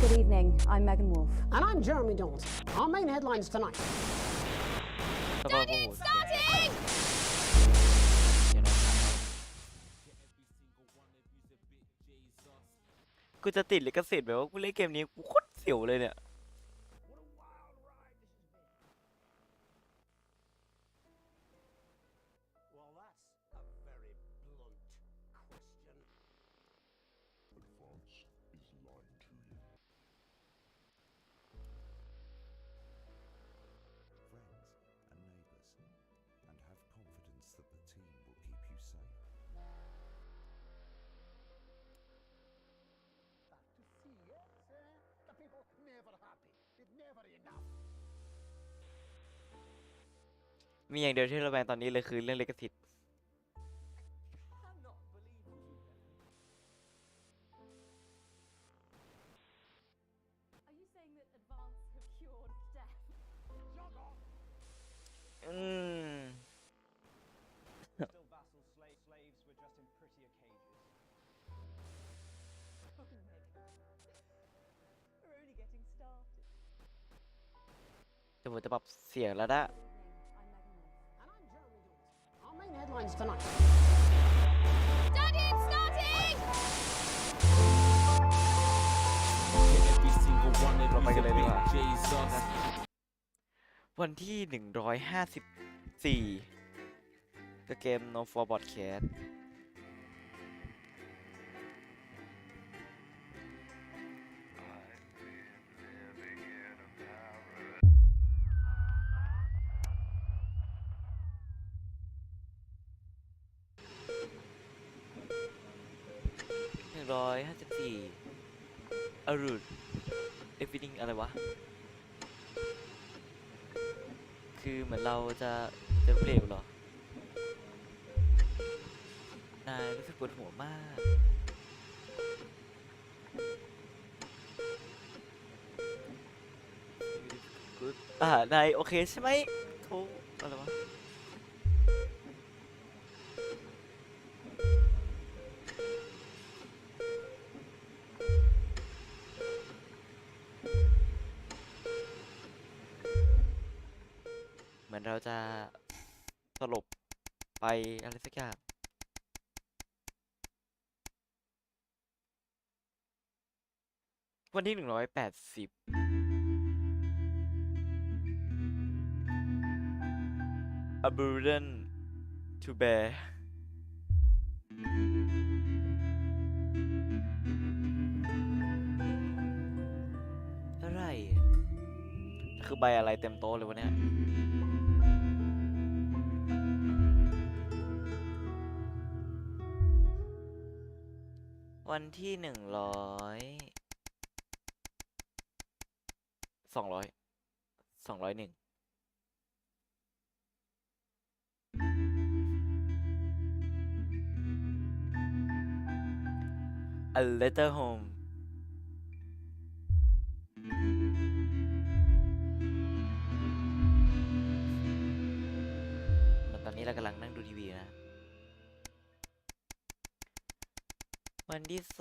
Good evening. I'm Megan Wolf. And I'm Jeremy Dawes. Our main headlines tonight. Daddy, it's starting! กูจะติดลิขสิทธิ์แบบว่ากูเล่นเกมนี้กูโคตรเสียวเลยเนี่ย Well, that's a very blunt question. Advance is lying to you. Friends and neighbours, and have confidence that the team will keep you safe. Back to see, yes? The people never happy. It's never enough. มีอย่างเดียวที่ระแวงตอนนี้เลยคือเรื่องลิขสิทธิ์ Cannot believe you. Are you saying that Advance have cured death? Jog off. Still vassals, slaves were just in prettier cages. Oh, Megan. We're only getting started. จะผมจะปรับเสียงแล้วนะ And I'm Jeremy Dawes. Our main headlines tonight. Every single one of you's a big Jesus วันที่154ก็เกม No for Broadcast 154 อรุณ Evening อะไรวะ คือเหมือนเราจะเปลวเหรอ นายรู้สึกปวดหัวมากนายโอเคใช่ไหมโทรอะไรวะ เหมือนเราจะสลบไปอะไรสักอย่าง วันที่180 A burden to bear อะไรคือใบอะไรเต็มโต๊ะเลยวะเนี่ย วันที่200 201 A letter home ตอนนี้เรากำลังนั่งดูทีวีนะ วันที่232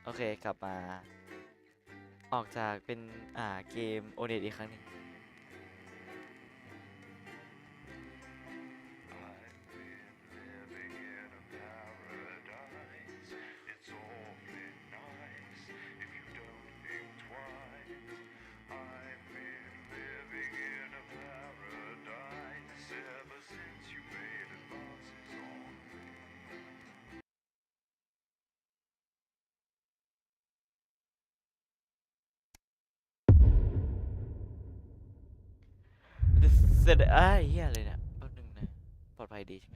โอเคกลับมา ออกจากเป็นเกมโอเน็ตอีกครั้งหนึ่ง เสร็จเฮียอะไรเนี่ยแป๊บนึงนะปลอดภัยดีใช่ไหม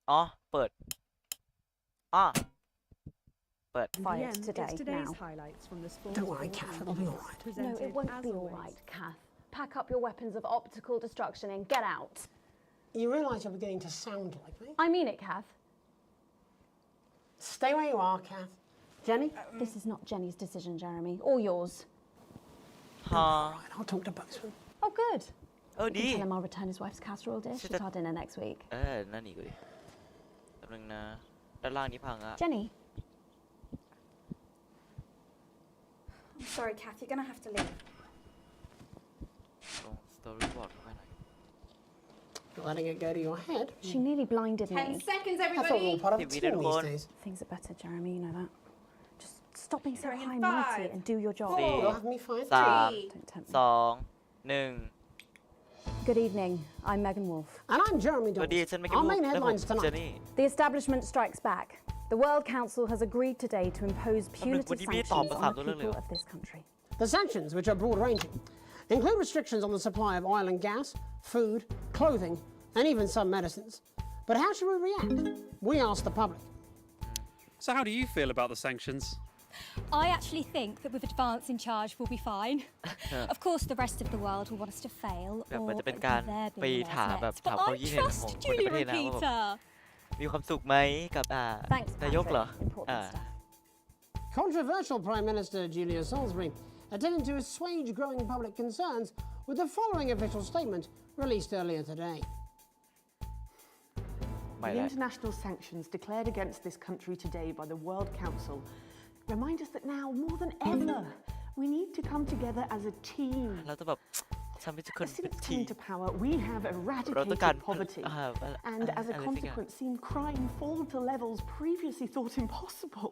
อ๋อเปิดเปิด Quiet today now. Don't worry, Kath. It'll be all right. No, it won't be all right, Kath. Pack up your weapons of optical destruction and get out. You realise you're beginning to sound like me? I mean it, Kath. Stay where you are, Kath. Jenny? This is not Jenny's decision, Jeremy, or yours. ฮะ Right, I'll talk to both of them. Oh, good. เออ You ดี can tell him I'll return his wife's casserole dish Should at I- our dinner next week. นั่นนี่กูดิแป๊บนึงนะ ด้านล่างนี้พังอะ Jenny, I'm sorry, Kath, you're gonna have to leave. ตรงสตอรี่บอร์ดเข้าไปหน่อย Not letting it go to your head. she nearly blinded 10 me. seconds, I thought we were everybody. all part of a Did we team do these one? days. Things are better, Jeremy, you know that. Just stop being so Sorry, in high and mighty 5, and do your job. 4 You'll have me fine. 3 Don't tempt me. 2 1 Good evening. I'm Megan Wolf. And I'm Jeremy สวัสดี Dawes. ฉันไม่ Our รู้ main แล้วผม headlines เจ tonight. นี่ The establishment strikes back. The World Council has agreed today to impose punitive What do you mean, sanctions Tom? on the What's happening? people of this country. The sanctions, which are broad-ranging, include restrictions on the supply of oil and gas, food, clothing, and even some medicines. But how should we react? We asked the public. So how do you feel about the sanctions? I actually think that with advance in charge we'll be fine. Of course, the rest of the world will want us to fail แบบ or มันจะเป็น that การ they're ไป being ถามแบบ next. ถาม But ความ I คิดเห็นของ trust คนในประ Julia เทศนะว่าแบบ Peter. มีความสุขไหมกับThanks, นายก Patrick. เหรอ Important stuff. Controversial Prime Minister Julia Salisbury attempted to assuage growing public concerns with the following official statement released earlier today. ไม่ The แล้ว international sanctions declared against this country today by the World Council remind us that now, more than ever, we need to come together as a team. เราต้องแบบทำให้ทุกคนเป็น Since ทีม coming to power, we have เราต้องการ eradicated poverty, อ่า and as อะไร a สักอย่าง consequence, seen crime fall to levels previously thought impossible.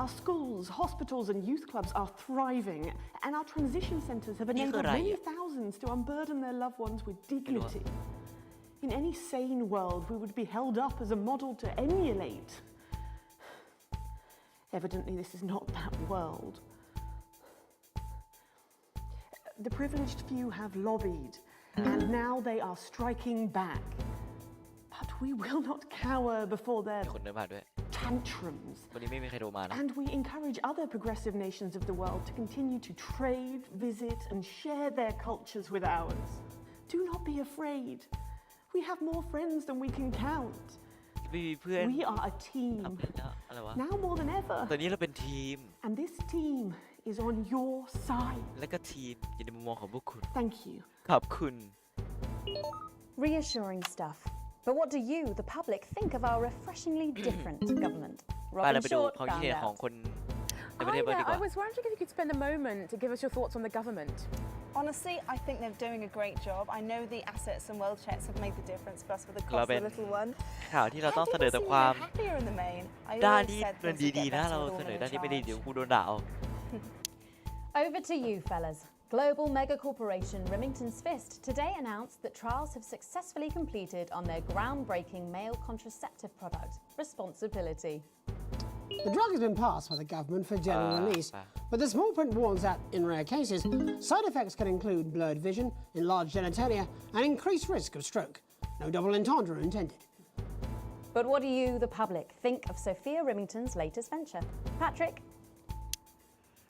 Our schools, hospitals, and youth clubs are thriving, and our transition centres have enabled many thousands to unburden their loved ones with dignity. In any sane world, we would be held up as a model to emulate. Evidently, this is not that world. The privileged few have lobbied, and now they are striking back. But we will not cower before their มีคนเดินผ่านด้วย tantrums. วันนี้ไม่มีใครโทรมานะ And we encourage other progressive nations of the world to continue to trade, visit, and share their cultures with ours. Do not be afraid. We have more friends than we can count. ไม่มีเพื่อน We are a team, อะไรวะ now more than ever. ตอนนี้เราเป็นทีม And this team is on your side. และก็ทีมอยู่ในมุมมองของพวกคุณ Thank you. ขอบคุณ Reassuring stuff. But what do you, the public, think of our refreshingly different government? ไปเรา Robin ไปดู Short ความคิด found เห็นของ out. คนในประเทศบ้างดีก I ว่า was wondering if you could spend a moment to give us your thoughts on the government. Honestly, I think they're doing a great job. I know the assets and world checks have made the difference for us with the cost of the little one. ข่าวที่เราต้องเสนอแต่ Everyone ความ seemed happier in the main. I ด้าน always ที่ said มัน things would ดี get ๆนะ better เรา with เส all นอ in ด้านที่ไม่ดี charge. เดี๋ยวกูโดนด่าเอา Over to you, fellas. Global mega corporation Remington's Fist today announced that trials have successfully completed on their groundbreaking male contraceptive product, Responsibility. The drug has been passed by the government for general release, but the small print warns that, in rare cases, side effects can include blurred vision, enlarged genitalia, and increased risk of stroke. No double entendre intended. But what do you, the public, think of Sophia Remington's latest venture? Patrick?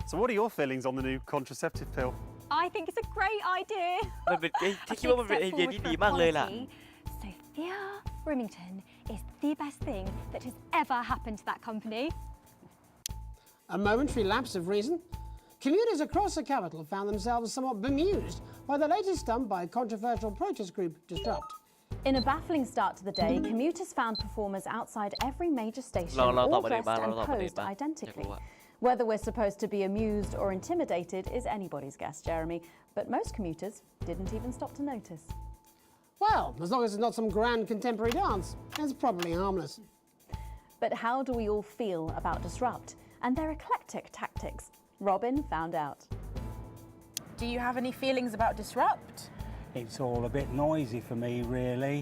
So what are your feelings on the new contraceptive pill? I think it's a great idea. มันเป็นที่คิดว่ามันเป็นไอ Step เดีย forward ที่ for ดีมากเลยล่ะ equality. Sophia Remington is the best thing that has ever happened to that company. A momentary lapse of reason. Commuters across the capital found themselves somewhat bemused by the latest stunt by controversial protest group Disrupt. In a baffling start to the day, commuters found performers outside every major station, เราตอบ all ประเด็น dressed บ้าง and เราตอบประเด็น posed บ้างอยาก identically. รู้อะ Whether we're supposed to be amused or intimidated is anybody's guess, Jeremy, but most commuters didn't even stop to notice. Well, as long as it's not some grand contemporary dance, it's probably harmless. But how do we all feel about Disrupt and their eclectic tactics? Robin found out. Do you have any feelings about Disrupt? It's all a bit noisy for me, really.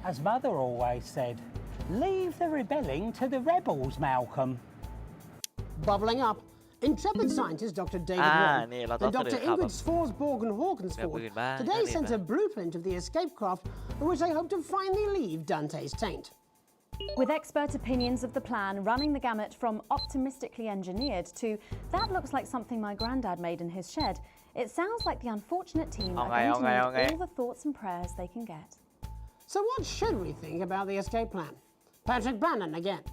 As Mother always said, leave the rebelling to the rebels, Malcolm. Bubbling up, intrepid scientist Dr. David Warren นี่เราต้อง and เสน Dr. อข่าวแบบ Ingrid Sforsborg and แบบ Hawkinsford อื่นบ้าง today เรื่องอื่น sent บ้าง a blueprint of the escape craft in which they hope to finally leave Dante's taint. With expert opinions of the plan running the gamut from optimistically engineered to that looks like something my granddad made in his shed, it sounds like the unfortunate team are going to need all the thoughts and prayers they can get. So what should we think about the escape plan? Patrick Bannon again.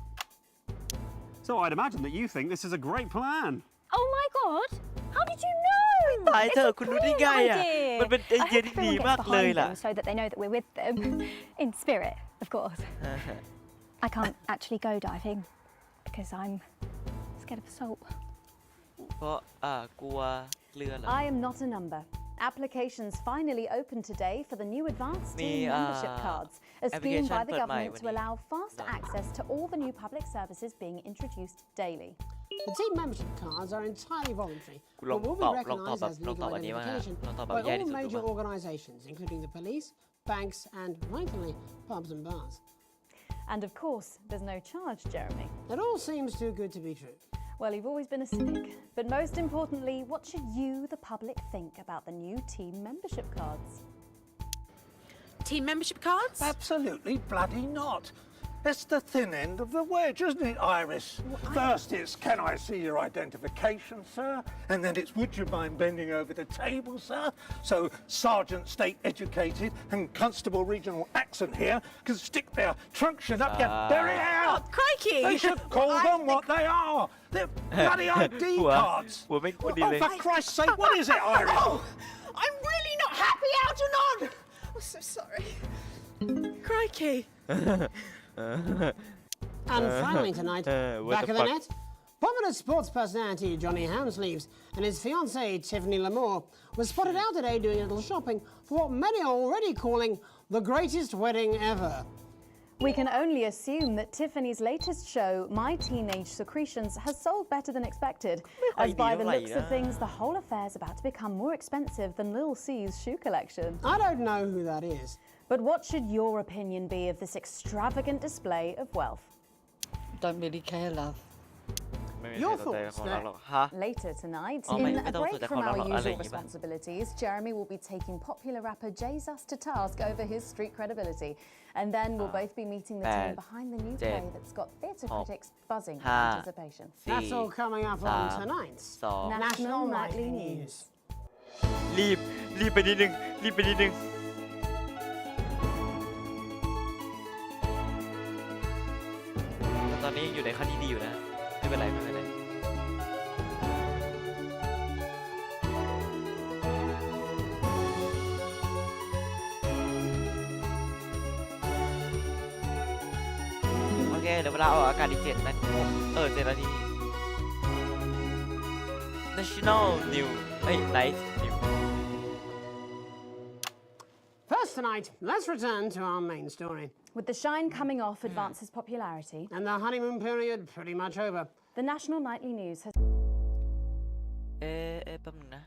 So I'd imagine that you think this is a great plan. Oh my God! How did you know? ตายเถอะคุณรู้ได้ไงอ่ะ มันเป็นไอ I เดีย hope ที่ดี everyone มาก gets เลย behind ล่ะ them so that they know that we're with them in spirit, of course. I can't actually go diving because I'm scared of salt. เพราะกลัวเรือเหรอ I am not a number. Applications finally opened today for the new advanced team membership cards, a scheme by the government to allow faster access to all the new public services being introduced daily. The team membership cards are entirely voluntary, but will be recognised as legal identification by all major organisations, including the police, banks, and, vitally, pubs and bars. And of course, there's no charge, Jeremy. It all seems too good to be true. Well, you've always been a cynic. But most importantly, what should you, the public, think about the new team membership cards? Team membership cards? Absolutely bloody not. It's the thin end of the wedge, isn't it, Iris? First it's, can I see your identification, sir? And then it's, would you mind bending over the table, sir? So Sergeant State Educated and Constable Regional Accent here can stick their truncheon up your derriere. Oh, crikey! They should call them what they are. They're bloody ID cards. Well, make Oh, for Christ's sake, what is it, Iris? Oh, I'm really not happy, Algernon! I'm so sorry. Crikey. And finally tonight, back of the net, popular sports personality Johnny Hamsleeves and his fiancée Tiffany Lamore were spotted out today doing a little shopping for what many are already calling the greatest wedding ever. We can only assume that Tiffany's latest show, My Teenage Secretions, has sold better than expected. As by the looks of things, the whole affair's about to become more expensive than Lil C's shoe collection. I don't know who that is. But what should your opinion be of this extravagant display of wealth? Don't really care, love. Your thoughts, Later tonight, Oh, in mate, a break from our usual alay, responsibilities, Jeremy will be taking popular rapper Jesus to task over his street credibility. And then we'll both be meeting the team behind the new play that's got theatre critics buzzing with anticipation. That's all coming up on tonight's National Nightly News. รีบไปนิดนึงตอนนี้อยู่ในขั้นที่ดีอยู่นะไม่เป็นไรโอเคเดี๋ยวเวลาออกอากาศอีก7 นาที7 นาที National New Night New First tonight, let's return to our main story. With the shine coming off Advance's popularity and the honeymoon period pretty much over, the National Nightly News has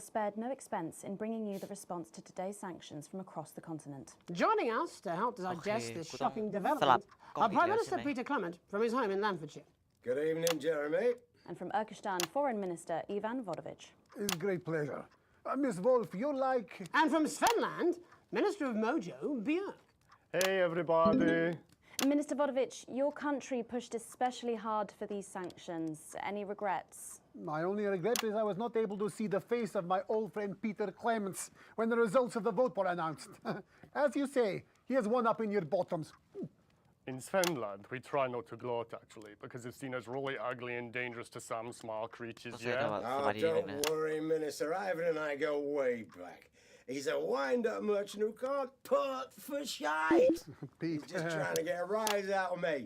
spared no expense in bringing you the response to today's sanctions from across the continent. Joining us to help digest this shocking development are Prime Minister Peter Clement from his home in Landfordshire. Good evening, Jeremy. And from Urkistan, Foreign Minister Ivan Vodovich. It's a great pleasure. Miss Wolf, you're like... And from Svenland, Minister of Mojo, Björk. Hey, everybody. Minister Vodovich, your country pushed especially hard for these sanctions. Any regrets? My only regret is I was not able to see the face of my old friend Peter Clements when the results of the vote were announced. As you say, he has one up in your bottoms. In Svenland, we try not to gloat, actually, because it's seen as really ugly and dangerous to some small creatures, yeah? Oh, don't worry, Minister. Ivan and I go way back. He's a wind-up merchant who can't put for shite. He's just trying to get a rise out of me.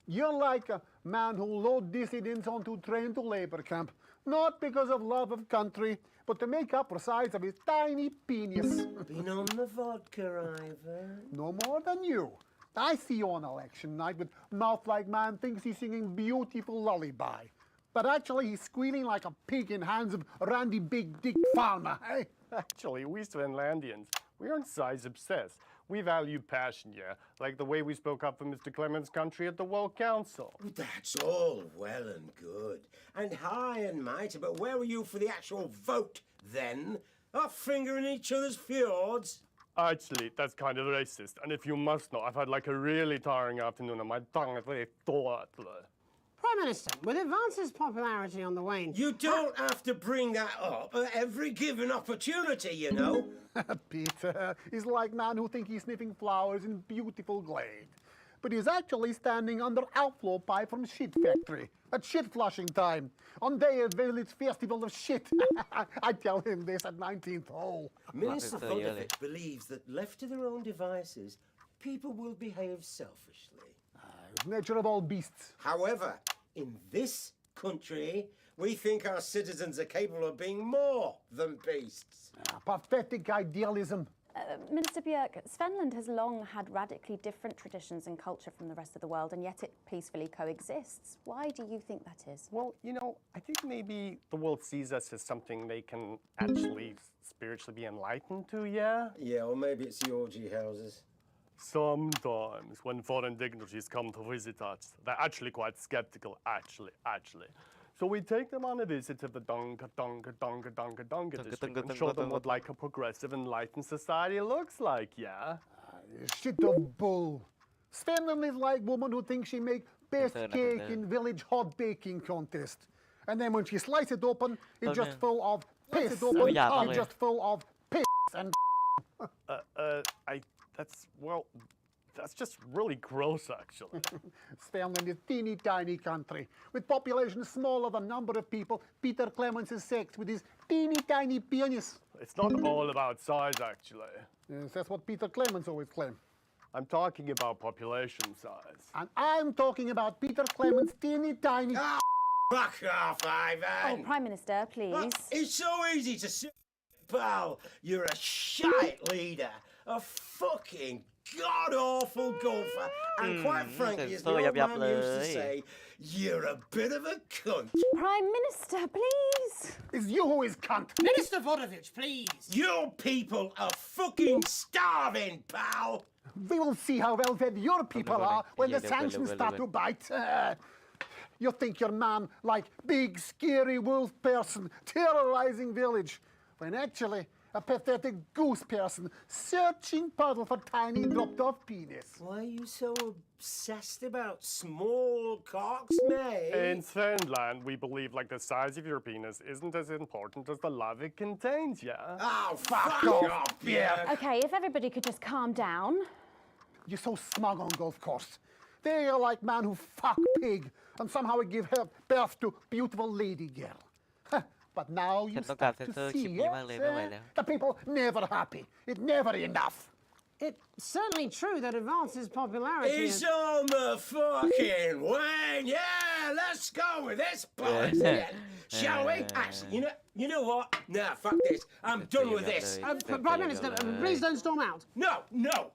You're like a man who load dissidents onto train to labor camp, not because of love of country, but to make up for size of his tiny penis. Been on the vodka, Ivan. No more than you. I see you on election night with mouth like man thinks he's singing beautiful lullaby. But actually he's squealing like a pig in hands of Randy Big Dick Farmer, eh? Actually, we Svenlandians, we aren't size obsessed. We value passion, yeah, like the way we spoke up for Mr. Clements' country at the World Council. That's all well and good, and high and mighty, but where were you for the actual vote, then? Our finger in each other's fjords? Actually, that's kind of racist, and if you must know, I've had like a really tiring afternoon and my tongue is very thought. Prime Minister, with Advance's popularity on the wane... You don't have to bring that up at every given opportunity, you know. Peter is like man who think he's sniffing flowers in beautiful glade. but he's actually standing under outflow pipe from shit factory at shit flushing time on day of village festival of shit. I tell him this at 19th hole. Minister Vodovich believes that left to their own devices, people will behave selfishly. Nature of all beasts. However, in this country, we think our citizens are capable of being more than beasts. Pathetic idealism. Minister Björk, Svenland has long had radically different traditions and culture from the rest of the world, and yet it peacefully coexists. Why do you think that is? Well, you know, I think maybe the world sees us as something they can actually spiritually be enlightened to, yeah? Yeah, or maybe it's the orgy houses. Sometimes when foreign dignitaries come to visit us, they're actually quite skeptical, actually. So we take them on a visit to the Donga district and show them what like a progressive enlightened society looks like, yeah? Shit of bull. Svenland is like woman who thinks she make best cake in village hot baking contest. And then when she slices it open, it's just full of piss. It's just full of piss and that's just really gross, actually. Svenland is a teeny tiny country. With population smaller than number of people, Peter Clemens is sex with his teeny tiny penis. It's not all about size, actually. Yes, that's what Peter Clemens always claimed. I'm talking about population size. And I'm talking about Peter Clemens' teeny tiny... Fuck off, Ivan! Oh, Prime Minister, please. It's so easy to say, pal. You're a shite leader. A fucking god-awful golfer. And quite frankly, as the old man used to say, you're a bit of a cunt. Prime Minister, please. It's you who is cunt. Minister Vodovich, please. Your people are fucking starving, pal. We will see how well fed your people are when the sanctions start to bite. You think you're man like big, scary wolf person terrorizing village, when actually a pathetic goose person searching puddle for tiny dropped-off penis. Why are you so obsessed about small cocks, mate? In Svenland, we believe like the size of your penis isn't as important as the love it contains, yeah? Oh, fuck off, yeah. Okay, if everybody could just calm down. You're so smug on golf course. They are like man who fuck pig and somehow give her birth to beautiful lady girl. But now you start to see, yes, the people never happy. It's never enough. It's certainly true that advances popularity. It's on the fucking wane. Yeah, let's go with this place again, shall we? Actually, you know what? Nah, fuck this. I'm done with this. Prime Minister, please don't storm out. No.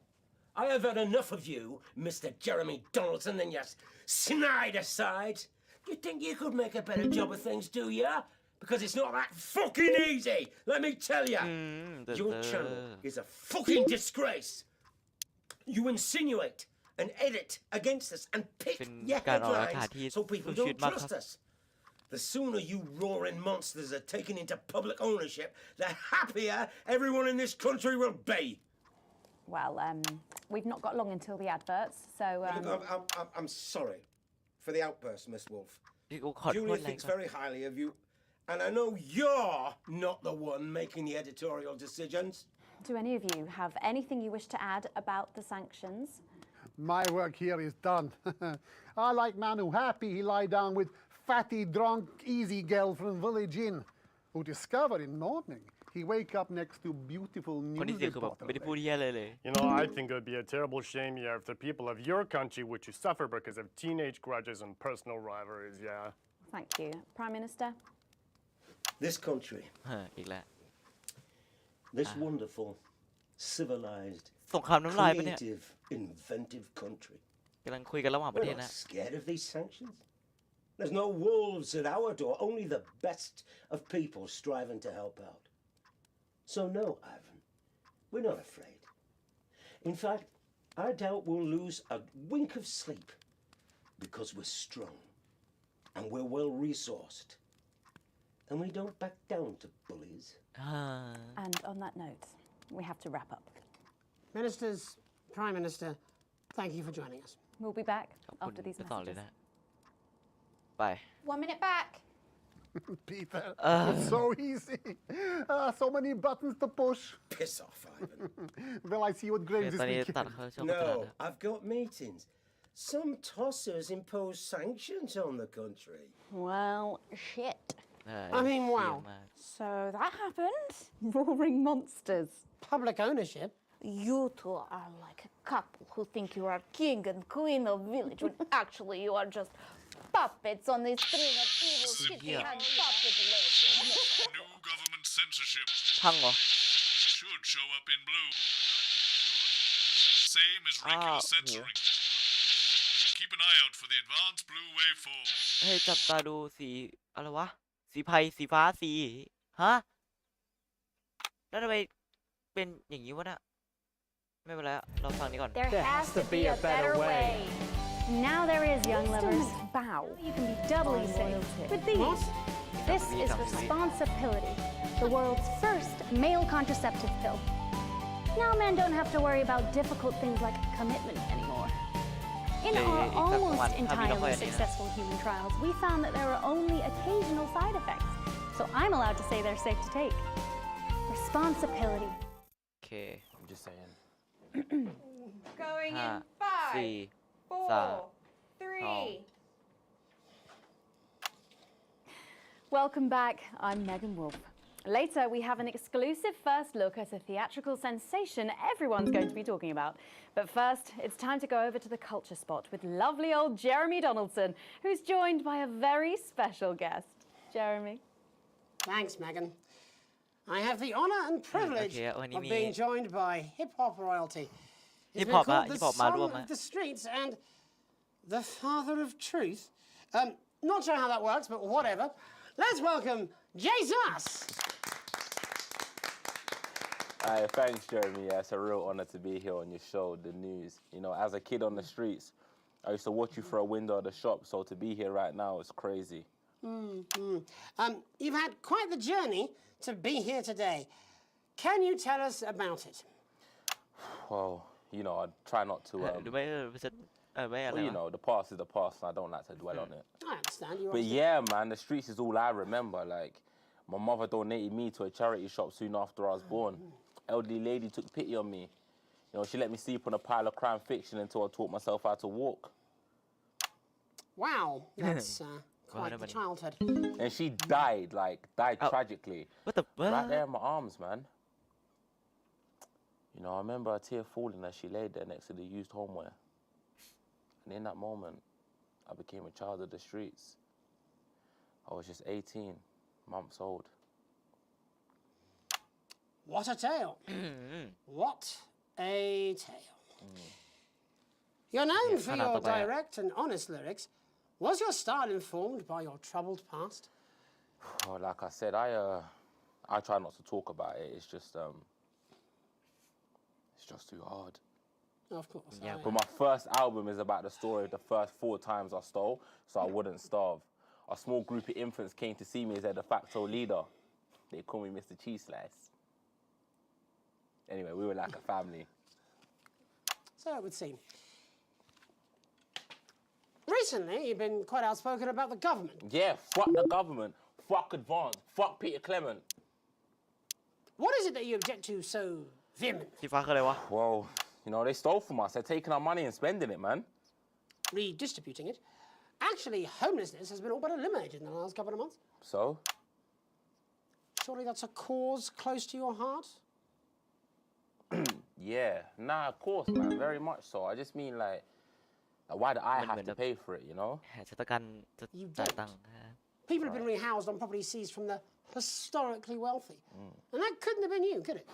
I have had enough of you, Mr. Jeremy Donaldson, and your snide aside. You think you could make a better job of things, do ya? Because it's not that fucking easy, let me tell ya. Your channel is a fucking disgrace. You insinuate and edit against us and pick your headlines so people don't trust us. The sooner you roaring monsters are taken into public ownership, the happier everyone in this country will be. Well, we've not got long until the adverts, so... I'm sorry for the outburst, Miss Wolf. Julia thinks very highly of you, and I know you're not the one making the editorial decisions. Do any of you have anything you wish to add about the sanctions? My work here is done. I like man who happy he lie down with fatty, drunk, easy girl from village inn, who discover in morning he wake up next to beautiful news reporter. You know, I think it would be a terrible shame, yeah, if the people of your country were to suffer because of teenage grudges and personal rivalries, yeah. Thank you. Prime Minister? This country, this wonderful, civilized, creative, inventive country, we're not scared of these sanctions. There's no wolves at our door, only the best of people striving to help out. So no, Ivan, we're not afraid. In fact, I doubt we'll lose a wink of sleep because we're strong and we're well resourced. And we don't back down to bullies. And on that note, we have to wrap up. Ministers, Prime Minister, thank you for joining us. We'll be back after these messages. Bye. 1 minute back. Peter, it's so easy. So many buttons to push. Piss off, Ivan. Well, I see what Graves is thinking. No, I've got meetings. Some tossers impose sanctions on the country. Well, shit. I mean, wow. So that happened. Roaring monsters. Public ownership? You two are like a couple who think you are king and queen of village when actually you are just puppets on this string of evil kitty and puppet ladies. New government censorship พังเหรอ should show up in blue. Same as regular censoring. Keep an eye out for the advanced blue waveform. เฮ้ยจับตาดูสีอะไรวะสีไพสีฟ้าสีฮะแล้วทำไมเป็นอย่างนี้วะน่ะไม่เป็นไรอะเราฟังนี้ก่อน There has to be a better way. Now there is, young lovers. Bow. You can be doubly safe with these. This is responsibility, the world's first male contraceptive pill. Now men don't have to worry about difficult things like commitment anymore. In our almost entirely successful human trials, we found that there are only occasional side effects. So I'm allowed to say they're safe to take. Responsibility. Okay, I'm just saying. Going in 5 4 3 Welcome back. I'm Megan Wolf. Later, we have an exclusive first look at a theatrical sensation everyone's going to be talking about. But first, it's time to go over to the culture spot with lovely old Jeremy Donaldson, who's joined by a very special guest. Jeremy. Thanks, Megan. I have the honour and privilege of being joined by hip-hop royalty. He's been called the son of the streets and the father of truth. Not sure how that works, but whatever. Let's welcome Jesus! Thanks, Jeremy. Yeah, it's a real honour to be here on your show, The News. You know, as a kid on the streets, I used to watch you through a window of the shop, so to be here right now is crazy. You've had quite the journey to be here today. Can you tell us about it? Well, you know, I try not to... well, you know, the past is the past, and I don't like to dwell on it. I understand. But yeah, man, the streets is all I remember. Like, my mother donated me to a charity shop soon after I was born. Elderly lady took pity on me. You know, she let me sleep on a pile of crime fiction until I taught myself how to walk. Wow, that's quite the childhood. And she died tragically. What the fuck? Right there in my arms, man. You know, I remember a tear falling as she laid there next to the used homeware. And in that moment, I became a child of the streets. I was just 18 months old. What a tale. What a tale. You're known for your direct and honest lyrics. Was your style informed by your troubled past? Well, like I said, I try not to talk about it. It's just too hard. Of course. Yeah. But my first album is about the story of the first 4 times I stole, so I wouldn't starve. A small group of infants came to see me as their de facto leader. They call me Mr. Cheese Slice. Anyway, we were like a family. So it would seem. Recently, you've been quite outspoken about the government. Yeah, fuck the government. Fuck Advance. Fuck Peter Clement. What is it that you object to so vehemently? Well, you know, they stole from us. They're taking our money and spending it, man. Redistributing it. Actually, homelessness has been all but eliminated in the last couple of months. So? Surely that's a cause close to your heart? Yeah. Nah, of course, man. Very much so. I just mean, like why do I have to pay for it, you know? You don't. People have been rehoused on property seized from the historically wealthy. And that couldn't have been you, could it?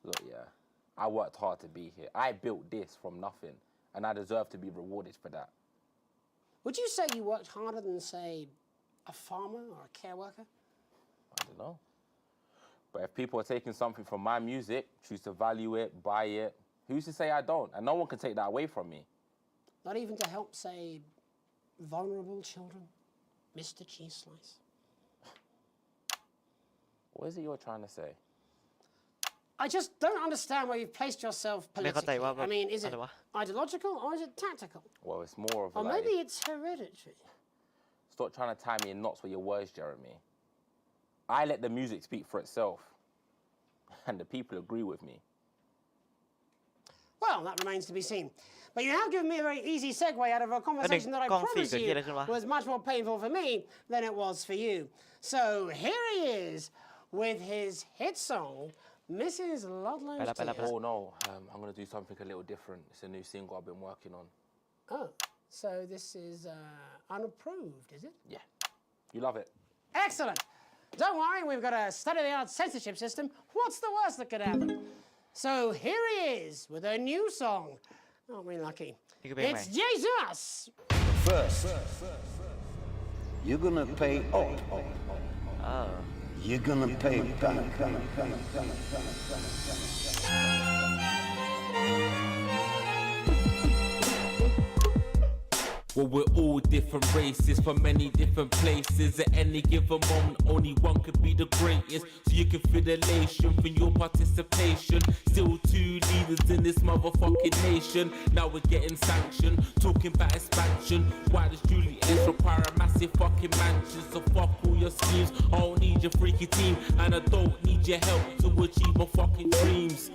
Look, yeah. I worked hard to be here. I built this from nothing, and I deserve to be rewarded for that. Would you say you worked harder than, say, a farmer or a care worker? I don't know. But if people are taking something from my music, choose to value it, buy it, who's to say I don't? And no one can take that away from me. Not even to help, say, vulnerable children? Mr. Cheese Slice? What is it you're trying to say? I just don't understand where you've placed yourself politically. I mean, is it ideological or is it tactical? Well, it's more of a... Or maybe it's hereditary. Stop trying to tie me in knots with your words, Jeremy. I let the music speak for itself. And the people agree with me. Well, that remains to be seen. But you have given me a very easy segue out of a conversation that I promise you was much more painful for me than it was for you. So here he is with his hit song, Mrs. Ludlow's Tears. Oh no, I'm going to do something a little different. It's a new single I've been working on. Oh, so this is unapproved, is it? Yeah. You love it. Excellent. Don't worry, we've got a state-of-the-art censorship system. What's the worst that could happen? So here he is with a new song. Aren't we lucky? It's Jesus! First, you're gonna pay up. You're gonna pay back. Well, we're all different races from many different places. At any given moment, only one could be the greatest. So you can feel elation from your participation. Still two leaders in this motherfucking nation. Now we're getting sanctioned, talking about expansion. Why does Julius require a massive fucking mansion? So fuck all your schemes. I don't need your freaky team, and I don't need your help to achieve my fucking dreams.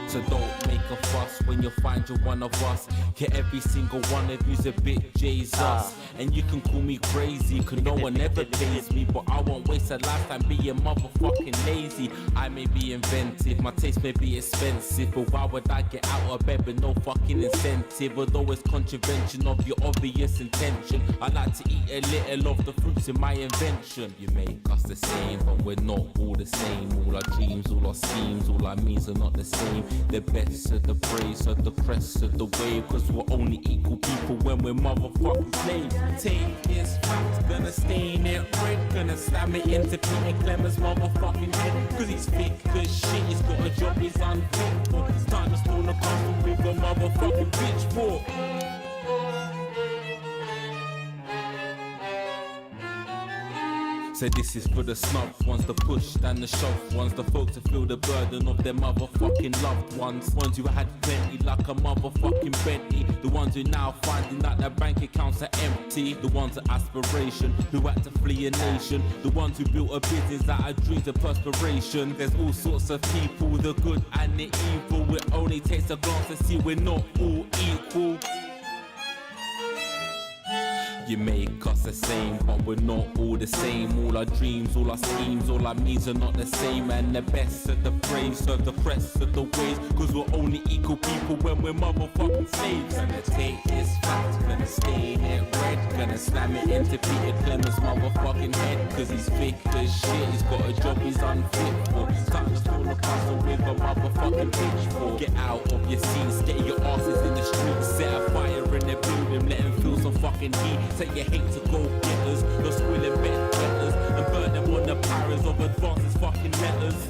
So don't make a fuss when you find you're one of us. Yeah, every single one of you's a bit Jesus. And you can call me crazy, cause no one ever pays me. But I won't waste a lifetime being motherfucking lazy. I may be inventive, my taste may be expensive. But why would I get out of bed with no fucking incentive? Although it's contravention of your obvious intention. I like to eat a little of the fruits in my invention. You make us the same, but we're not all the same. All our dreams, all our schemes, all our means are not the same. The best of the praise of the crest of the wave. Cause we're only equal people when we're motherfucking slaves. Take this fact, gonna stain it red. Gonna slam it into Peter Clemens' motherfucking head. Cause he's thick as shit, he's got a job he's unfit for. It's time to spawn a castle with a motherfucking pitchfork. So this is for the snub ones, the push and the shove ones, the folks who feel the burden of their motherfucking loved ones. Ones who had plenty like a motherfucking Bentley. The ones who now finding that their bank accounts are empty. The ones of aspiration who had to flee a nation. The ones who built a business out of dreams of perspiration. There's all sorts of people, the good and the evil. It only takes a glance to see we're not all equal. You make us the same, but we're not all the same. All our dreams, all our schemes, all our means are not the same. And the best of the brave serve the crest of the waves. Cause we're only equal people when we're motherfucking slaves. Gonna take this fact, gonna stain it red. Gonna slam it into Peter Clemens' motherfucking head. Cause he's thick as shit, he's got a job he's unfit for. Time to spawn a castle with a motherfucking pitchfork. Get out of your seats, get your asses in the streets. Set a fire in the building, let them feel some fucking heat. Take your hate to go getters, you're squilling bet betters, and burn them on the powers of advances fucking letters.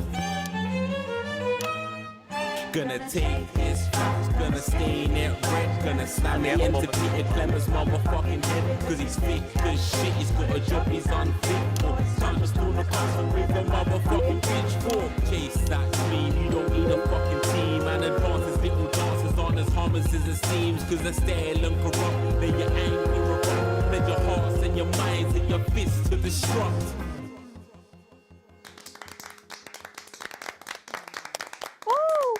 Gonna take this fact, gonna stain it red, gonna slam it into Peter Clemens' motherfucking head. Cause he's thick as shit, he's got a job he's unfit for. Time to spawn a castle with a motherfucking pitchfork. Chase that dream, you don't need a fucking team. And advances, little dances aren't as harmless as it seems. Cause they're stale and corrupt, then you're angry or wrong. Then your hearts and your minds and your fists to destruct.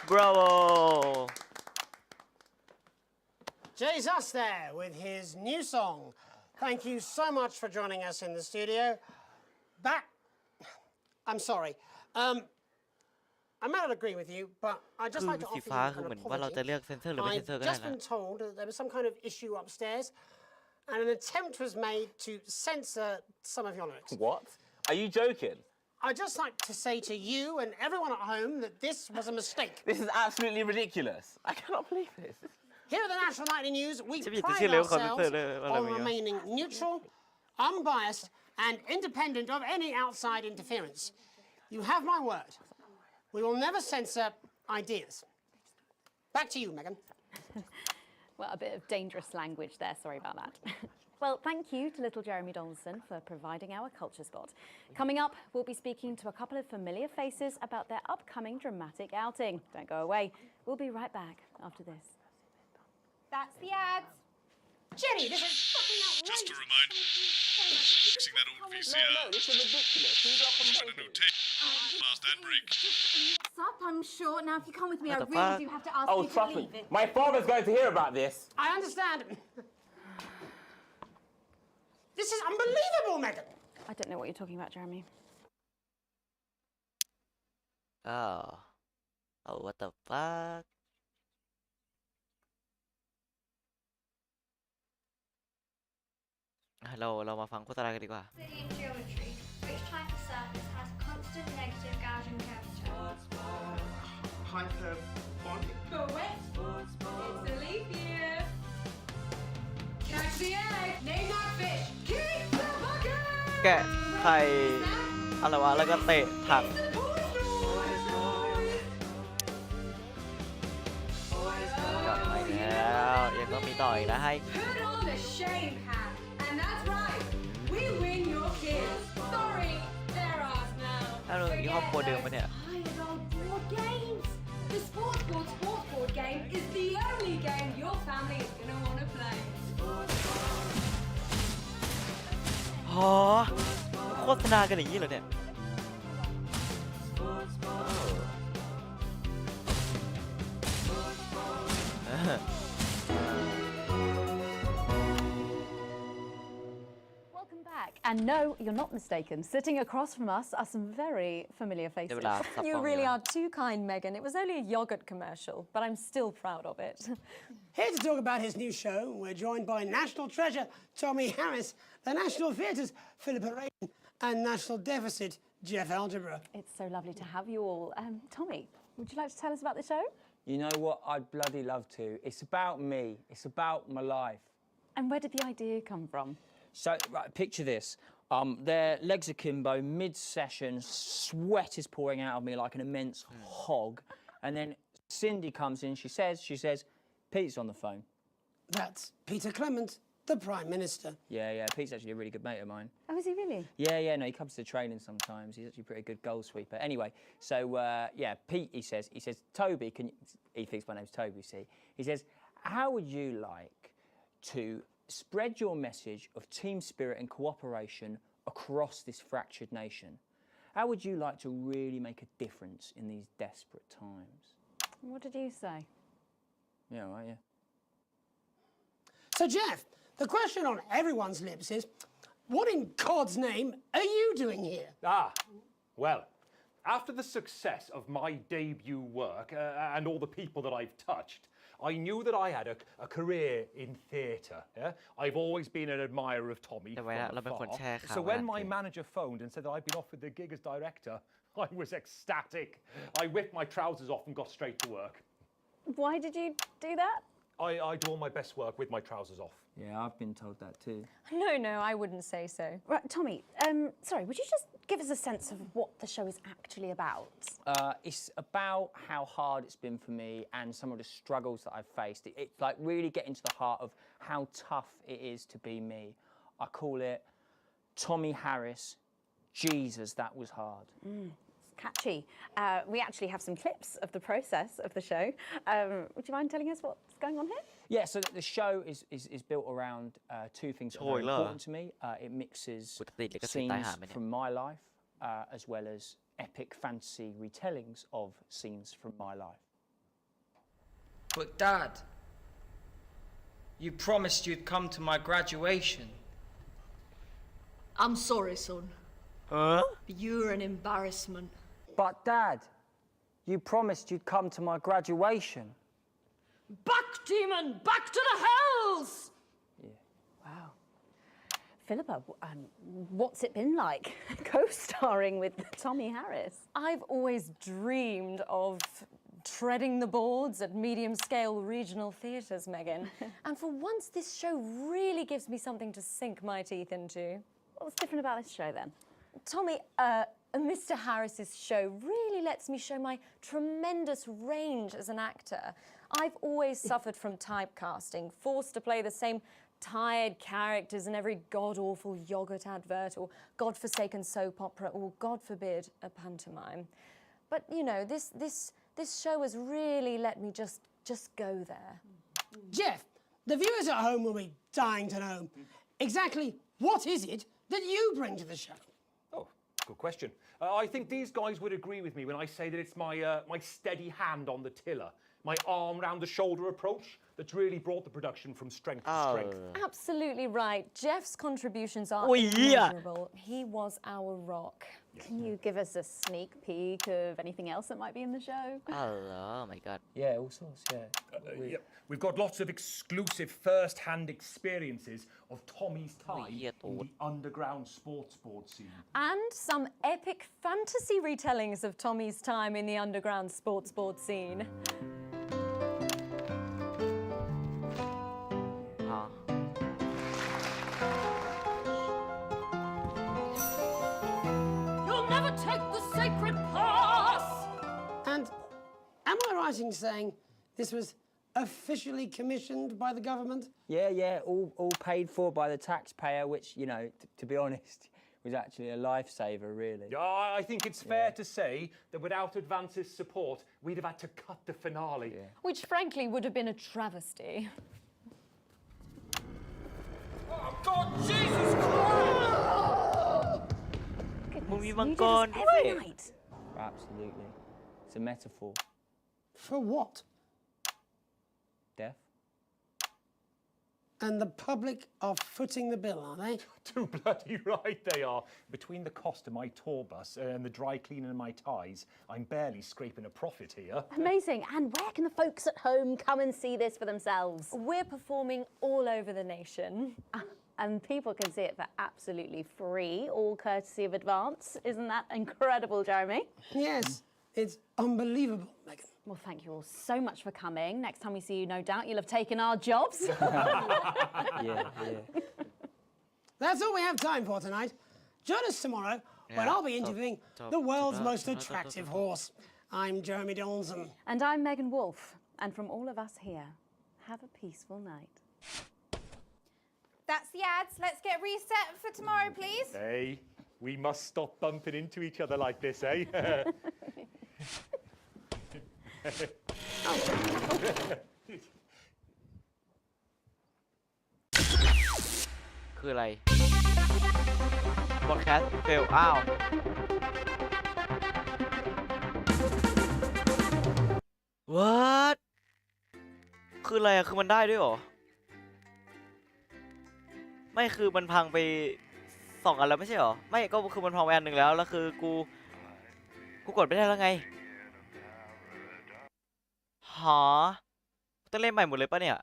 Bravo! Jesus there with his new song. Thank you so much for joining us in the studio. I'm sorry. I may not agree with you, but I'd just like to offer you an apology. I've just been told that there was some kind of issue upstairs, and an attempt was made to censor some of your lyrics. What? Are you joking? I'd just like to say to you and everyone at home that this was a mistake. This is absolutely ridiculous. I cannot believe this. Here at the National Nightly News, we pride ourselves on remaining neutral, unbiased, and independent of any outside interference. You have my word. We will never censor ideas. Back to you, Megan. Well, a bit of dangerous language there, sorry about that. Well, thank you to little Jeremy Donaldson for providing our culture spot. Coming up, we'll be speaking to a couple of familiar faces about their upcoming dramatic outing. Don't go away. We'll be right back after this. That's the ads. Jenny, this is fucking outrageous. Just to remind fixing that old VCR. No, this is ridiculous. Who's up And a new tape. Last ad break. What's up? I'm sure. Now, if you come with me, I What the really fuck? do have to ask Oh, you to trust me. leave it. My father's going to hear about this. I understand. This is unbelievable, Megan. I don't know what you're talking about, Jeremy. Oh. Oh, what the fuck?เรามาฟังโฆษณากันดีกว่า In geometry, which type of surface has constant negative Gaussian curvature? Hyperbolic? Correct. It's a leap year. Catch the egg. Name that fish. Keep the bucket. แกะไข่อะไรวะแล้วก็เตะถังกลับมาแล้วยังต้องมีต่ออีกนะให้ Put on the shame hat. And that's right. We win your kids. Sorry, they're ours now. ถ้าเรามีครอบครัวเดิมปะเนี่ย Tired old board games. The sports board game is the only game your family is gonna want to play. อ๋อโฆษณากันอย่างนี้เหรอเนี่ย Welcome back. And no, you're not mistaken. Sitting across from us are some very familiar faces. You really are too kind, Megan. It was only a yogurt commercial, but I'm still proud of it. Here to talk about his new show, we're joined by National Treasure Tommy Harris, the National Theatre's Philippa Rayton, and National Deficit Jeff Algebra. It's so lovely to have you all. Tommy, would you like to tell us about the show? You know what? I'd bloody love to. It's about me. It's about my life. And where did the idea come from? So, right, picture this. Their legs akimbo, mid-session, sweat is pouring out of me like an immense hog. And then Cindy comes in, she says, Pete's on the phone. That's Peter Clement, the Prime Minister. Yeah, Pete's actually a really good mate of mine. Oh, is he really? Yeah, no, he comes to training sometimes. He's actually a pretty good goal sweeper. Anyway, so, yeah, Pete, he says, Toby, he thinks my name's Toby, see? He says, how would you like to spread your message of team spirit and cooperation across this fractured nation? How would you like to really make a difference in these desperate times? What did you say? Yeah, right, yeah. So, Jeff, the question on everyone's lips is, what in God's name are you doing here? Well, after the success of my debut work and all the people that I've touched, I knew that I had a career in theatre. Yeah? I've always been an admirer of Tommy from afar. So when my manager phoned and said that I'd been offered the gig as director, I was ecstatic. I whipped my trousers off and got straight to work. Why did you do that? I do all my best work with my trousers off. Yeah, I've been told that too. No, I wouldn't say so. Right, Tommy, sorry, would you just give us a sense of what the show is actually about? It's about how hard it's been for me and some of the struggles that I've faced. It's like really getting to the heart of how tough it is to be me. I call it Tommy Harris, Jesus, that was hard. It's catchy. We actually have some clips of the process of the show. Would you mind telling us what's going on here? Yeah, so the show is built around two things that are very important to me. It mixes scenes from my life as well as epic fantasy retellings of scenes from my life. But Dad, you promised you'd come to my graduation. I'm sorry, son. But you're an embarrassment. But Dad, you promised you'd come to my graduation. Back, demon! Back to the hells! Wow. Philippa, what's it been like co-starring with Tommy Harris? I've always dreamed of treading the boards at medium-scale regional theatres, Megan. And for once, this show really gives me something to sink my teeth into. What's different about this show, then? Tommy, Mr. Harris's show really lets me show my tremendous range as an actor. I've always suffered from typecasting, forced to play the same tired characters in every god-awful yogurt advert or godforsaken soap opera or, God forbid, a pantomime. But, you know, this show has really let me just go there. Jeff, The viewers at home will be dying to know exactly what is it that you bring to the show. Oh, good question. I think these guys would agree with me when I say that it's my my steady hand on the tiller, my arm round the shoulder approach that's really brought the production from strength to strength. Absolutely right. Jeff's contributions are Oh, yeah. immeasurable. He was our rock. Can you give us a sneak peek of anything else that might be in the show? Oh my god. Yeah, all sorts, yeah. Yep. We've got lots of exclusive first-hand experiences of Tommy's time in the underground sports board scene. And some epic fantasy retellings of Tommy's time in the underground sports board scene. You'll never take the sacred pass! And am I right in saying this was officially commissioned by the government? Yeah, yeah, all paid for by the taxpayer, which, you know, to be honest, was actually a lifesaver, really. Yeah, I think it's fair to say that without Advance's support, we'd have had to cut the finale. Which, frankly, would have been a travesty. Oh, God, Jesus Christ! Movie You Bang do this every night. Absolutely. It's a metaphor. For what? Death. And the public are footing the bill, are they? Too bloody right they are. Between the cost of my tour bus and the dry cleaning of my ties, I'm barely scraping a profit here. Amazing. And where can the folks at home come and see this for themselves? We're performing all over the nation. And people can see it for absolutely free, all courtesy of Advance. Isn't that incredible, Jeremy? Yes, it's unbelievable, Megan. Well, thank you all so much for coming. Next time we see you, no doubt you'll have taken our jobs. Yeah. That's all we have time for tonight. Join us tomorrow when I'll be interviewing the world's most attractive horse. I'm Jeremy Donaldson. And I'm Megan Wolfe. And from all of us here, have a peaceful night. That's the ads. Let's get reset for tomorrow, please. Hey, we must stop bumping into each other like this, eh?คืออะไร broadcast fail อ้าว what คืออะไรอะคือมันได้ด้วยเหรอ ไม่คือมันพังไป2 อันแล้วไม่ใช่เหรอ ไม่ก็คือมันพังไปอันหนึ่งแล้วแล้วคือกูกดไม่ได้แล้วไงหาต้องเล่นใหม่หมดเลยปะเนี่ย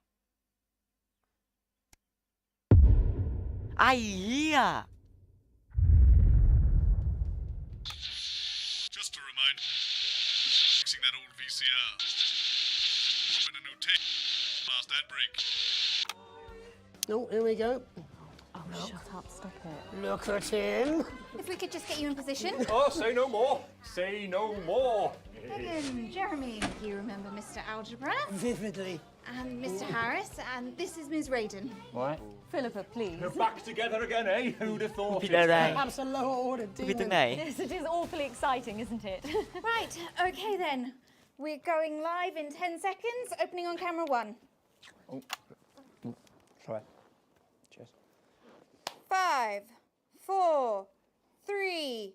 ไอ้เหี้ย Just a reminder, fixing that old VCR. Drop in a new tape. Last ad break. Oh, here we go. Oh, shut up, stop it. Look at him. If we could just get you in position. Oh, say no more. Say no more. Megan, Jeremy, you remember Mr. Algebra? Vividly. And Mr. Harris, and this is Ms. Radin. What? Philippa, please. We're back together again, eh? Who'd have thought it? Perhaps a lower order ผิดตรง demon. ไหน Yes, it is awfully exciting, isn't it? Right, okay then. We're going live in 10 seconds, opening on camera 1. Sorry. Cheers. 5, 4, 3.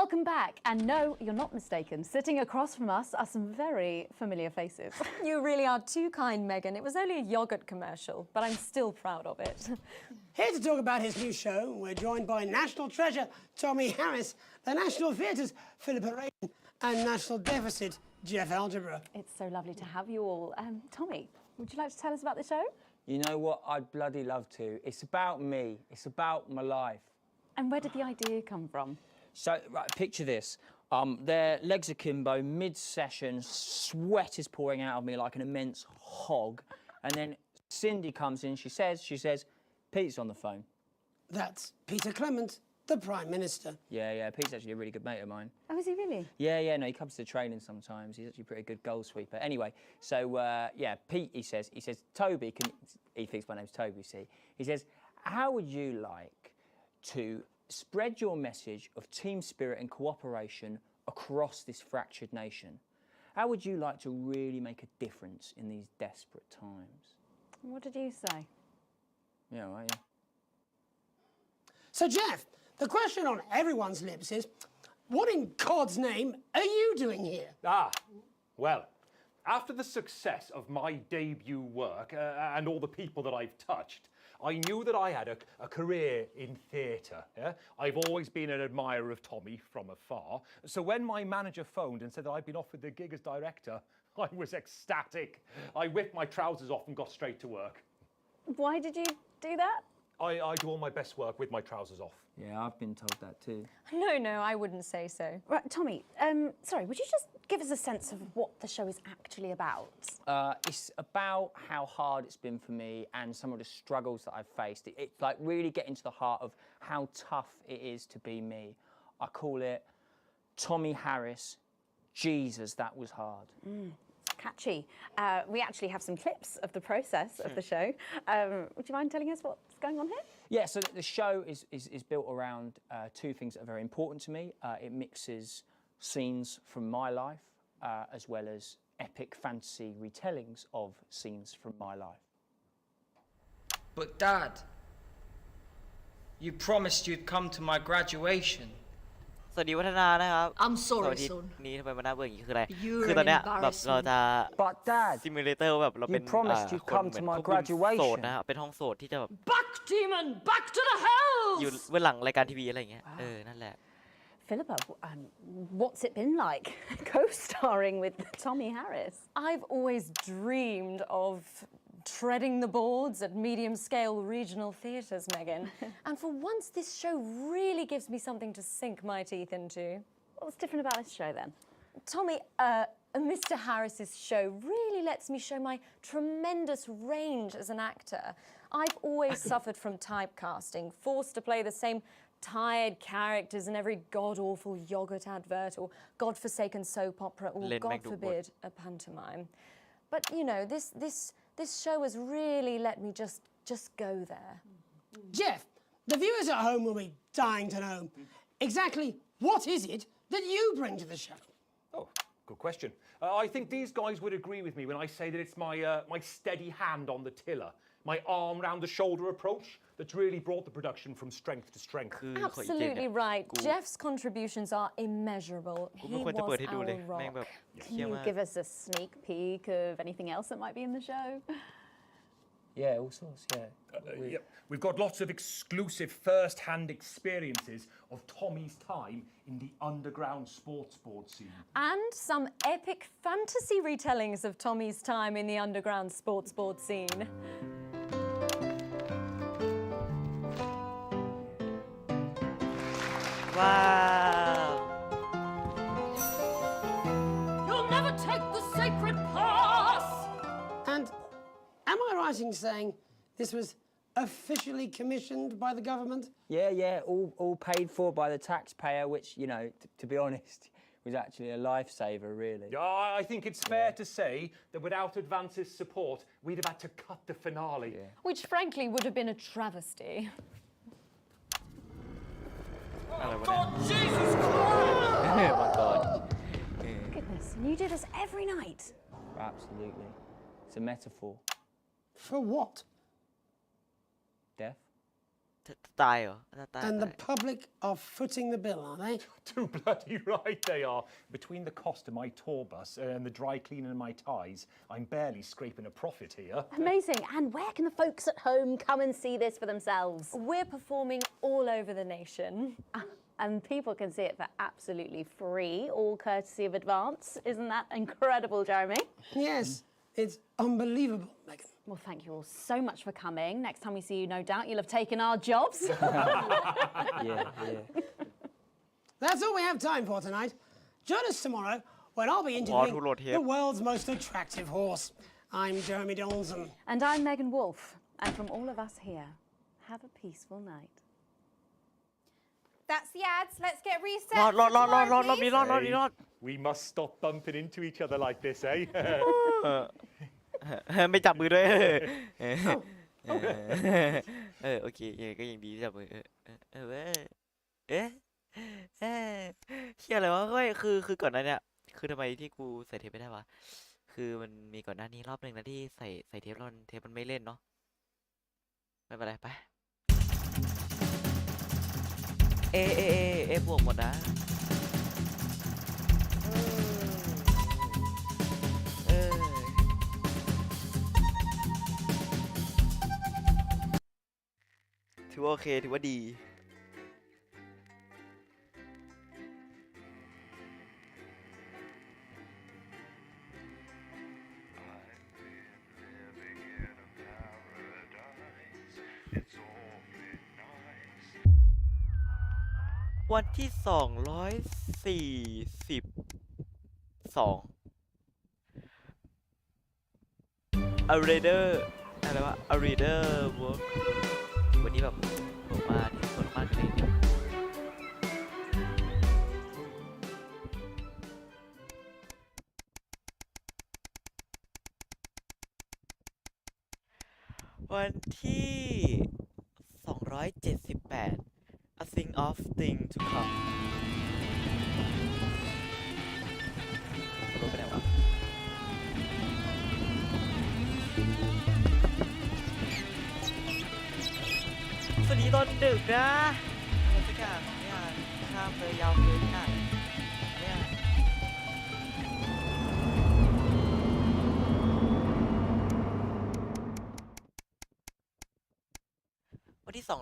Welcome back. And no, you're not mistaken. Sitting across from us are some very familiar faces. You really are too kind, Megan. It was only a yogurt commercial, but I'm still proud of it. Here to talk about his new show, we're joined by National Treasure Tommy Harris, the National Theatre's Philippa Radin, and National Deficit Jeff Algebra. It's so lovely to have you all. Tommy, would you like to tell us about the show? You know what? I'd bloody love to. It's about me. It's about my life. And where did the idea come from? So, right, picture this. Their legs akimbo, mid-session, sweat is pouring out of me like an immense hog. And then Cindy comes in, she says, Pete's on the phone. That's Peter Clement, the Prime Minister. Yeah, Pete's actually a really good mate of mine. Oh, is he really? Yeah, no, he comes to training sometimes. He's actually a pretty good goal sweeper. Anyway, so, yeah, Pete, he says, Toby, he thinks my name's Toby, you see. He says, how would you like to spread your message of team spirit and cooperation across this fractured nation? How would you like to really make a difference in these desperate times? What did you say? Yeah, right, yeah. So, Jeff, the question on everyone's lips is, what in God's name are you doing here? Well, after the success of my debut work and all the people that I've touched, I knew that I had a career in theatre. Yeah? I've always been an admirer of Tommy from afar. So when my manager phoned and said that I'd been offered the gig as director, I was ecstatic. I whipped my trousers off and got straight to work. Why did you do that? I do all my best work with my trousers off. Yeah, I've been told that too. No, I wouldn't say so. Right, Tommy, sorry, would you just give us a sense of what the show is actually about? It's about how hard it's been for me and some of the struggles that I've faced. It's like really getting to the heart of how tough it is to be me. I call it Tommy Harris, Jesus, that was hard. Catchy. We actually have some clips of the process of the show. Would you mind telling us what's going on here? Yeah, so the show is built around two things that are very important to me. It mixes scenes from my life as well as epic fantasy retellings of scenes from my life. But Dad, you promised you'd come to my graduation. สวัสดีวัฒนานะครับ I'm sorry, เสาร์อาทิตย์ son. นี้ทำไมมันน่าเบื่ออย่างนี้คืออะไร You're คือตอนเนี้ย an แบบเราจะ But Dad, ซิมูเลเตอร์แบบเราเป็น you promised you'd คน come เหมื to อน my ควบคุมโสด graduation. นะครับเป็นห้องโสดที่จะแบบ Back, demon! Back to the hells! อยู่เบื้องหลังรายการทีวีอะไรอย่างเงี้ยนั่นแหละ Philippa, what's it been like co-starring with Tommy Harris? I've always dreamed of treading the boards at medium-scale regional theatres, Megan. And for once, this show really gives me something to sink my teeth into. What's different about this show, then? Tommy, Mr. Harris's show really lets me show my tremendous range as an actor. I've always suffered from typecasting, forced to play the same tired characters in every god-awful yogurt advert or god-forsaken soap opera or, God forbid, a pantomime. But, you know, this show has really let me just go there. Jeff, the viewers at home will be dying to know exactly what is it that you bring to the show? Oh, good question. I think these guys would agree with me when I say that it's my steady hand on the tiller, my arm round the shoulder approach that's really brought the production from strength to strength. Absolutely right. Jeff's contributions are immeasurable. He was our rock. Can you give us a sneak peek of anything else that might be in the show? Yeah, all sorts, yeah. Yeah. We've got lots of exclusive first-hand experiences of Tommy's time in the underground sports board scene. And some epic fantasy retellings of Tommy's time in the underground sports board scene. Wow! You'll never take the sacred pass! And am I right in saying this was officially commissioned by the government? Yeah, all paid for by the taxpayer, which, you know, to be honest, was actually a lifesaver, really. Yeah, I think it's fair to say that without Advance's support, we'd have had to cut the finale. Which, frankly, would have been a travesty. Oh, God, Jesus Christ! Oh my God. Goodness, and you do this every night? Absolutely. It's a metaphor. For what? Death. And the public are footing the bill, are they? Too bloody right they are. Between the cost of my tour bus and the dry cleaning of my ties, I'm barely scraping a profit here. Amazing. And where can the folks at home come and see this for themselves? We're performing all over the nation. And people can see it for absolutely free, all courtesy of Advance. Isn't that incredible, Jeremy? Yes, it's unbelievable, Megan. Well, thank you all so much for coming. Next time we see you, no doubt you'll have taken our jobs. Yeah. That's all we have time for tonight. Join us tomorrow when I'll be interviewing the world's most attractive horse. I'm Jeremy Donaldson. And I'm Megan Wolfe. And from all of us here, have a peaceful night. That's the ads. Let's get reset. We must stop bumping into each other like this, eh? ไม่จับมือด้วยโอเคก็ยังดีที่จับมือเชี่ยอะไรวะคือก่อนหน้านี้คื คือทำไมที่กูใส่เทปไม่ได้วะคือมันมีก่อนหน้านี้รอบหนึ่งนะที่ใส่เทปแล้วเทปมันไม่เล่นเนาะไม่เป็นไรไปเอบวกหมดนะถือว่าโอเคถือว่าดีวันที่242 A Reader อะไรวะ A Reader Work วันนี้แบบผมมาที่สุดมากเลยวันที่278 A Thing of Thing to Come รู้ไปไหนวะสวัสดีตอนดึกนะอะไรสักอย่างไม่อ่านข้ามเลยยาวเกินค่ะเนี่ยวันที่290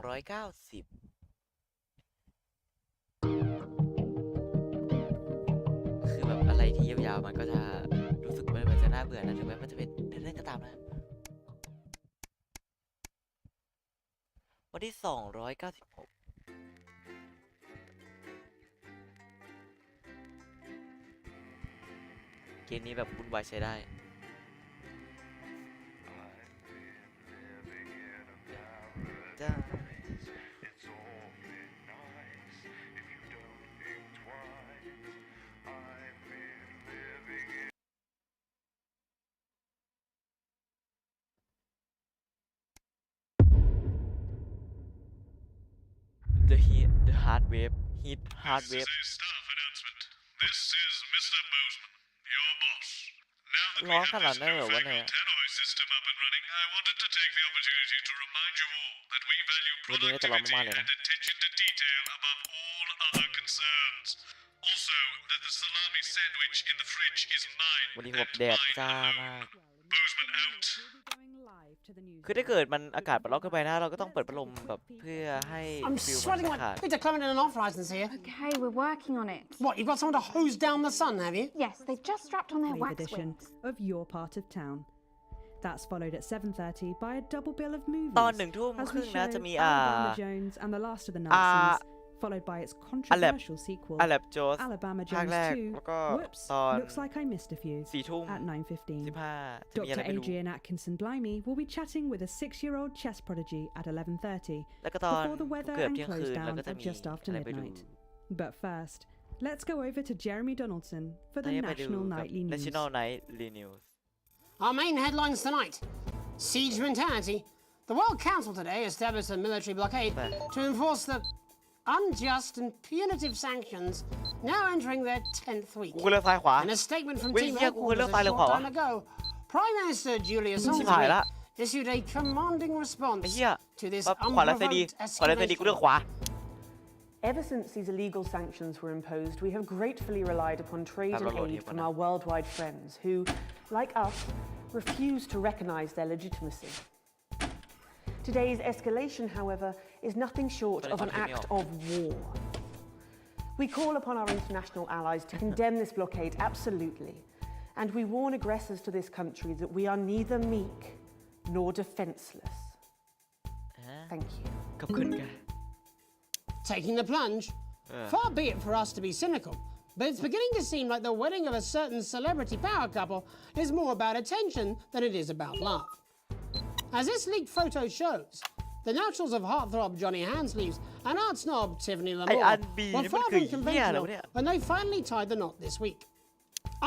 คือแบบอะไรที่ยาวๆมันก็จะรู้สึกว่ามันจะน่าเบื่อนะถึงแม้มันจะเป็นเรื่องก็ตามนะวันที่296เกมนี้แบบวุ่นวายใช้ได้The hard wave hit hard wave Staff announcement. This is Mr. Bozeman, your boss. Now that we ร้อง have ขนาด this นั้นเหรอวะเนี่ย newfangled tannoy system up and running, I wanted to take the opportunity to remind you all that we value วันนี้น่าจะร้องมากๆ productivity เลยนะ and attention to detail above all other concerns. Also, that the salami sandwich in the fridge is mine วันนี้ and แบบแดด mine จ้า alone. มาก Bozeman out. คือถ้าเกิดมันอากาศมันร้อนเกินไปนะเราก็ต้องเปิดพัดลมแบบเพื่อให้ I'm ฟิลมัน sweating ขาด like Peter Clement and an off license here. Okay, we're working on it. What, you've got someone to hose down the sun, have you? Yes, they've just strapped on their wax edition wings. of Your Part of Town. That's followed at 7:30 by a double bill of movies. ตอน1 ทุ่ม as ครึ่ we งนะ show จะมี Alabama Jones and the Last of the Nazis, followed by its controversial sequel, อาแลบโจส Alabama ภาค Jones แรก 2. แล้วก็ Whoops, ตอน looks like I missed a few. 4 ทุ่ม At 9:15. 15จะมีอะไร Dr. ไม่รู้ Adrian Atkinson Blimey will be chatting with a 6-year-old chess prodigy at 11:30 แล้วก็ตอน before the weather เกือบ and เที่ยง close คืนแล้ว down ก็จะ at มี just after อะไรไปดู midnight. But first, let's go over to Jeremy Donaldson for ตอน the นี้ไปดู National กับ Nightly News. National Nightly News Our main headlines tonight. Siege mentality. The World Council today established a military blockade to enforce the unjust and punitive sanctions now entering their 10th week. กูเลือกซ้ายขวา In a statement from เว้ย Team เหี้ยกูเลือก Headquarters ซ้าย a หรือ short ขวาวะ time ago, Prime Minister Julius ชิบหายละ Salisbury issued a commanding ไอ้ response เหี้ย to this ขวาและซ้ายดี unprovoked ขวาและซ้ายดีกูเลือกขวา Ever since these illegal sanctions were imposed, we have gratefully relied upon trade and aid from our worldwide friends who, like us, refuse to recognize their legitimacy. Today's escalation, however, is nothing short of an act of war. We call upon our international allies to condemn this blockade absolutely, and we warn aggressors to this country that we are neither meek nor defenseless. Thank you. ขอบคุณค่ะ Taking the plunge. Far be it for us to be cynical, but it's beginning to seem like the wedding of a certain celebrity power couple is more about attention than it is about love. As this leaked photo shows, the naturals of heartthrob Johnny Handsleeves and art snob Tiffany Lamore were far from conventional when they finally tied the knot this week.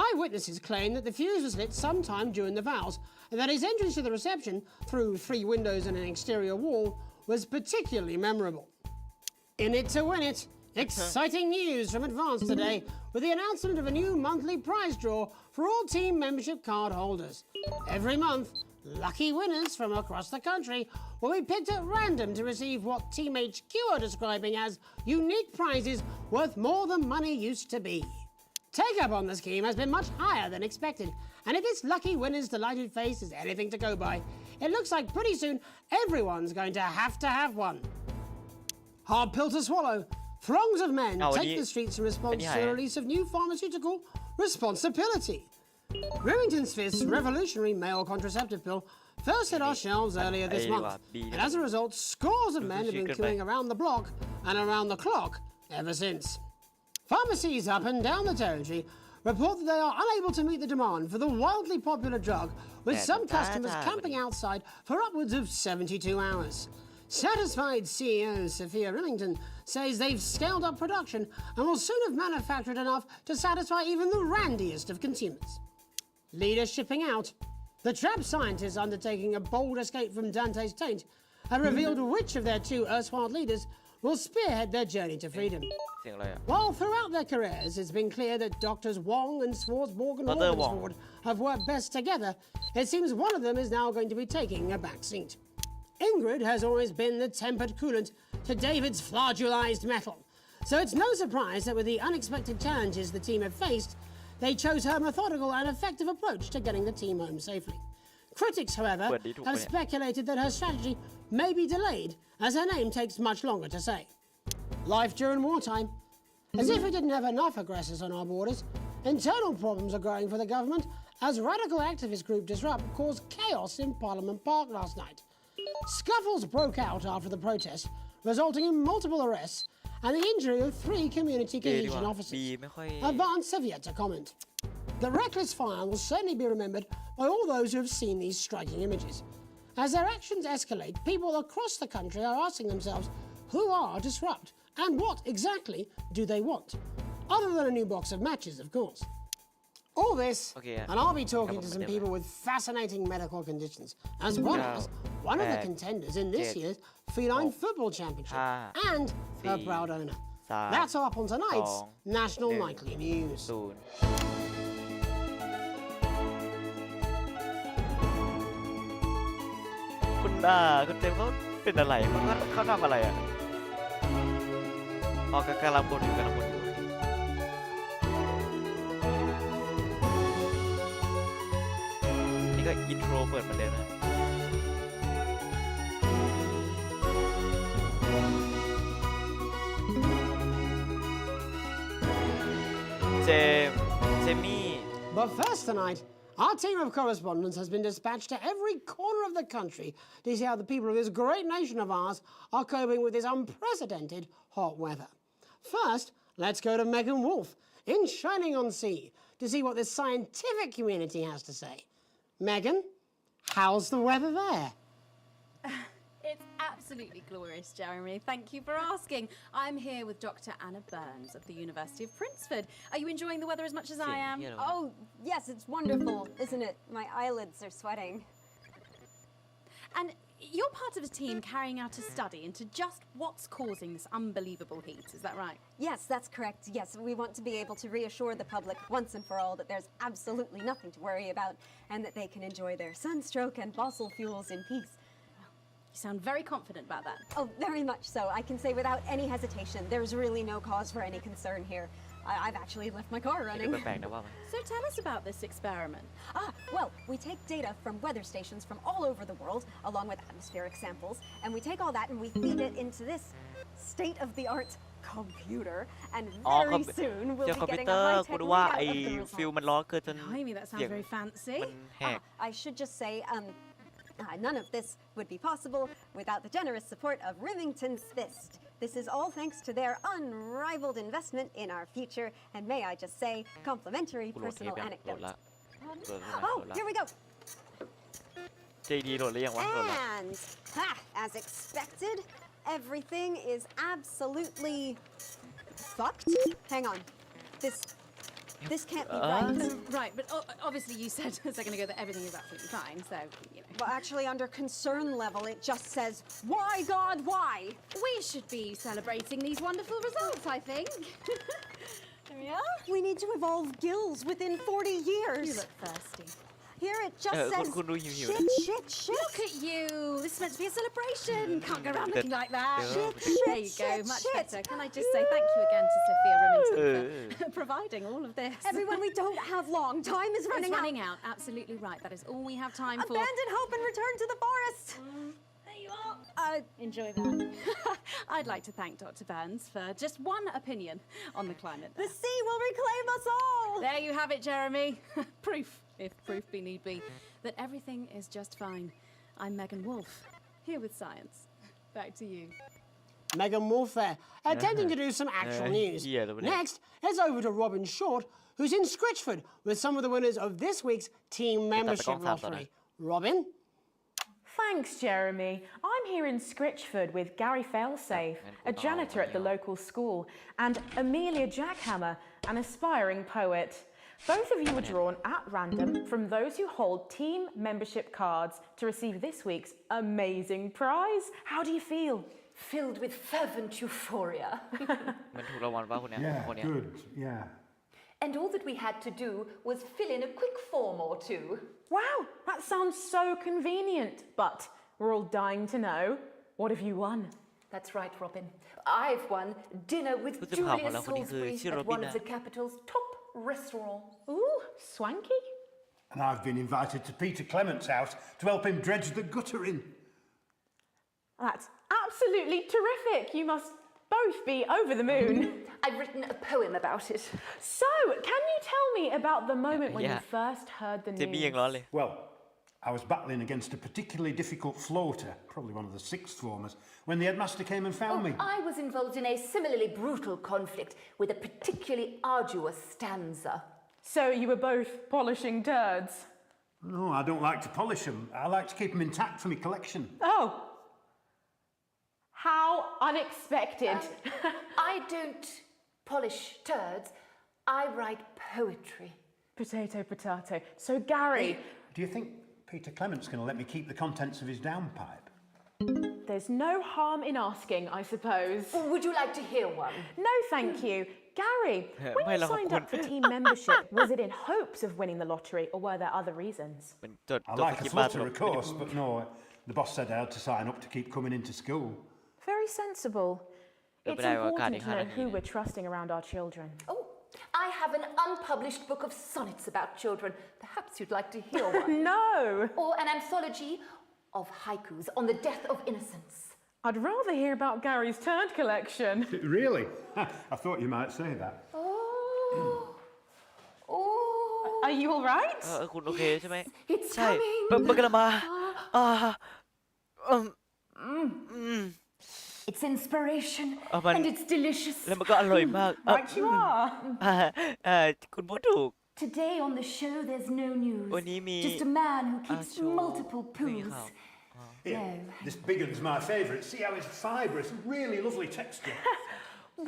Eyewitnesses claim that the fuse was lit sometime during the vows and that his entrance to the reception through 3 windows and an exterior wall was particularly memorable. In it to win it, Exciting news from Advance today with the announcement of a new monthly prize draw for all team membership card holders. Every month, lucky winners from across the country will be picked at random to receive what Team HQ are describing as unique prizes worth more than money used to be. Take-up on the scheme has been much higher than expected, and if this lucky winner's delighted face is anything to go by, it looks like pretty soon everyone's going to have one. Hard pill to swallow. Throngs of men take the streets in response to the release of new pharmaceutical responsibility. Remington's Fist's revolutionary male contraceptive pill first hit our shelves earlier this month, and as a result, scores of men have been queuing around the block and around the clock ever since. Pharmacies up and down the territory report that they are unable to meet the demand for the wildly popular drug, with some customers camping outside for upwards of 72 hours. Satisfied CEO Sophia Remington says they've scaled up production and will soon have manufactured enough to satisfy even the randiest of consumers. Leaders shipping out. The trapped scientists undertaking a bold escape from Dante's taint have revealed which of their two erstwhile leaders will spearhead their journey to freedom. While throughout their careers it's been clear that Doctors Wong and Swartzborg and Ravensford have worked best together, it seems one of them is now going to be taking a back seat. Ingrid has always been the tempered coolant to David's flagellized metal, so it's no surprise that with the unexpected challenges the team have faced, they chose her methodical and effective approach to getting the team home safely. Critics, however, have speculated that her strategy may be delayed, as her name takes much longer to say. Life during wartime. As if we didn't have enough aggressors on our borders, internal problems are growing for the government as radical activist group Disrupt caused chaos in Parliament Park last night. Scuffles broke out after the protest, resulting in multiple arrests and the injury of 3 community cohesion officers. Advance have yet to comment. The reckless fire will certainly be remembered by all those who have seen these striking images. As their actions escalate, people across the country are asking themselves, who are Disrupt and what exactly do they want? Other than a new box of matches, of course. All this, and I'll be talking to some people with fascinating medical conditions, as well as one of the contenders in this year's Feline Football Championship, and her proud owner. That's all up on tonight's National Nightly News. คุณเต็มเขาเป็นอะไรเขาทำอะไรอ่ะอ๋อกำลังบ่นอยู่นี่ก็อินโทรเปิดมาเลยนะเจมี่ But first tonight, our team of correspondents has been dispatched to every corner of the country to see how the people of this great nation of ours are coping with this unprecedented hot weather. First, let's go to Megan Wolf in Shining-on-Sea to see what the scientific community has to say. Megan, how's the weather there? It's absolutely glorious, Jeremy. Thank you for asking. I'm here with Dr. Anna Burns of the University of Princeford. Are you enjoying the weather as much as I am? Oh, yes, it's wonderful, isn't it? My eyelids are sweating. And you're part of a team carrying out a study into just what's causing this unbelievable heat, is that right? Yes, that's correct. Yes, we want to be able to reassure the public once and for all that there's absolutely nothing to worry about and that they can enjoy their sunstroke and fossil fuels in peace. You sound very confident about that. Oh, very much so. I can say without any hesitation, there's really no cause for any concern here. I've actually left my car running. So tell us about this experiment. Well, we take data from weather stations from all over the world, along with atmospheric samples, and we take all that and we feed it into this state-of-the-art computer, and very soon we'll be getting a high-tech readout of the results. Blimey, that sounds very fancy. I should just say, none of this would be possible without the generous support of Remington's Fist. This is all thanks to their unrivaled investment in our future, and may I just say, complimentary personal anecdote. Oh, here we go. And, as expected, everything is absolutely fucked. Hang on. This This can't be right. Right, but obviously you said a second ago that everything is absolutely fine, so, you know. Well, actually, under concern level, it just says, why, God, why? We should be celebrating these wonderful results, I think. There we are. We need to evolve gills within 40 years. You look thirsty. Here it just says, shit. Look at you. This is meant to be a celebration. Can't go around looking like that. Shit, there you go. Much better. Can I just say thank you again to Sophia Remington for providing all of this. Everyone, we don't have long. Time is running out. It's running out. Absolutely right. That is all we have time for. Abandon hope and return to the forest. There you are. Enjoy that. I'd like to thank Dr. Burns for just one opinion on the climate. The sea will reclaim us all. There you have it, Jeremy. Proof, if proof be need be, that everything is just fine. I'm Megan Wolf, here with science. Back to you. Megan Wolf there, attempting to do some actual news. Next, heads over to Robin Short, who's in Scritchford with some of the winners of this week's team membership lottery. Robin? Thanks, Jeremy. I'm here in Scritchford with Gary Failsafe, a janitor at the local school, and Amelia Jackhammer, an aspiring poet. Both of you were drawn at random from those who hold team membership cards to receive this week's amazing prize. How do you feel? Filled with fervent euphoria. Good, yeah. And all that we had to do was fill in a quick form or two. Wow, that sounds so convenient. But we're all dying to know, what have you won? That's right, Robin. I've won dinner with Julia Salisbury at one of the capital's top restaurants. Ooh, swanky. And I've been invited to Peter Clement's house to help him dredge the gutter in. That's absolutely terrific. You must both be over the moon. I've written a poem about it. So, can you tell me about the moment when you first heard the news? Well, I was battling against a particularly difficult floater, probably one of the sixth formers, when the headmaster came and found me. I was involved in a similarly brutal conflict with a particularly arduous stanza. So you were both polishing turds? No, I don't like to polish them. I like to keep them intact for my collection. Oh. How unexpected. I don't polish turds. I write poetry. Potato, potato. So, Gary... Do you think Peter Clement's going to let me keep the contents of his downpipe? There's no harm in asking, I suppose. Would you like to hear one? No, thank you. Gary, when you signed up for team membership, was it in hopes of winning the lottery, or were there other reasons? I like a flutter, of course, but no, the boss said I had to sign up to keep coming into school. Very sensible. It's important to know who we're trusting around our children. Oh, I have an unpublished book of sonnets about children. Perhaps you'd like to hear one. No! Or an anthology of haikus on the death of innocence. I'd rather hear about Gary's turd collection. Really? I thought you might say that. Oh. Oh. Are you all right? It's coming. It's inspiration and it's delicious. แล้วมันก็อร่อยมาก Right you are. คุณพูดถูก Today on the show there's no news. วันนี้มี Just a man who keeps multiple poos. Here, this big one's my favourite. See how it's fibrous, really lovely texture.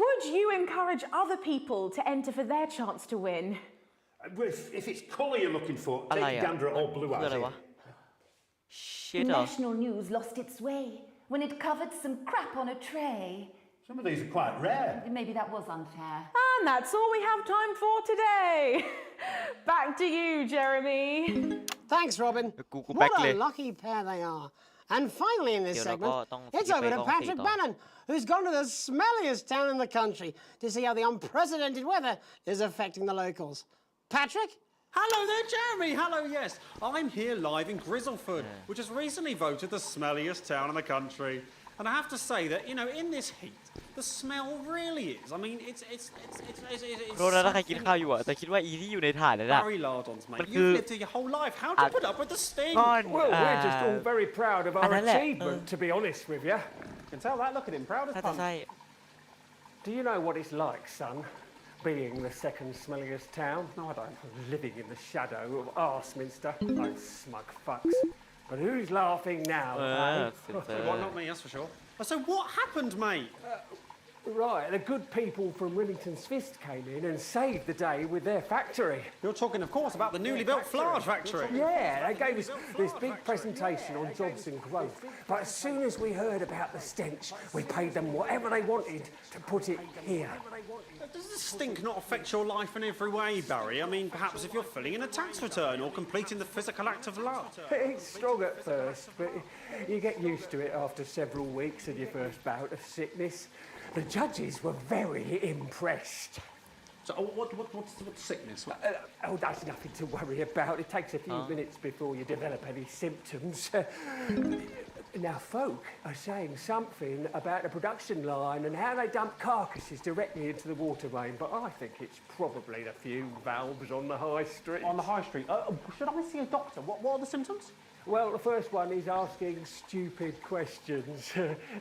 Would you encourage other people to enter for their chance to win? If it's colour you're looking for, take a gander at all blue eyes. National news lost its way when it covered some crap on a tray. Some of these are quite rare. Maybe that was unfair. And that's all we have time for today. Back to you, Jeremy. Thanks, Robin. What a lucky pair they are. And finally in this segment, it's over to Patrick Bannon, who's gone to the smelliest town in the country to see how the unprecedented weather is affecting the locals. Patrick? Hello there, Jeremy. Hello, yes. I'm here live in Grizzleford, which has recently voted the smelliest town in the country. And I have to say that, you know, in this heat, the smell really is. I mean, it's โรนะถ้าใครกินข้าวอยู่แต่คิดว่าอีที่อยู่ในถาดนั่น Barry Lardons, mate. You've lived here your whole life. How do you put up with the sting? Well, we're just all very proud of our achievement, to be honest with you. You can tell that. Look at him, proud as punch. Do you know what it's like, son, being the second smelliest town? No, I don't. Living in the shadow of Arseminster. Those smug fucks. But who's laughing now, eh? Well, not me, that's for sure. So what happened, mate? Right, the good people from Remington's Fist came in and saved the day with their factory. You're talking, of course, about the newly built flour factory. Yeah, they gave us this big presentation on jobs and growth. But as soon as we heard about the stench, we paid them whatever they wanted to put it here. Does the stink not affect your life in every way, Barry? I mean, perhaps if you're filling in a tax return or completing the physical act of love. It's strong at first, but you get used to it after several weeks of your first bout of sickness. The judges were very impressed. So, what's sickness? Oh, that's nothing to worry about. It takes a few minutes before you develop any symptoms. Now, folk are saying something about the production line and how they dump carcasses directly into the water main, but I think it's probably the few valves on the high street. On the high street? Should I see a doctor? What are the symptoms? Well, the first one is asking stupid questions.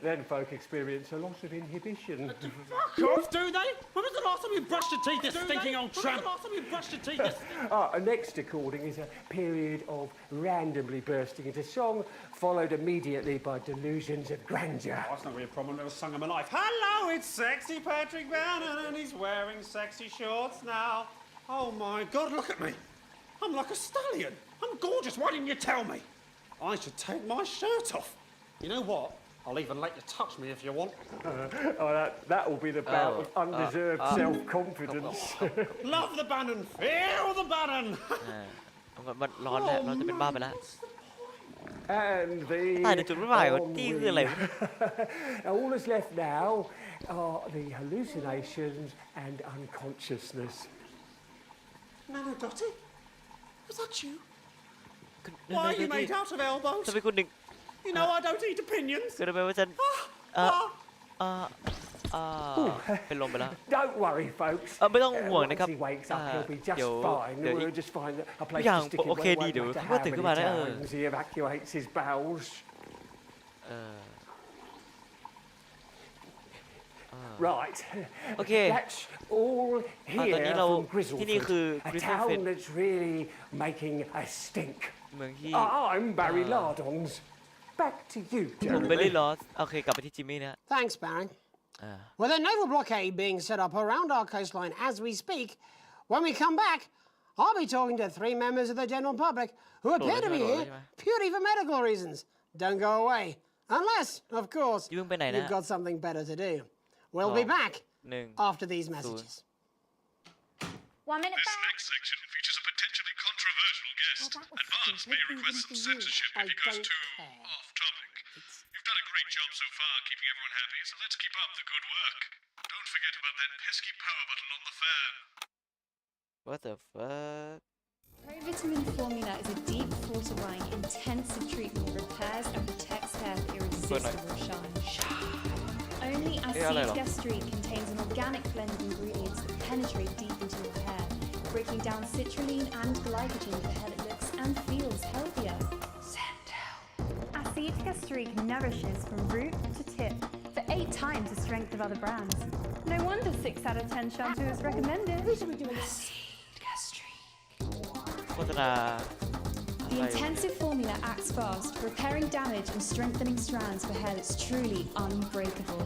Then folk experience a loss of inhibition. Fuck off, do they? When was the last time you brushed your teeth, this stinking old tramp? When was the last time you brushed your teeth? Next according is a period of randomly bursting into song, followed immediately by delusions of grandeur. Oh, that's not really a problem. Never sung in my life. Hello, it's sexy Patrick Bannon, and he's wearing sexy shorts now. Oh my God, look at me. I'm like a stallion. I'm gorgeous. Why didn't you tell me? I should take my shirt off. You know what? I'll even let you touch me if you want. That will be the bout of undeserved self-confidence. Love the Bannon. Feel the Bannon. มันร้อนแล้วเราจะเป็นบ้าไปแล้ว And the ตายในจุดไม่ไหววะนี่คืออะไร all that's left now are the hallucinations and unconsciousness. Nano Dotty? Was that you? Why are you made out of elbows? ทำไมคุณหนึ่ง You know I don't eat opinions. คือทำไมว่าฉันเป็นลมไปแล้ว Don't worry, folks. ไม่ต้องห่วงนะครับ Once he wakes up, he'll be just เดี๋ยว fine. เดี๋ยว We'll just find a place ทุกอย่าง to stick him โอเค where ดี it เดี๋ยว won't เขา matter ก็ตื่น how ขึ้นมา many แล้ว times he evacuates his bowels. Right. Okay. That's all ตอน here นี้เรา from ที่นี่คือ Grizzleford, a Grizzleford town that's really making a stink. เมืองที่ I'm Barry Lardons. Back to you, ผมไปเล่น Jeremy. ลอสโอเคกลับไปที่จิมมี่นะ Thanks, Barry. With a naval blockade being set up around our coastline as we speak, when we come back, I'll be talking to 3 members of the general public who appear to be here purely for medical reasons. Don't go away. Unless, of course, you've got something better to do. We'll be back after these messages. 1 minute This next section features a potentially controversial guest. Advance may request some censorship if he goes too off-topic. You've done a great job so far keeping everyone happy, so let's keep up the good work. Don't forget about that pesky power button on the fan. What the fuck Provitamin formula is a deep fortifying intensive treatment that repairs and protects hair for irresistible shine. Only Acid Gastrique contains an organic blend of ingredients that penetrate deep into your hair, breaking down citrulline and glycogen for hair that looks and feels healthier. Acid Gastrique nourishes from root to tip for 8 times the strength of other brands. No wonder 6 out of 10 shampoos recommended. We should be doing Acid Gastrique. โฆษณา The intensive formula acts fast, repairing damage and strengthening strands for hair that's truly unbreakable.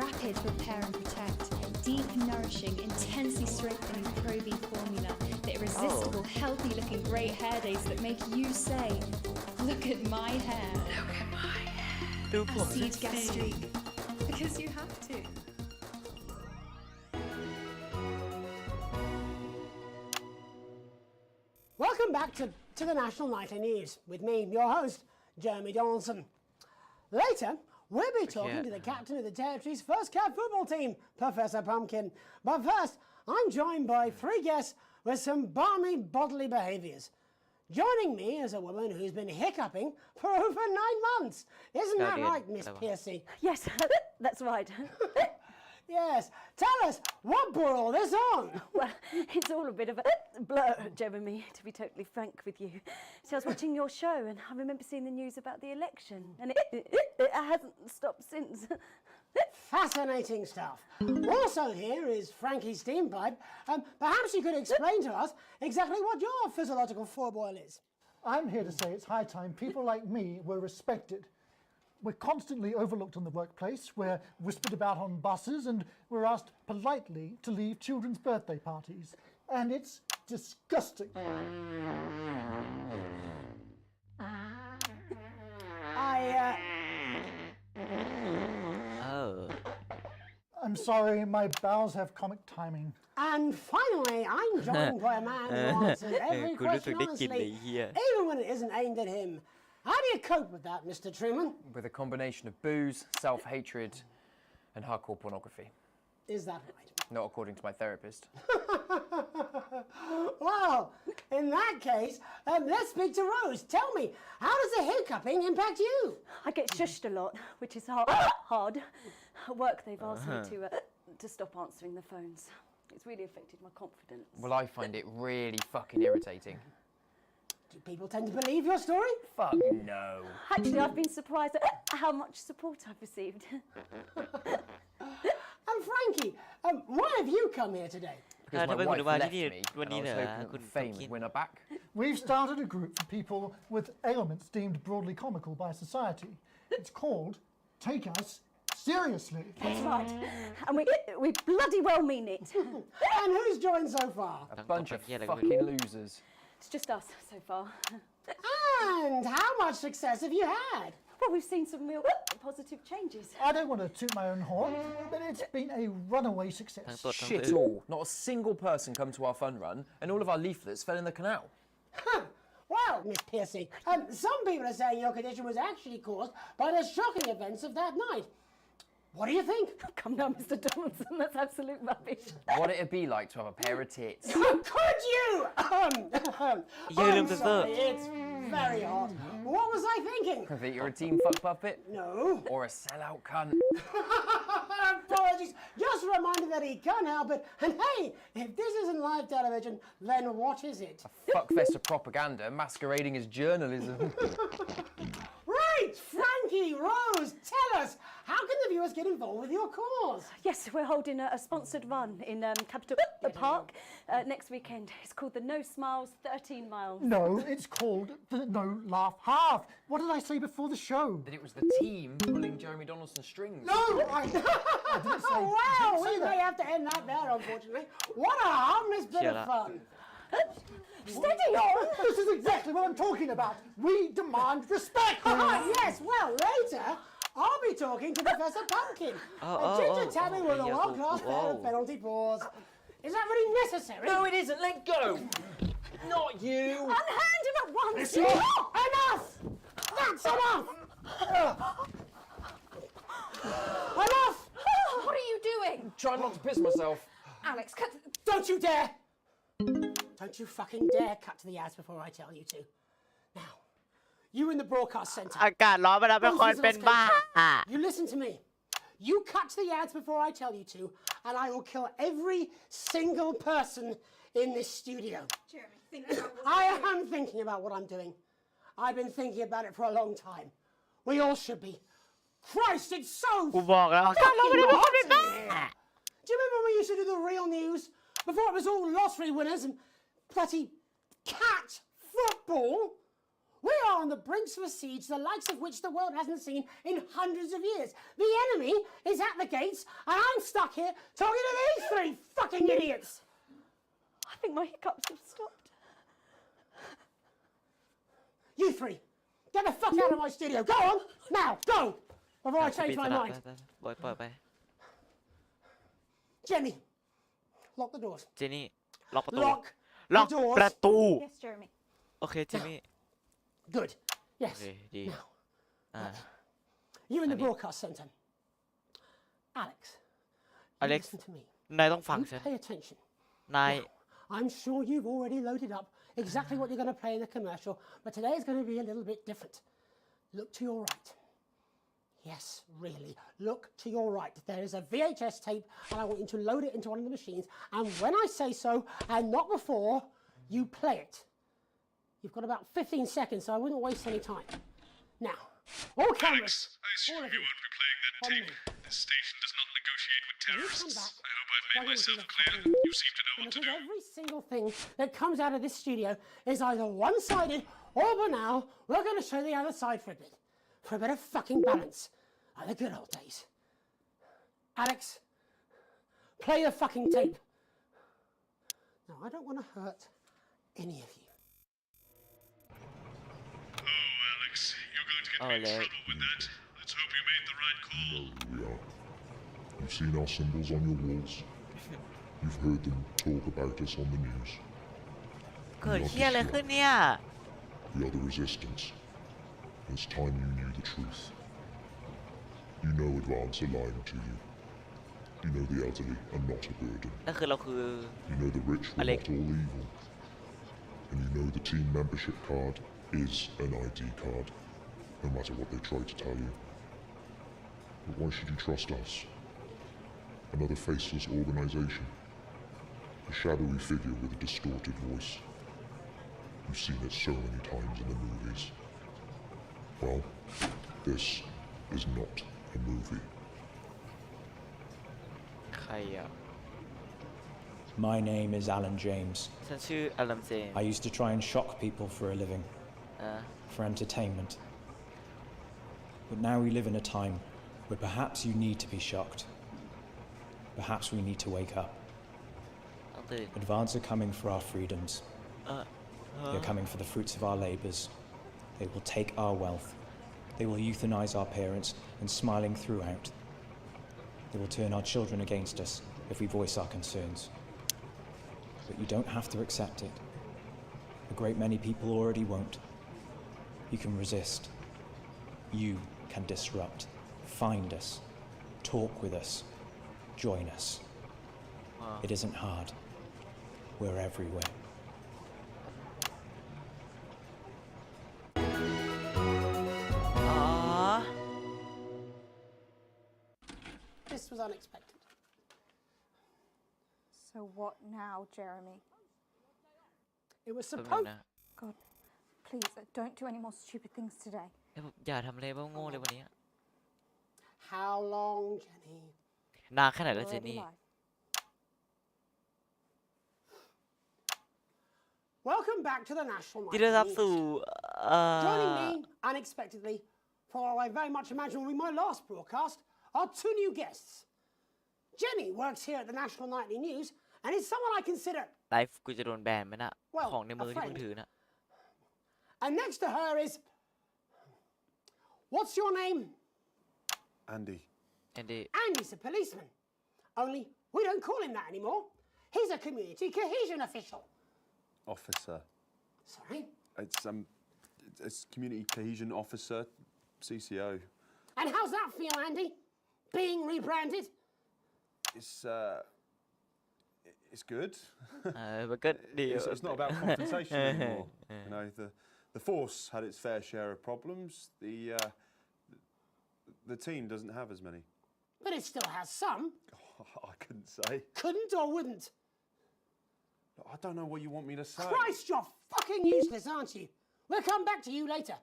Rapid repair and protect, deep nourishing, intensely strengthening Pro-V formula, the irresistible, healthy-looking great hair days that make you say, "Look at my hair." Look at my hair. Acid Gastrique, because you have to. Welcome back to the National Nightly News with me, your host, Jeremy Donaldson. Later, we'll be talking to the captain of the Territory's first cat football team, Professor Pumpkin. But first, I'm joined by 3 guests with some balmy bodily behaviours. Joining me is a woman who's been hiccuping for over 9 months. Isn't that right, Miss Piercy? Yes, that's right. Yes. Tell us, what brought all this on? Well, it's all a bit of a blur, Jeremy, to be totally frank with you. So I was watching your show and I remember seeing the news about the election and it hasn't stopped since. Fascinating stuff. Also here is Frankie Steampipe. Perhaps you could explain to us exactly what your physiological foreboil is. I'm here to say it's high time people like me were respected. We're constantly overlooked on the workplace, we're whispered about on buses, and we're asked politely to leave children's birthday parties. And it's disgusting. Oh. I'm sorry, my bowels have comic timing. And finally, I'm joined by a man who answers every question honestly, even when it isn't aimed at him. How do you cope with that, Mr. Truman? With a combination of booze, self-hatred, and hardcore pornography. Is that right? Not according to my therapist. Well, in that case, let's speak to Rose. Tell me, how does the hiccuping impact you? I get shushed a lot, which is hard. At work, they've asked me to stop answering the phones. It's really affected my confidence. Well, I find it really fucking irritating. Do people tend to believe your story? Fuck no. Actually, I've been surprised at how much support I've received. And Frankie, why have you come here today? Because my wife left me, and I was hoping that fame would win her back. We've started a group for people with ailments deemed broadly comical by society. It's called Take Us Seriously. That's right. And we bloody well mean it. And who's joined so far? A bunch of fucking losers. It's just us so far. And how much success have you had? Well, we've seen some real positive changes. I don't want to toot my own horn, but it's been a runaway success. Shit all. Not a single person come to our fun run, and all of our leaflets fell in the canal. Well, Miss Piercy, some people are saying your condition was actually caused by the shocking events of that night. What do you think? Come now, Mr. Donaldson, that's absolute rubbish. What it'd be like to have a pair of tits. Could you? I'm sorry, it's very hot. What was I thinking? That you're a team fuck puppet? No. Or a sellout cunt? Apologies. Just a reminder that he can't help it. And hey, if this isn't live television, then what is it? A fuckfest of propaganda masquerading as journalism. Right, Frankie, Rose, tell us, how can the viewers get involved with your cause? Yes, we're holding a sponsored run in Capital Park next weekend. It's called the No Smiles 13 Miles. No, it's called the No Laugh Half. What did I say before the show? That it was the team pulling Jeremy Donaldson's strings. No, I didn't say. Well, we may have to end that there, unfortunately. What a harmless bit of fun. Steady on! This is exactly what I'm talking about. We demand respect. Yes, well, later, I'll be talking to Professor Pumpkin. Ginger Tabby with a world-class pair of penalty paws. Is that really necessary? No, it isn't. Let go. Not you. Unhand him at once. Enough! That's enough! Enough! What are you doing? Trying not to piss myself. Alex, cut. Don't you dare! Don't you fucking dare cut to the ads before I tell you to. Now, you in the broadcast centre. อากาศร้อนมาแล้วเป็นคนเป็นบ้า You listen to me. You cut to the ads before I tell you to, and I will kill every single person in this studio. Jeremy, think about what I am thinking about what I'm doing. I've been thinking about it for a long time. We all should be. Christ, it's so กูบอกแล้วอากาศร้อนมาแล้วเป็นคนเป็นบ้า Do you remember when we used to do the real news? Before it was all lottery winners and bloody cat football? We are on the brinks of a siege the likes of which the world hasn't seen in hundreds of years. The enemy is at the gates, and I'm stuck here talking to these three fucking idiots. I think my hiccups have stopped. You three, get the fuck out of my studio. Go on, now, go, before I change my mind. ปล่อยไป Jenny, lock the doors. เจนี่ล็อกประตู Lock ล็อก the doors. ประตู Yes, Jeremy. โอเคเจมี่ Good. โอ Yes. เคดี You in the broadcast centre. Alex. you Alex listen to me. นายต้องฟัง You ฉัน pay attention. นาย I'm sure you've already loaded up exactly what you're going to play in the commercial, but today is going to be a little bit different. Look to your right. Yes, really. Look to your right. There is a VHS tape, and I want you to load it into one of the machines. And when I say so, and not before, you play it. You've got about 15 seconds, so I wouldn't waste any time. Now, all cameras. I assume you won't be playing that tape. This station does not negotiate with terrorists. I hope I've made myself clear. You seem to know what to do. Every single thing that comes out of this studio is either one-sided or, by now, we're going to show the other side for a bit. for a bit of fucking balance, like the good old days. Alex, play the fucking tape. No, I don't want to hurt any of you. Oh, Alex, you're going to get me in trouble with that. Let's hope you made the right call. You know who we are. You've seen our symbols on your walls. You've heard them talk about us on the news. เกิดเหี้ยอะไรขึ้นเนี่ย We are the resistance. It's time you knew the truth. You know Advance are lying to you. You know the elderly are not a burden. นั่นคือเราคือ You know the rich were not all evil. And you know the team membership card is an ID card, no matter what they try to tell you. But why should you trust us? Another faceless organization. A shadowy figure with a distorted voice. You've seen it so many times in the movies. Well, this is not a movie. ใครอ่ะ My name is Alan James. ฉันชื่ออลัมเจม I used to try and shock people for a living, for entertainment. But now we live in a time where perhaps you need to be shocked. Perhaps we need to wake up. Advance are coming for our freedoms. They're coming for the fruits of our labors. They will take our wealth. They will euthanize our parents and smiling throughout. They will turn our children against us if we voice our concerns. But you don't have to accept it. A great many people already won't. You can resist. You can disrupt. Find us. Talk with us. Join us. It isn't hard. We're everywhere. This was unexpected. So what now, Jeremy? It was supposed. God, please don't do any more stupid things today. อย่าทำอะไรบ้างโง่เลยวันนี้ How long, Jenny? นานแค่ไหนแล้วเจนนี่ Welcome back to the National ที่ได้รับสู่ Joining me unexpectedly for what I very much imagine will be my last broadcast are two new guests. Jenny works here at the National Nightly News and is someone I consider ไลฟ์กูจะโดนแบนไหมน่ะของในมือที่มึงถือน่ะ And next to her is what's your name? Andy. Andy's a policeman. Only we don't call him that anymore. He's a community cohesion official. Officer. Sorry? It's community cohesion officer, CCO. And how's that feel, Andy? Being rebranded? It's good. It's not about confrontation anymore. You know, the force had its fair share of problems. The team doesn't have as many. But it still has some. I couldn't say. Couldn't or wouldn't? I don't know what you want me to say. Christ, you're fucking useless, aren't you? We'll come back to you later.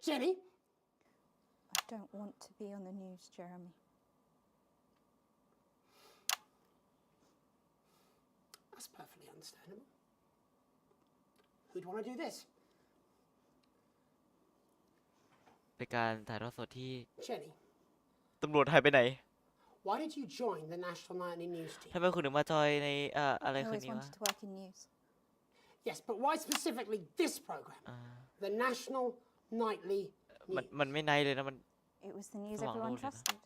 Jenny? I don't want to be on the news, Jeremy. That's perfectly understandable. Who'd want to do this? เป็นการถ่ายทอดสดที่ Jenny. ตำรวจหายไปไหน Why did you join the National Nightly News team? ทำไมคุณถึงมาจอยในอะไร I คืน always นี้วะ wanted to work in news. Yes, but why specifically this program? The National Nightly News. มันไม่ไนเลยนะมัน It was the news สว่างโล everyone กเลยนะ trusted.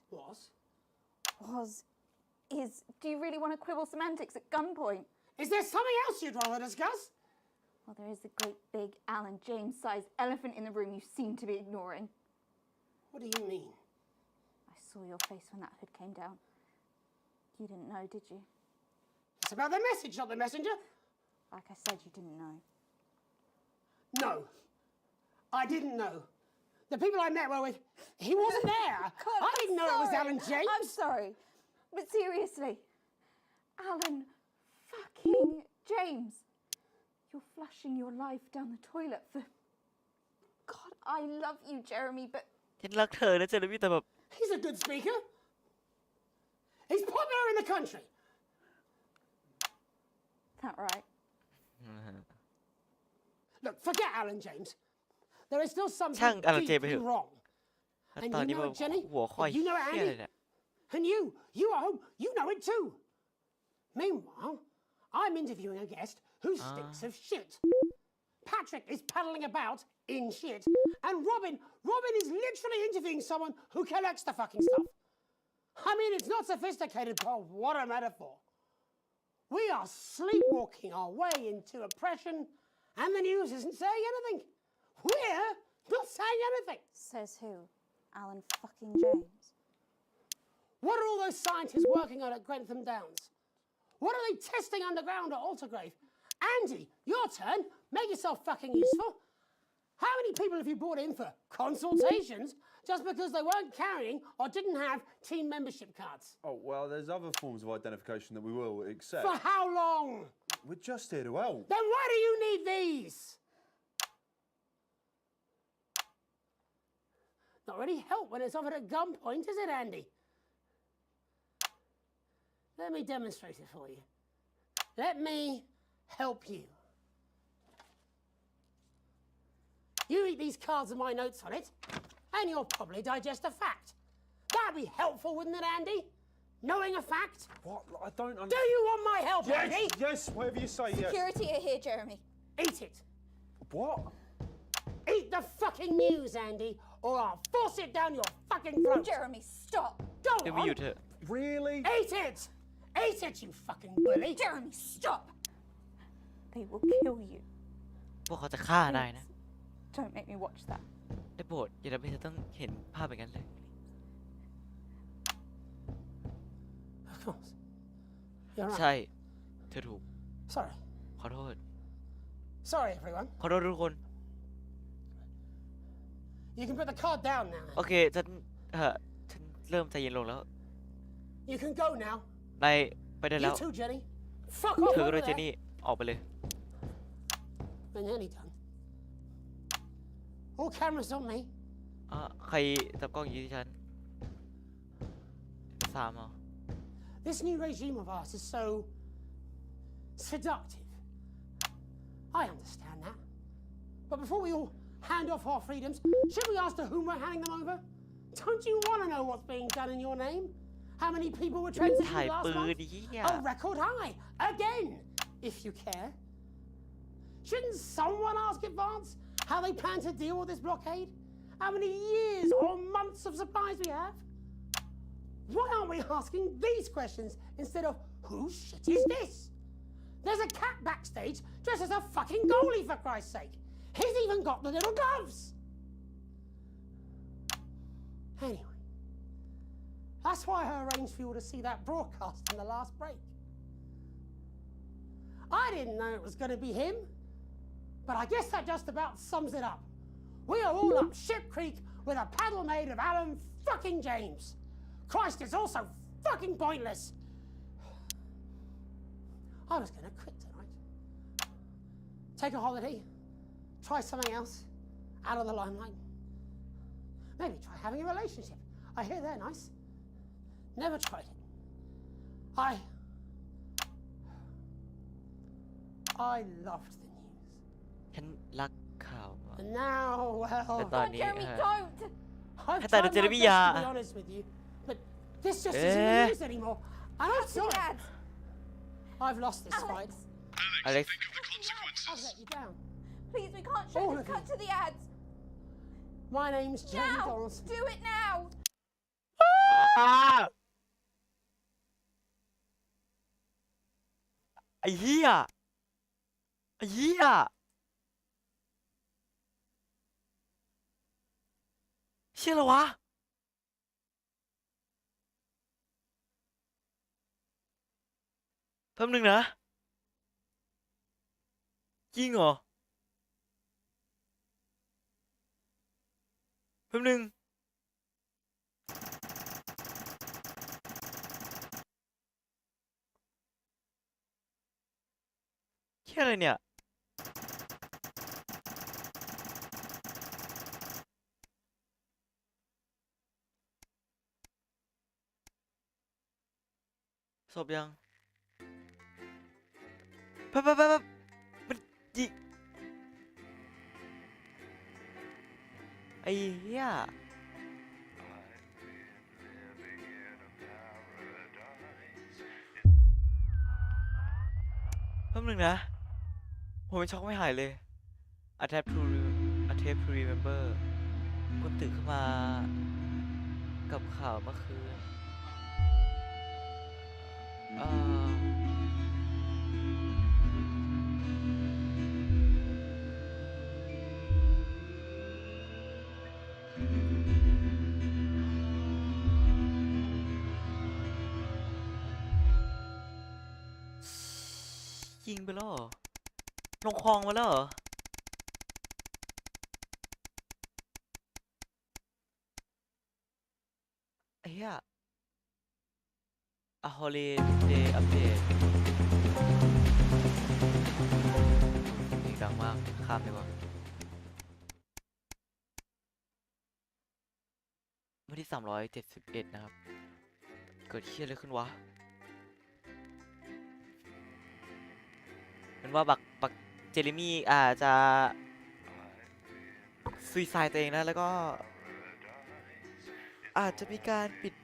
Was? Is. Do you really want to quibble semantics at gunpoint? Is there something else you'd rather discuss? Well, there is a great big Alan James-sized elephant in the room you seem to be ignoring. What do you mean? I saw your face when that hood came down. You didn't know, did you? It's about the message, not the messenger. Like I said, you didn't know. No, I didn't know. The people I met were with. He wasn't there. God, I didn't know it was Alan James. I'm sorry. But seriously, Alan fucking James. You're flushing your life down the toilet for... God, I love you, Jeremy, but... ฉันรักเธอนะเจอร์มี่แต่แบบ He's a good speaker. He's popular in the country. That right? Look, forget Alan James. There is still ช่าง something อลันเจมส์ไปเถ deeply อะ wrong And ตอน you นี้ know มัน it, Jenny? หัวข้อ You know it, เหี้ยอะไร Andy? เนี่ย And you at home, you know it too. Meanwhile, I'm interviewing a guest who stinks of shit. Patrick is paddling about in shit, and Robin is literally interviewing someone who collects the fucking stuff. I mean, it's not sophisticated, but what a metaphor. We are sleepwalking our way into oppression, and the news isn't saying anything. We're not saying anything. Says who? Alan fucking James. What are all those scientists working on at Grantham Downs? What are they testing underground at Altergrave? Andy, your turn. Make yourself fucking useful. How many people have you brought in for consultations just because they weren't carrying or didn't have team membership cards? Oh, well, there's other forms of identification that we will accept. For how long? We're just here to help. Then why do you need these? Not really help when it's offered at gunpoint, is it, Andy? Let me demonstrate it for you. Let me help you. You read these cards with my notes on it, and you'll probably digest a fact. That'd be helpful, wouldn't it, Andy? Knowing a fact? What? I don't understand. Do you want my help, Yes, Andy? yes, whatever you say, yes. Security are here, Jeremy. Eat it. What? Eat the fucking news, Andy, or I'll force it down your fucking throat. Jeremy, stop. Go เดี๋ยวไม่ on. หยุดเถอะ Really? Eat it. Eat it, you fucking bully. Jeremy, stop. They will kill you. พวกเขาจะฆ่าได้นะ Don't make me watch that. ได้โปรดอย่าทำให้เธอต้องเห็นภาพแบบนั้นเลย Of course. You're right. ใช่เธอถูก Sorry. ขอโทษ Sorry, everyone. ขอโทษทุกคน You can put the card down now. โอเคฉันเริ่มใจเย็นลงแล้ว You can go now. นายไปได้แล้ You ว too, Jenny. Fuck เธ off อก็ over ด้วยเจ there. นี่ออกไปเลย We're nearly done. All cameras on me. ใครจับกล้องอยู่ที่ฉัน3เหรอ This new regime of ours is so seductive. I understand that. But before we all hand off our freedoms, should we ask to whom we're handing them over? Don't you want to know what's being done in your name? How many people were transitioned last month? A record high. Again, if you care. Shouldn't someone ask Advance how they plan to deal with this blockade? How many years or months of supplies we have? Why aren't we asking these questions instead of whose shit is this? There's a cat backstage dressed as a fucking goalie, for Christ's sake. He's even got the little gloves. Anyway, that's why I arranged for you all to see that broadcast in the last break. I didn't know it was going to be him, but I guess that just about sums it up. We are all up Ship Creek with a paddle made of Alan fucking James. Christ, it's all so fucking pointless. I was going to quit tonight. Take a holiday. Try something else. Out of the limelight. Maybe try having a relationship. I hear they're nice. Never tried it. I loved the news. ฉันรักข่าว And now, well... แต่ตอนนี้ Jeremy, don't! I've แต่ tried เจ my เร best มี่ to อย่า be honest with you, but this just isn't the news anymore. And I'm sorry. I've lost this fight. Alex. I've let you down. Please, we can't show All this. of you. Cut to the ads. My name's Jeremy Now! Donaldson. Do it now! ไอ้เหี้ยไอ้เหี้ยเชี่ยอะไรวะแป๊บนึงนะจริงเหรอแป๊บนึงเชี่ยอะไรเนี่ยศพยังแป๊บมันยิไอ้เหี้ย บนึงนะผมเป็นช็อกไม่หายเลย a tape to remember คุณตื่นขึ้นมากับข่าวเมื่อคืนยิงไปแล้วเหรอลงคลองมาแล้วเหรอไอ้เหี้ยฮอลลีเดย์อัปเดตดังมากข้ามดีกว่าวันที่371นะครับเกิดเหี้ยอะไรขึ้นวะเป็นว่าบักเจเรมี่อาจจะซุยไซด์ตัวเองนะแล้วก็อาจจะมีการปิด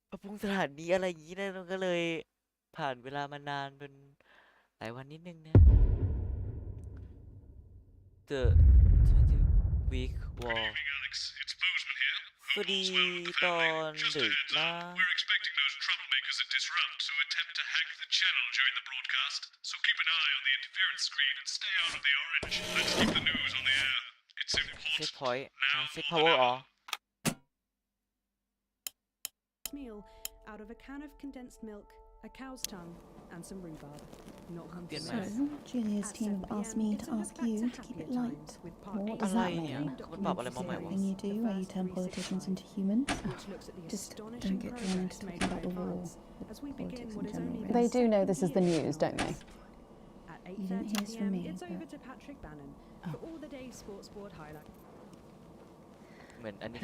ปรับปรุงสถานีอะไรอย่างนี้นะก็เลยผ่านเวลามานานเป็นหลายวันนิดนึงนะ The 20 Week War สวัสดีตอนดึกนะ channel during the broadcast, so keep an eye on the interference screen and stay out of the orange. Let's keep the news on the air. It's important. Set point. Set power off. Meal out of a can of condensed milk, a cow's tongue, and some rhubarb. Not hunting. So, Julia's team have asked me to ask you to keep it light. What does that mean? Is it something you do where you turn politicians into humans? Just don't get drawn into talking about the war. Politics in general. They do know this is the news, don't they? You didn't hear this from me, It's over but to Patrick Bannon for all the day's sports board highlight.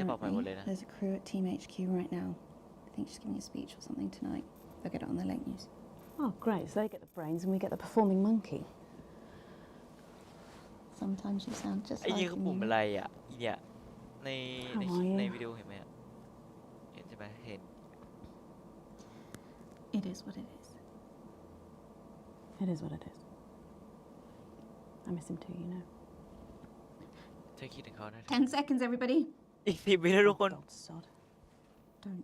apparently there's a crew at Team HQ right now. I think she's giving a speech or something tonight. They'll get it on the late news. Oh, great. So they get the brains and we get the performing monkey. Sometimes you sound just ไอ้ like ยี่คือปุ่ม me. อะไรอ่ะเนี่ยในวิดีโอเห็นไหมอ่ะเห็นใช่ไหมเห็น It is what it is. It is what it is. I miss him too, you know. เธอคิดถึงเขานะ 10 seconds, everybody. อีก10 วินะทุกคน Sod. Don't.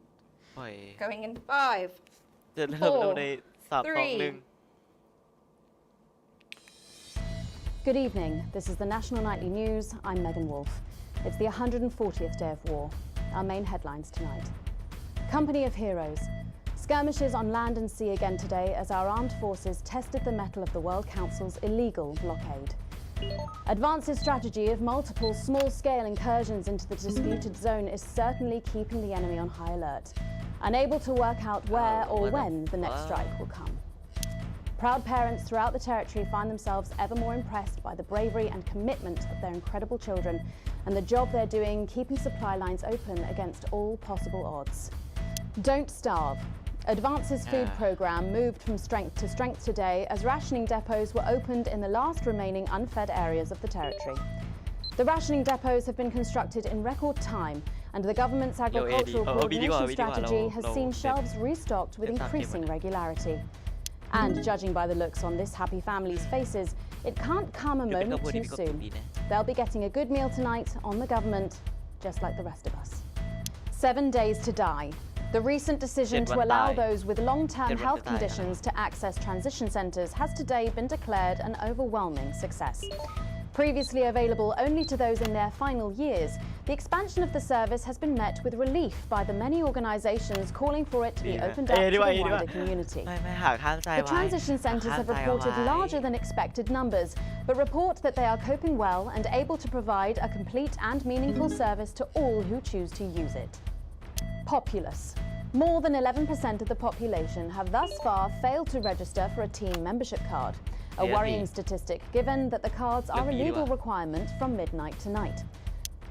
ปล่อย Going in 5. จะเริ่มใน3 2 1 Good evening. This is the National Nightly News. I'm Megan Wolfe. It's the 140th day of war. Our main headlines tonight. Company of heroes. Skirmishes on land and sea again today as our armed forces tested the mettle of the World Council's illegal blockade. Advance's strategy of multiple small-scale incursions into the disputed zone is certainly keeping the enemy on high alert, unable to work out where or when the next strike will come. Proud parents throughout the territory find themselves ever more impressed by the bravery and commitment of their incredible children and the job they're doing keeping supply lines open against all possible odds. Don't starve. Advance's food programme moved from strength to strength today as rationing depots were opened in the last remaining unfed areas of the territory. The rationing depots have been constructed in record time, and the government's agricultural coordination strategy has seen shelves restocked with increasing regularity. And judging by the looks on this happy family's faces, it can't come a moment too soon. They'll be getting a good meal tonight on the government, just like the rest of us. 7 days to die. The recent decision to allow those with long-term health conditions to access transition centres has today been declared an overwhelming success. Previously available only to those in their final years, the expansion of the service has been met with relief by the many organisations calling for it to be opened up to the wider community. The transition centres have reported larger than expected numbers, but report that they are coping well and able to provide a complete and meaningful service to all who choose to use it. Populace. More than 11% of the population have thus far failed to register for a team membership card, a worrying statistic given that the cards are a legal requirement from midnight tonight.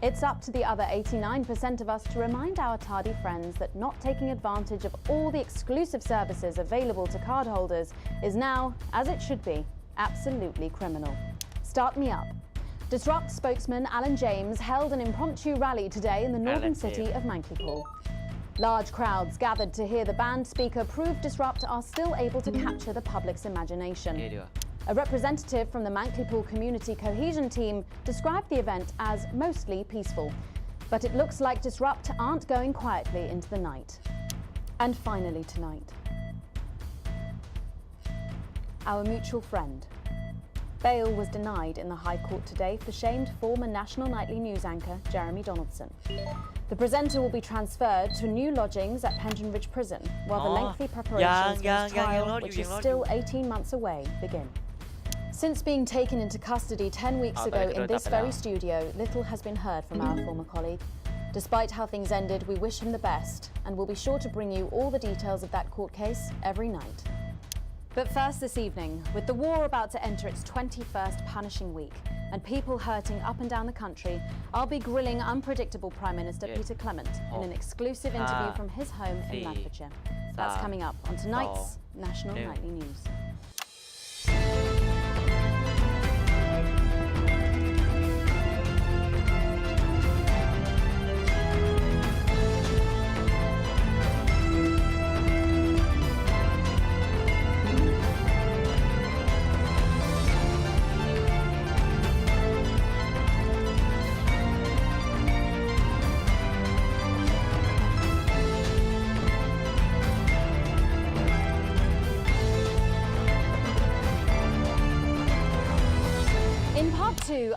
It's up to the other 89% of us to remind our tardy friends that not taking advantage of all the exclusive services available to cardholders is now, as it should be, absolutely criminal. Start me up. Disrupt spokesman Alan James held an impromptu rally today in the northern city of Mankipool. Large crowds gathered to hear the band speaker prove Disrupt are still able to capture the public's imagination. A representative from the Mankleypool Community Cohesion Team described the event as mostly peaceful, but it looks like Disrupt aren't going quietly into the night. And finally tonight, our mutual friend. Bail was denied in the High Court today for shamed former National Nightly News anchor Jeremy Donaldson. The presenter will be transferred to new lodgings at Pension Ridge Prison, while the lengthy preparations for his trial, which is still 18 months away, begin. Since being taken into custody 10 weeks ago in this very studio, little has been heard from our former colleague. Despite how things ended, we wish him the best, and we'll be sure to bring you all the details of that court case every night. But first this evening, with the war about to enter its 21st punishing week and people hurting up and down the country, I'll be grilling unpredictable Prime Minister Peter Clement in an exclusive interview from his home in Lancashire. That's coming up on tonight's National Nightly News.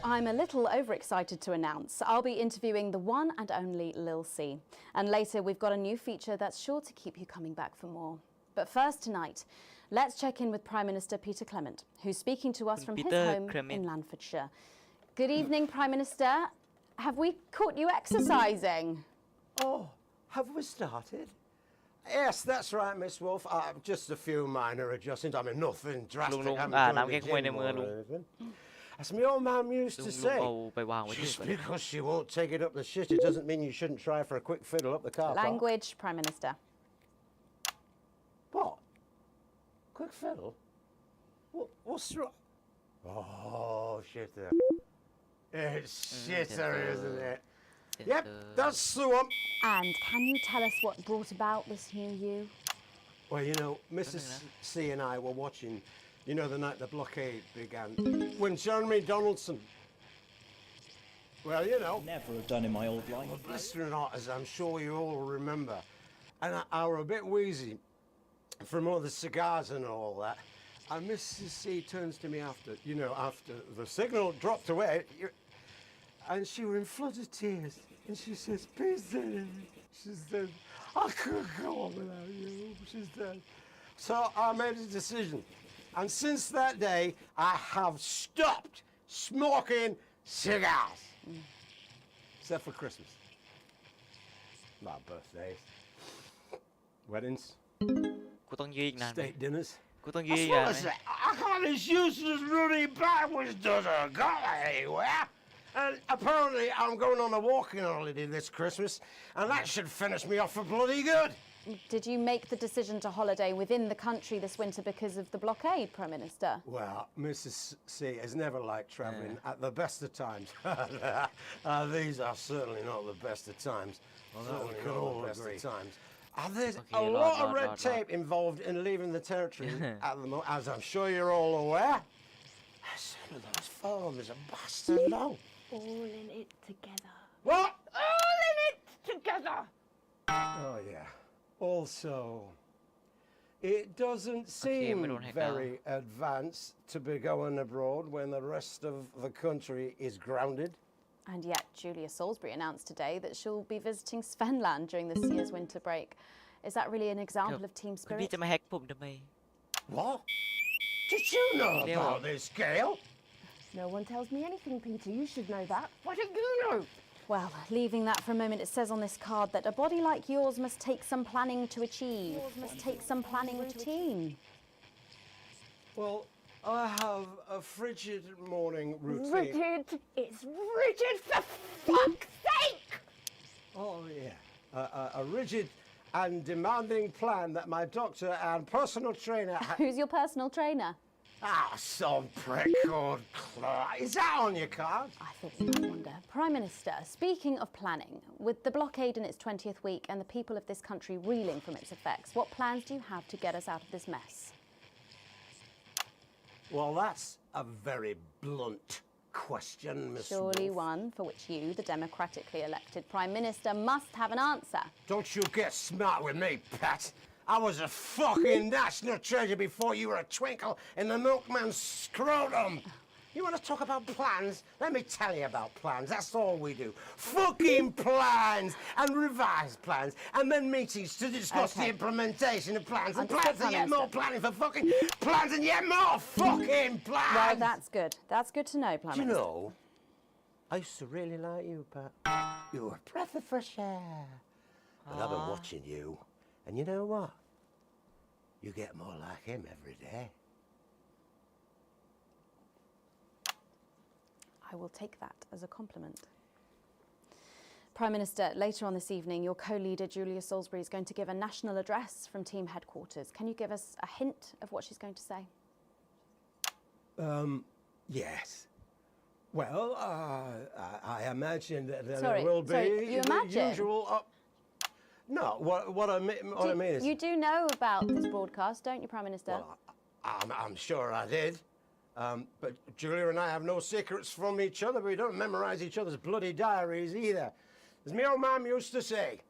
I'm a little overexcited to announce I'll be interviewing the one and only Lil C. And later we've got a new feature that's sure to keep you coming back for more. But first tonight, let's check in with Prime Minister Peter Clement, who's speaking to us from his home in Lancashire. Good evening, Prime Minister. Have we caught you exercising? Oh, have we started? Yes, that's right, Miss Wolf. Just a few minor adjustments. I mean, nothing drastic. As my old man used to say, just because she won't take it up the shit, it doesn't mean you shouldn't try for a quick fiddle up the car park. Language, Prime Minister. What? Quick fiddle? What's wrong? Oh, shitter. It's shitter, isn't it? Yep, that's the one. And can you tell us what brought about this new you? Well, you know, Mrs. C and I were watching, you know, the night the blockade began, when Jeremy Donaldson, well, you know. Never have done in my old life. Well, bless her not, as I'm sure you all remember. And I were a bit wheezy from all the cigars and all that. And Mrs. C turns to me after the signal dropped away, and she were in floods of tears. And she says, Peter, she said, I couldn't go on without you, she said. So I made a decision. And since that day, I have stopped smoking cigars. Except for Christmas. My birthdays. Weddings. State dinners. I can't, this useless running backwards doesn't go anywhere. And apparently I'm going on a walking holiday this Christmas, and that should finish me off for bloody good. Did you make the decision to holiday within the country this winter because of the blockade, Prime Minister? Well, Mrs. C has never liked travelling at the best of times. These are certainly not the best of times. Well, certainly not the best of times. There's a lot of red tape involved in leaving the territory at the moment, as I'm sure you're all aware. Some of those forms are bastard long. All in it together. What? All in it together. Oh, yeah. Also, it doesn't seem very advanced to be going abroad when the rest of the country is grounded. And yet, Julia Salisbury announced today that she'll be visiting Svenland during this year's winter break. Is that really an example of team spirit? What? Did you know about this, Gail? No one tells me anything, Peter. You should know that. What do you know? Well, leaving that for a moment, it says on this card that a body like yours must take some planning to achieve. Must take some planning routine. Well, I have a frigid morning routine. Rigid? It's rigid, for fuck's sake! Oh, yeah. A rigid and demanding plan that my doctor and personal trainer... Who's your personal trainer? Some prick called Clark. Is that on your card? I thought you might wonder. Prime Minister, speaking of planning, with the blockade in its 20th week and the people of this country reeling from its effects, what plans do you have to get us out of this mess? Well, that's a very blunt question, Miss Surely Wolf. one for which you, the democratically elected Prime Minister, must have an answer. Don't you get smart with me, Pat. I was a fucking national treasure before you were a twinkle in the milkman's scrotum. You want to talk about plans? Let me tell you about plans. That's all we do. Fucking plans and revised plans and then meetings to discuss the implementation of plans and plans and yet more planning for fucking plans and yet more fucking plans. Well, that's good. That's good to know, Prime Do you Minister. know, I used to really like you, Pat. You were a breath of fresh air. But I've been watching you, and you know what? You get more like him every day. I will take that as a compliment. Prime Minister, later on this evening, your co-leader, Julia Salisbury, is going to give a national address from team headquarters. Can you give us a hint of what she's going to say? Yes. Well, I imagine that Sorry, it will be you the imagine? usual... no, what I mean is... You do know about this broadcast, don't you, Prime Minister? Well, I'm sure I did. But Julia and I have no secrets from each other. We don't memorize each other's bloody diaries either. As my old mum used to say,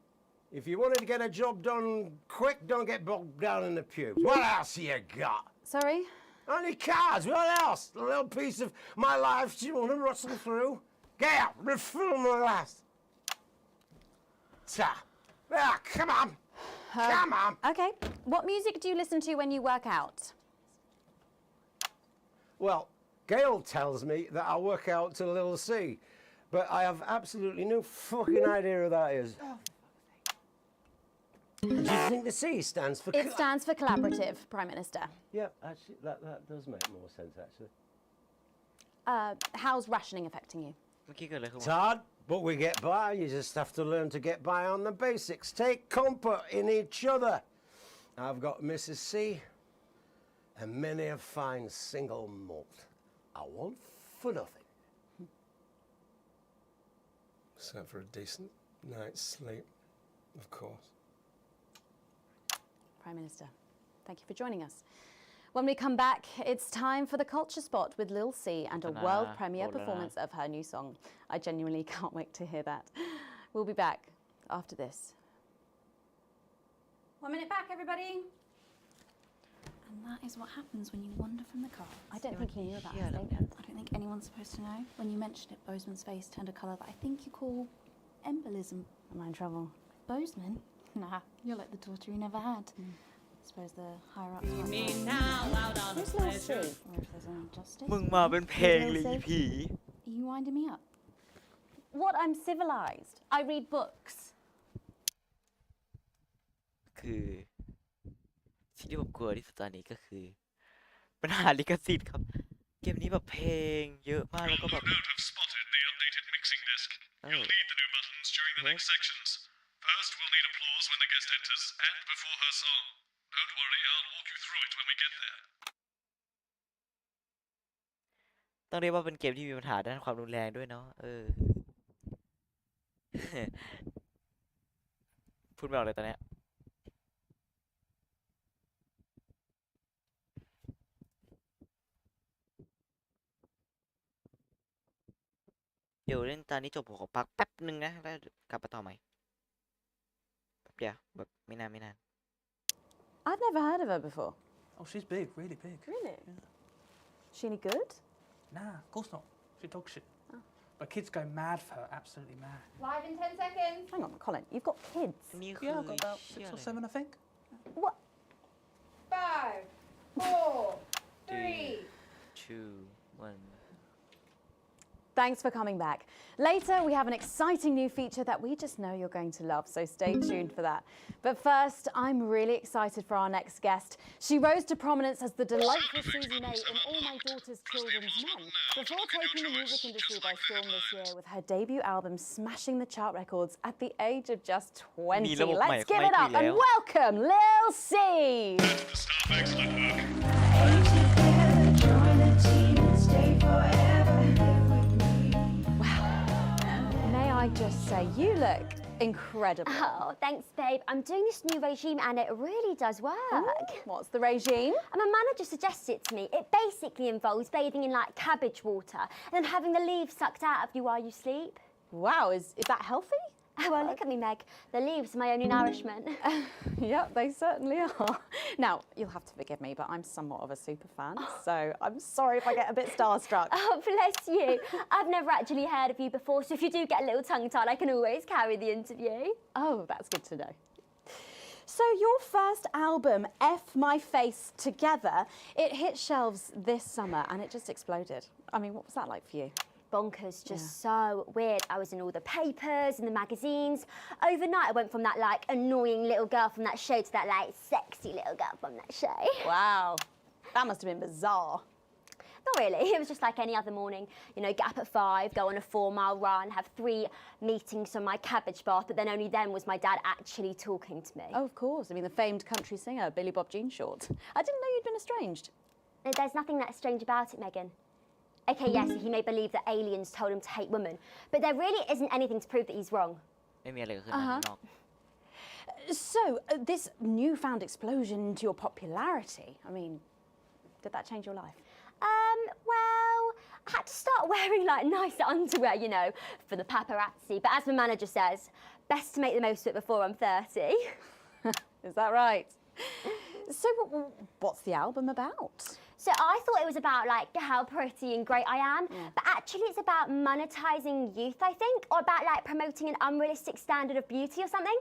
if you wanted to get a job done quick, don't get bogged down in the pubes. What else you got? Sorry? Only cards. What else? A little piece of my life do you want to rustle through? Get out, refill my glass. Ah, come on. Come on. Okay. What music do you listen to when you work out? Well, Gail tells me that I work out to Little C, but I have absolutely no fucking idea who that is. Do you think the C stands for... It stands for collaborative, Prime Minister. Yeah, actually, that does make more sense, actually. How's rationing affecting you? It's hard, but we get by. You just have to learn to get by on the basics. Take comfort in each other. I've got Mrs. C and many a fine single malt. I want for nothing. Except for a decent night's sleep, of course. Prime Minister, thank you for joining us. When we come back, it's time for the Culture Spot with Lil C and a world premiere performance of her new song. I genuinely can't wait to hear that. We'll be back after this. 1 minute back, everybody. And that is what happens when you wander from the car. I don't think you knew about this, I don't think anyone's supposed to know. When you mentioned it, Bozeman's face turned a colour that I think you call embolism. Am I in trouble? Bozeman? Nah, you're like the daughter you never had. I suppose the higher ups. Who's Lil C? Or if there's any justice. มึงมาเป็นเพลงเลยอีผี Are you winding me up? What? I'm civilized. I read books. คือสิ่งที่ผมกลัวที่สุดตอนนี้ก็คือปัญหาลิขสิทธิ์ครับเกมนี้แบบเพลงเยอะมากแล้วก็แบบ have spotted the updated mixing disc. You'll need the new buttons during the next sections. First, we'll need applause when the guest enters and before her song. Don't worry, I'll walk you through it when we get there. ต้องเรียกว่าเป็นเกมที่มีปัญหาด้านความรุนแรงด้วยเนาะพูดไม่ออกเลยตอนเนี้ยเดี๋ยวเล่นตอนนี้จบผมขอพักแป๊บนึงนะแล้วกลับมาต่อใหม่แป๊บเดียวแบบไม่นาน I've never heard of her before. Oh, she's big, really big. Really? Is she any good? Nah, of course not. She dog shit. But kids go mad for her, absolutely mad. Live in 10 seconds. Hang on, Colin, you've got kids. Yeah, I've got about 6 or 7, I think. What? 5, 4, 3. 2 1 Thanks for coming back. Later, we have an exciting new feature that we just know you're going to love, so stay tuned for that. But first, I'm really excited for our next guest. She rose to prominence as the delightful Susie May in All My Daughter's Children's Men, before taking the music industry by storm this year with her debut album smashing the chart records at the age of just 20. Let's give it up and welcome Lil C! I just say, you look incredible. Oh, thanks, babe. I'm doing this new regime and it really does work. Ooh, what's the regime? And my manager suggested it to me. It basically involves bathing in, like, cabbage water and then having the leaves sucked out of you while you sleep. Wow, is that healthy? Oh, well, look at me, Meg. The leaves are my only nourishment. Yep, they certainly are. Now, you'll have to forgive me, but I'm somewhat of a super fan, so I'm sorry if I get a bit starstruck. Oh, bless you. I've never actually heard of you before, so if you do get a little tongue-tied, I can always carry the interview. Oh, that's good to know. So your first album, F My Face Together, it hit shelves this summer and it just exploded. I mean, what was that like for you? Bonkers, just so weird. I was in all the papers and the magazines. Overnight, I went from that, like, annoying little girl from that show to that, like, sexy little girl from that show. Wow, that must have been bizarre. Not really, it was just like any other morning. You know, get up at 5, go on a 4-mile run, have 3 meetings from my cabbage bath, but then only then was my dad actually talking to me. Oh, of course. I mean, the famed country singer, Billy Bob Jean Short. I didn't know you'd been estranged. There's nothing that strange about it, Megan. Okay, yes, he may believe that aliens told him to hate women, but there really isn't anything to prove that he's wrong. So, this newfound explosion into your popularity, I mean, did that change your life? Well, I had to start wearing, like, nice underwear, you know, for the paparazzi, but as my manager says, best to make the most of it before I'm 30. Is that right? So, what's the album about? So I thought it was about, like, how pretty and great I am, but actually it's about monetizing youth, I think, or about, like, promoting an unrealistic standard of beauty or something.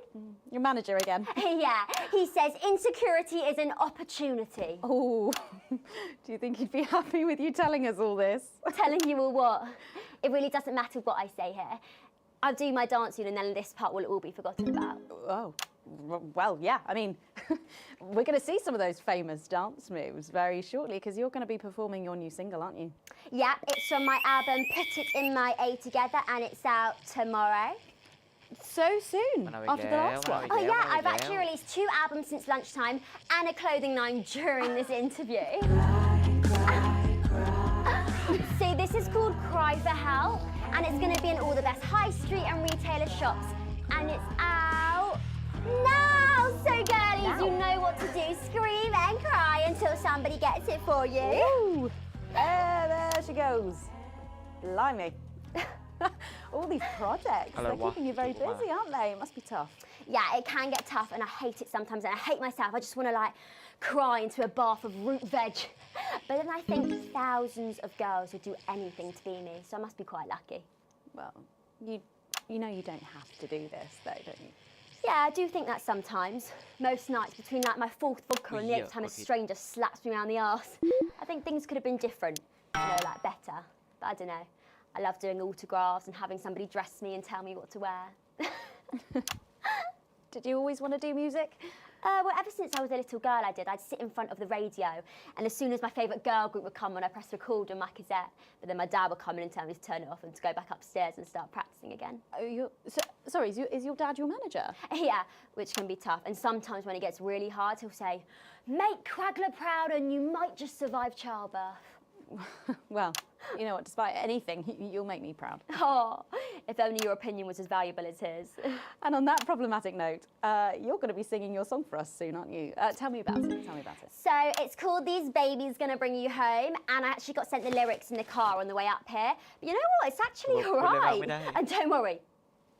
Your manager again. Yeah, he says insecurity is an opportunity. Oh, do you think he'd be happy with you telling us all this? Telling you all what? It really doesn't matter what I say here. I'll do my dancing and then this part will all be forgotten about. Oh, well, yeah, I mean, we're going to see some of those famous dance moves very shortly because you're going to be performing your new single, aren't you? Yeah, it's from my album Put It In My A Together and it's out tomorrow. So soon, after the last one. Oh yeah, I've actually released 2 albums since lunchtime and a clothing line during this interview. See, this is called Cry for Help and it's going to be in all the best high street and retailer shops and it's out now. So girlies, you know what to do. Scream and cry until somebody gets it for you. Ooh, there she goes. Blimey. All these projects, they're keeping you very busy, aren't they? It must be tough. Yeah, it can get tough and I hate it sometimes and I hate myself. I just want to, like, cry into a bath of root veg. But then I think thousands of girls would do anything to be me, so I must be quite lucky. Well, you know you don't have to do this, though, don't you? Yeah, I do think that sometimes. Most nights between, like, my 4th vodka and the 8th time a stranger slaps me around the arse. I think things could have been different, you know, like better. But I don't know. I love doing autographs and having somebody dress me and tell me what to wear. Did you always want to do music? Well, ever since I was a little girl, I did. I'd sit in front of the radio, and as soon as my favourite girl group would come on, I'd press record on my cassette. But then my dad would come in and tell me to turn it off and to go back upstairs and start practising again. Oh, sorry, is your dad your manager? Yeah, which can be tough. And sometimes when it gets really hard, he'll say, "Make Quagler proud and you might just survive childbirth." Well, you know what, despite anything, you'll make me proud. Oh, if only your opinion was as valuable as his. And on that problematic note, you're going to be singing your song for us soon, aren't you? Tell me about it. So it's called These Babies Gonna Bring You Home, and I actually got sent the lyrics in the car on the way up here. But you know what, it's actually all right. And don't worry,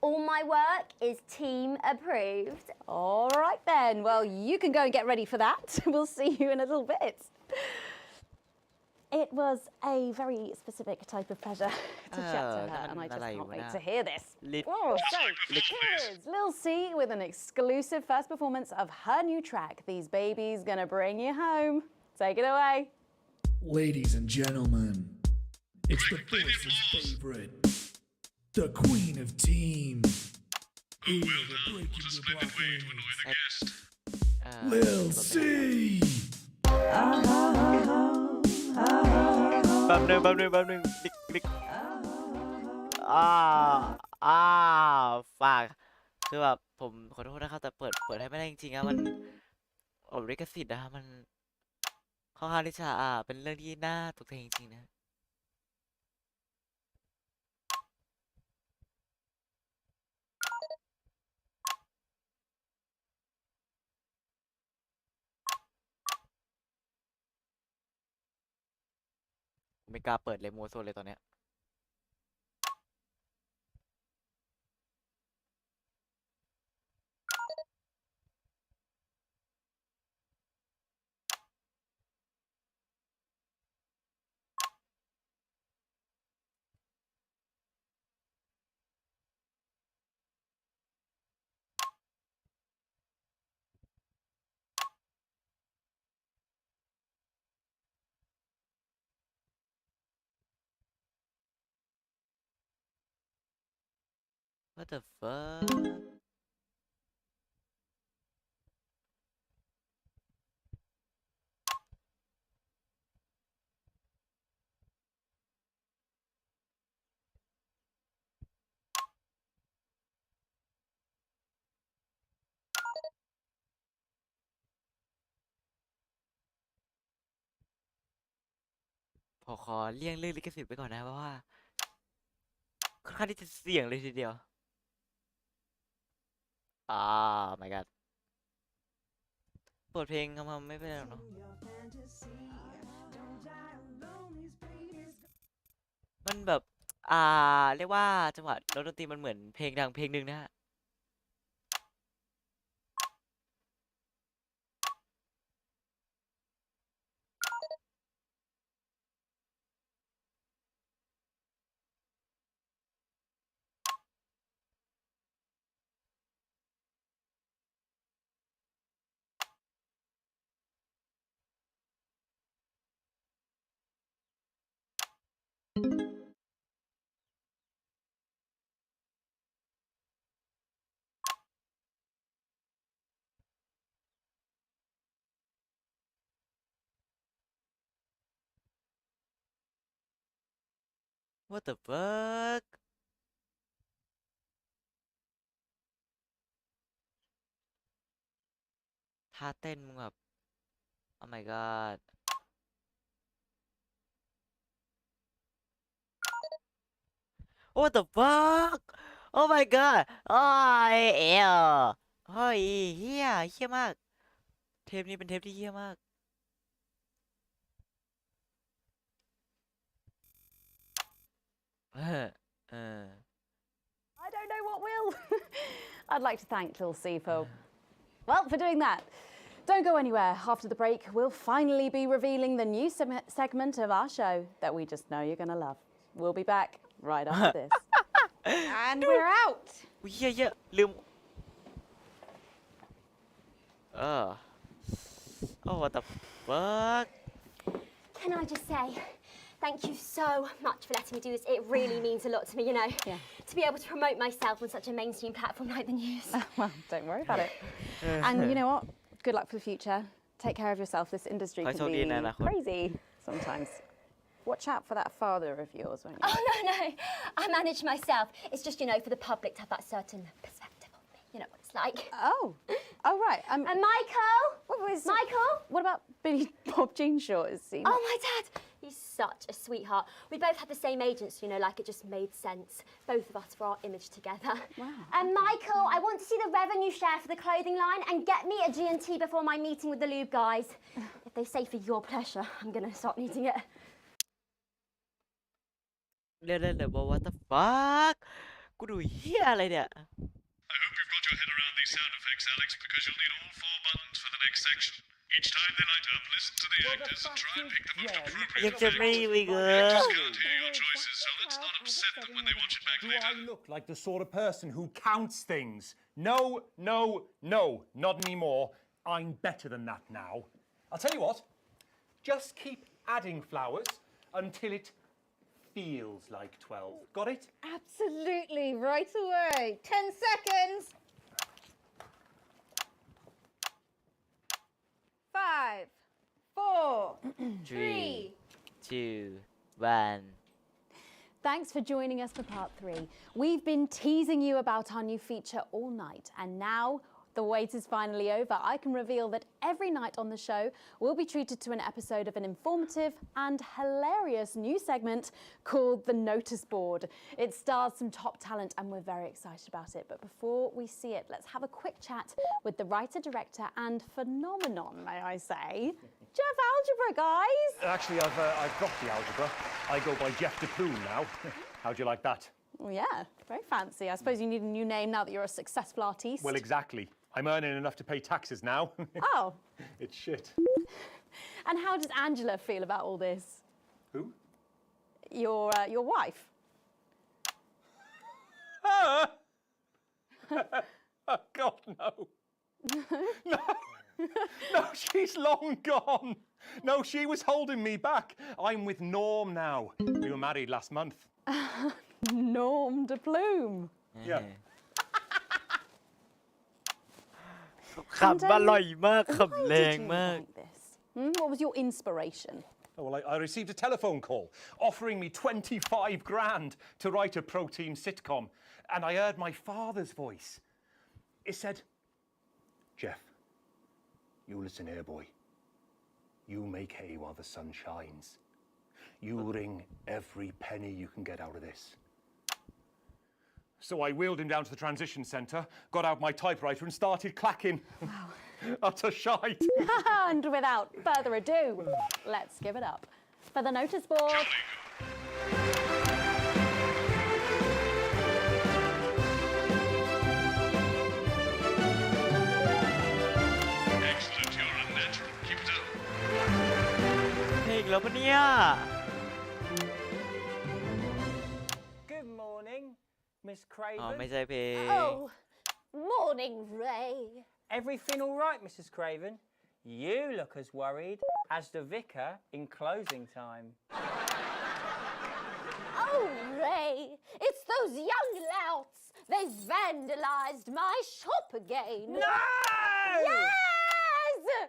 all my work is team approved. All right then, well, you can go and get ready for that. We'll see you in a little bit. It was a very specific type of pleasure to chat to her, and I just can't wait to hear this. So, here is Lil C with an exclusive first performance of her new track, These Babies Gonna Bring You Home. Take it away. Ladies and gentlemen, it's the Force's favorite, the queen of teams. Ooh, the breaking your black wings. Lil C! แป๊บนึงลิกฝากคือแบบผมขอโทษนะครับแต่เปิดให้ไม่ได้จริงๆนะมันลิขสิทธิ์นะมันค่อนข้างที่จะเป็นเรื่องที่น่าตกใจจริงๆนะ ไม่กล้าเปิดเลยมัวโซนเลยตอนเนี้ย What the fuck ขอเลี่ยงเรื่องลิขสิทธิ์ไปก่อนนะเพราะว่าค่อนข้างที่จะเสี่ยงเลยทีเดียวmy god เปิดเพลงทำไม่เป็นไรหรอกเนาะมันแบบเรียกว่าจังหวะดนตรีมันเหมือนเพลงดังเพลงหนึ่งนะฮะ What the fuck ท่าเต้นมึงแบบ oh my god What the fuck oh my god โอ้ยเฮ้ยเฮี้ยมากเทปนี้เป็นเทปที่เฮี้ยมากI don't know what will. I'd like to thank Lil C for, well, for doing that. Don't go anywhere. After the break, we'll finally be revealing the new segment of our show that we just know you're going to love. We'll be back right after this. And we're out. เฮี้ยลืมOh what the fuck Can I just say, thank you so much for letting me do this. It really means a lot to me, you know, to be able to promote myself on such a mainstream platform like the news. Well, don't worry about it. And you know what? Good luck for the future. Take care of yourself. This industry can be crazy sometimes. Watch out for that father of yours, won't you? Oh, no. I manage myself. It's just, you know, for the public to have that certain perspective of me. You know what it's like. Oh, right. And Michael? Michael? What about Billy Bob Jean Short? Is he? Oh, my dad. He's such a sweetheart. We both had the same agents, you know, like it just made sense. Both of us for our image together. Wow. And Michael, I want to see the revenue share for the clothing line and get me a G&T before my meeting with the lube guys. If they say for your pleasure, I'm going to start needing it. เดี๋ยว what the fuck กูดูเฮี้ยอะไรเนี่ย I hope you've got your head around these sound effects, Alex, because you'll need all 4 buttons for the next section. Each time they light up, listen to the actors and try and pick the most appropriate ยังจะไม่มีเงิน Actors can't hear your choices, so let's not upset them when they watch it back Do later. I look like the sort of person who counts things? No, not anymore. I'm better than that now. I'll tell you what, just keep adding flowers until it feels like 12. Got it? Absolutely, right away. 10 seconds. 5, 4, 3, 2, 1 Thanks for joining us for part 3. We've been teasing you about our new feature all night, and now The wait is finally over. I can reveal that every night on the show we'll be treated to an episode of an informative and hilarious new segment called The Notice Board. It stars some top talent and we're very excited about it. But before we see it, let's have a quick chat with the writer, director and phenomenon, may I say, Jeff Algebra, guys. Actually, I've dropped the algebra. I go by Jeff DePlume now. How'd you like that? Well, yeah, very fancy. I suppose you need a new name now that you're a successful artiste. Well, exactly. I'm earning enough to pay taxes now. Oh. It's shit. And how does Angela feel about all this? Who? Your wife. Oh, God, no. No. No, she's long gone. No, she was holding me back. I'm with Norm now. We were married last month. Norm de Plume. Yeah. ขำอร่อยมากขำแรงมาก What was your inspiration? Oh, well, I received a telephone call offering me 25 grand to write a pro-team sitcom. And I heard my father's voice. It said, Jeff, you listen here, boy. You make hay while the sun shines. You wring every penny you can get out of this. So I wheeled him down to the transition centre, got out my typewriter and started clacking. Wow. Utter shite. And without further ado, let's give it up for the notice board. Excellent, you're unnatural. Keep it up. เพลงแล้วปะเนี่ย Good morning, Miss Craven. อ๋อไม่ใช่เพลง Oh, morning, Ray. Everything all right, Mrs. Craven? You look as worried as the vicar in closing time. Oh, Ray, it's those young louts. They've vandalised my shop again. No! Yes!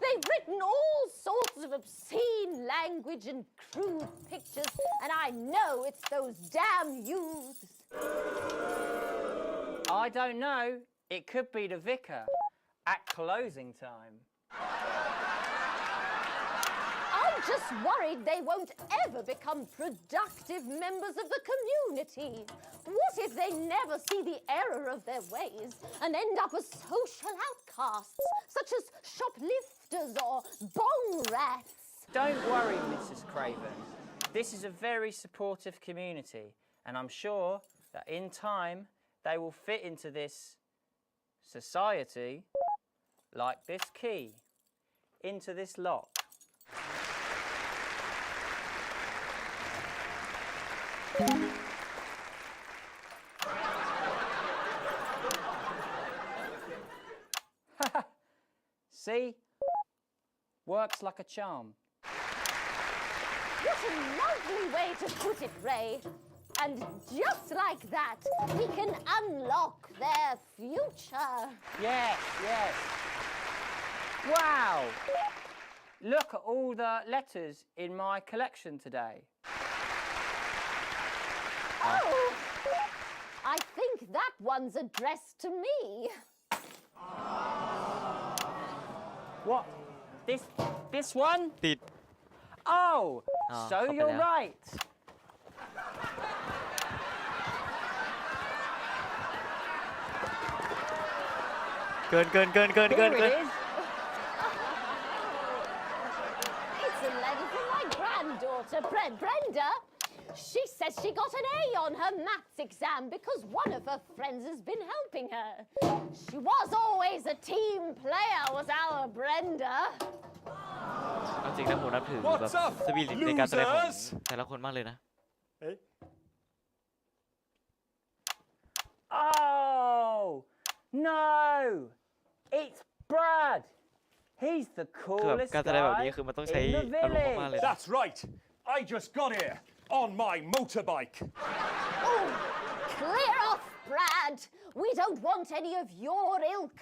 They've written all sorts of obscene language and crude pictures, and I know it's those damn youths. I don't know. It could be the vicar at closing time. I'm just worried they won't ever become productive members of the community. What if they never see the error of their ways and end up as social outcasts, such as shoplifters or bong rats? Don't worry, Mrs. Craven. This is a very supportive community, and I'm sure that in time they will fit into this society like this key into this lock. See? Works like a charm. What a lovely way to put it, Ray. And just like that, we can unlock their future. Yes, yes. Wow! Look at all the letters in my collection today. Oh, I think that one's addressed to me. What? This one? ติด Oh, soเข้าไป you're แล้ว right. Good. Here it is. It's a letter from my granddaughter, Brenda. She says she got an A on her maths exam because one of her friends has been helping her. She was always a team player, was our Brenda. เอาจริงนะผมนับถือแบบ What's up, สปิริตในการแสดงของ losers? แต่ละคนมากเลยนะ Oh, no. It's Brad. He's the คือแบบ coolest การแสดงแบบ guy นี้คือมันต้องใช้ in the อารมณ์มากๆเลย village. นะ That's right. I just got here on my motorbike. Oh, clear off, Brad. We don't want any of your ilk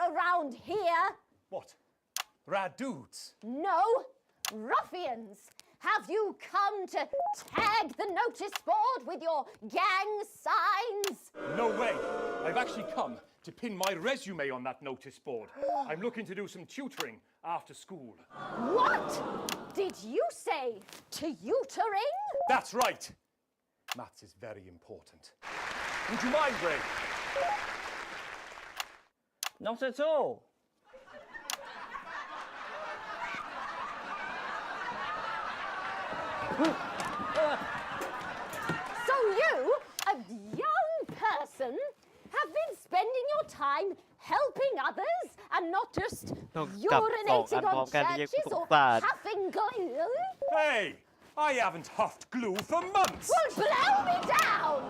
around here. What? Rad dudes? No, ruffians. Have you come to tag the notice board with your gang signs? No way. I've actually come to pin my resume on that notice board. I'm looking to do some tutoring after school. What did you say? Tutoring? That's right. Maths is very important. Would you mind, Ray? Not at all. So you, a young person, have been spending your time helping others and not just urinating on churches or huffing glue? Hey, I haven't huffed glue for months. Well, blow me down!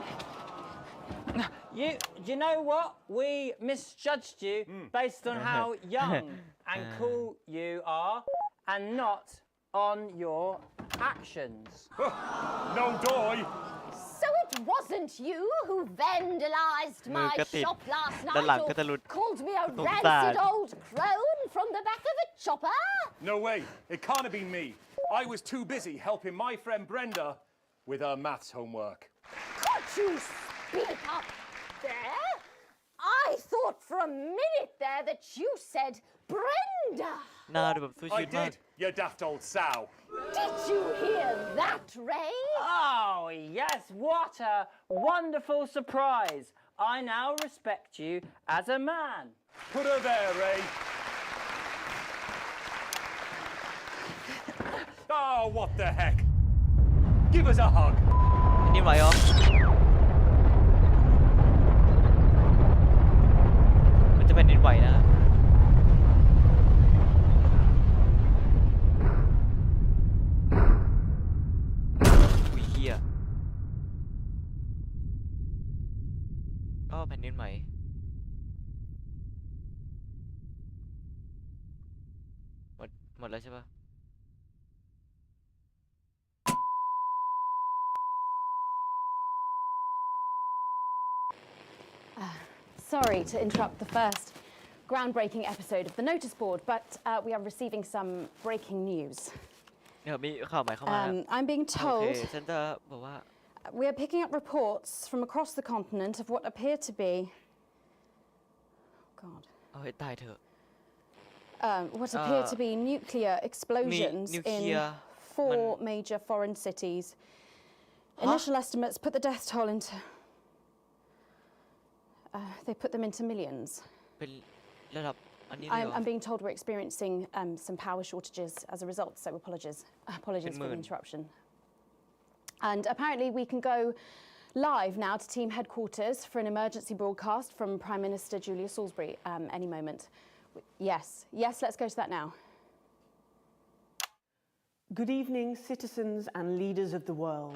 You know what? We misjudged you based on how young and cool you are and not on your actions. No doy. So it wasn't you who vandalized my shop last night or called me a rancid old crone from the back of a chopper? No way. It can't have been me. I was too busy helping my friend Brenda with her maths homework. Could you speak up there? I thought for a minute there that you said Brenda. หน้าดูแบบสู้ชี I วิตมาก did, you daft old sow. Did you hear that, Ray? Oh, yes, what a wonderful surprise. I now respect you as a man. Put her there, Ray. Oh, what the heck? Give us a hug. อันนี้ไหวเหรอมันจะเป็นดินไหวนะอุ้ยเหี้ยก็แผ่นดินไหวหมดแล้วใช่ปะ Sorry to interrupt the first groundbreaking episode of the notice board, but we are receiving some breaking news. เดี๋ยวมีข่าวใหม่เข้ามา I'm being โอ told เคฉันจะบอกว่า we are picking up reports from across the continent of what appear to be God. เอาให้ตายเถอะ What appear to be nuclear explosions in nuclear 4 major foreign cities. Initial estimates put the death toll into they put them into millions. เป็นระดับอันนี้เลยเหรอ I'm being told we're experiencing some power shortages as a result, so apologies for the interruption. And apparently we can go live now to team headquarters for an emergency broadcast from Prime Minister Julia Salisbury any moment. Yes, let's go to that now. Good evening, citizens and leaders of the world.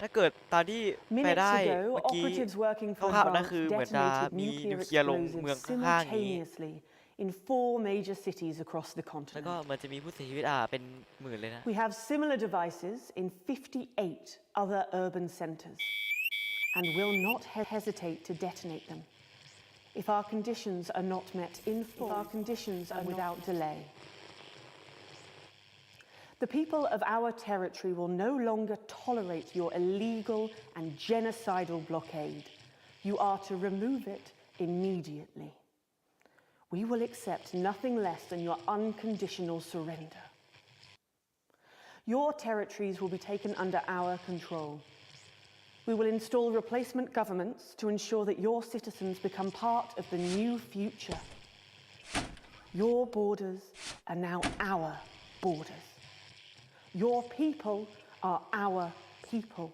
ถ้าเกิดตอนที่ไปได้ Minutes ago, เมื่อกี้ operatives working ค for ร่าวๆนั่น advance คือเหมือนจะ detonated มีนิ nuclear วเคลียร์ลงเมือง explosives ข้างๆนี้ simultaneously in 4 major cities across the แล้วก็ continent. เหมือนจะมีผู้เสียชีวิตเป็นหมื่นเลยนะ We have similar devices in 58 other urban centres and will not hesitate to detonate them if our conditions are not met in full, if our conditions are without delay. The people of our territory will no longer tolerate your illegal and genocidal blockade. You are to remove it immediately. We will accept nothing less than your unconditional surrender. Your territories will be taken under our control. We will install replacement governments to ensure that your citizens become part of the new future. Your borders are now our borders. Your people are our people.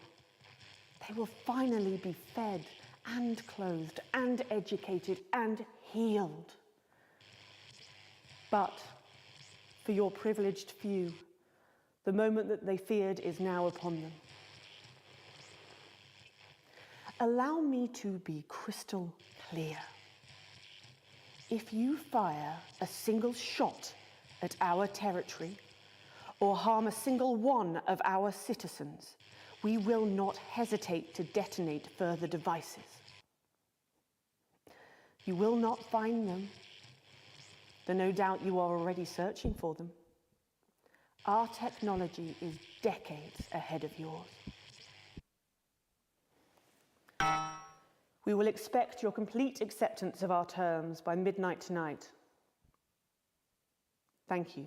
They will finally be fed and clothed and educated and healed. But for your privileged few, the moment that they feared is now upon them. Allow me to be crystal clear. If you fire a single shot at our territory, or harm a single one of our citizens, we will not hesitate to detonate further devices. You will not find them, though no doubt you are already searching for them. Our technology is decades ahead of yours. We will expect your complete acceptance of our terms by midnight tonight. Thank you.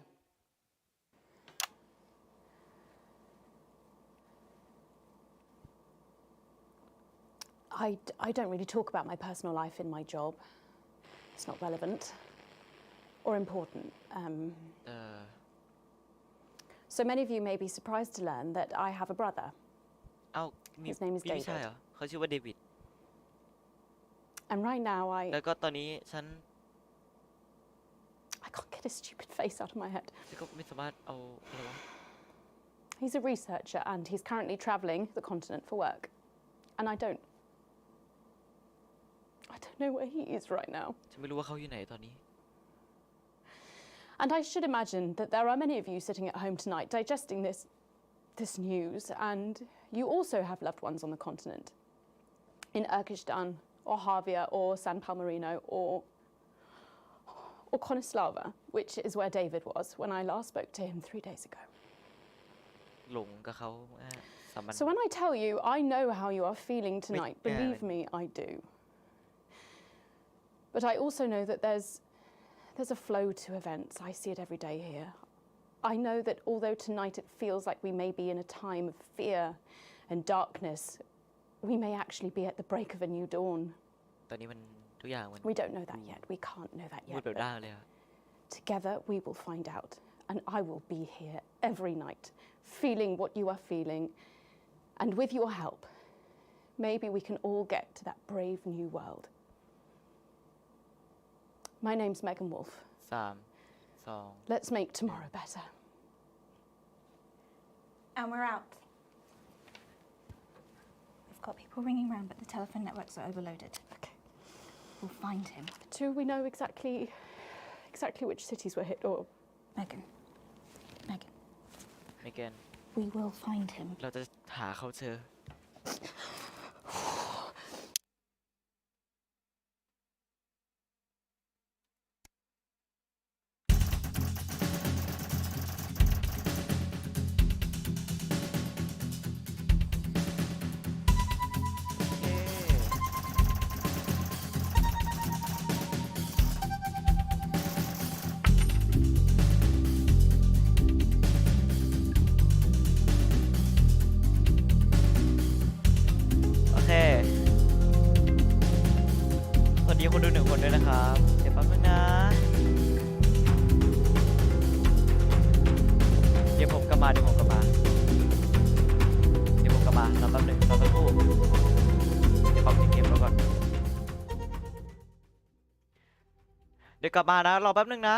I don't really talk about my personal life in my job. It's not relevant or important. So many of you may be surprised to learn that I have a brother. เอ้ามี His name is พี่ชาย David. เหรอเขาชื่อว่าเดวิด And right now I แล้วก็ตอนนี้ฉัน can't get his stupid face out of my head. ฉันก็ไม่สามารถเอาอะไรวะ He's a researcher and he's currently travelling the continent for work. And I don't know where he is right now. ฉันไม่รู้ว่าเขาอยู่ไหนตอนนี้ And I should imagine that there are many of you sitting at home tonight digesting this news, and you also have loved ones on the continent, in Urkistan, or Havia, or San Palmerino, or Konislava, which is where David was when I last spoke to him 3 days ago. หลงกับเขาสามัญ So when I tell you I know how you are feeling tonight, believe me, I do. But I also know that there's a flow to events. I see it every day here. I know that although tonight it feels like we may be in a time of fear and darkness, we may actually be at the break of a new dawn. ตอนนี้มันทุกอย่างมัน We don't know that yet. We can't know that มืด yet. แบบด้าเลยอะ Together we will find out, and I will be here every night, feeling what you are feeling, and with your help, maybe we can all get to that brave new world. My name's Megan Wolf. 3 2 Let's make tomorrow better. And we're out. We've got people ringing around, but the telephone networks are overloaded. Okay. We'll find him. Do we know exactly which cities were hit, or? Megan. Megan We will find him. เราจะหาเขาเจอ โอเค สวัสดีคนดู1 คนด้วยนะครับ เดี๋ยวแป๊บนึงนะ เดี๋ยวผมกลับมาเราแป๊บนึงรอสักครู่เดี๋ยวปรับเกมแล้วก่อน เดี๋ยวกลับมานะ รอแป๊บนึงนะ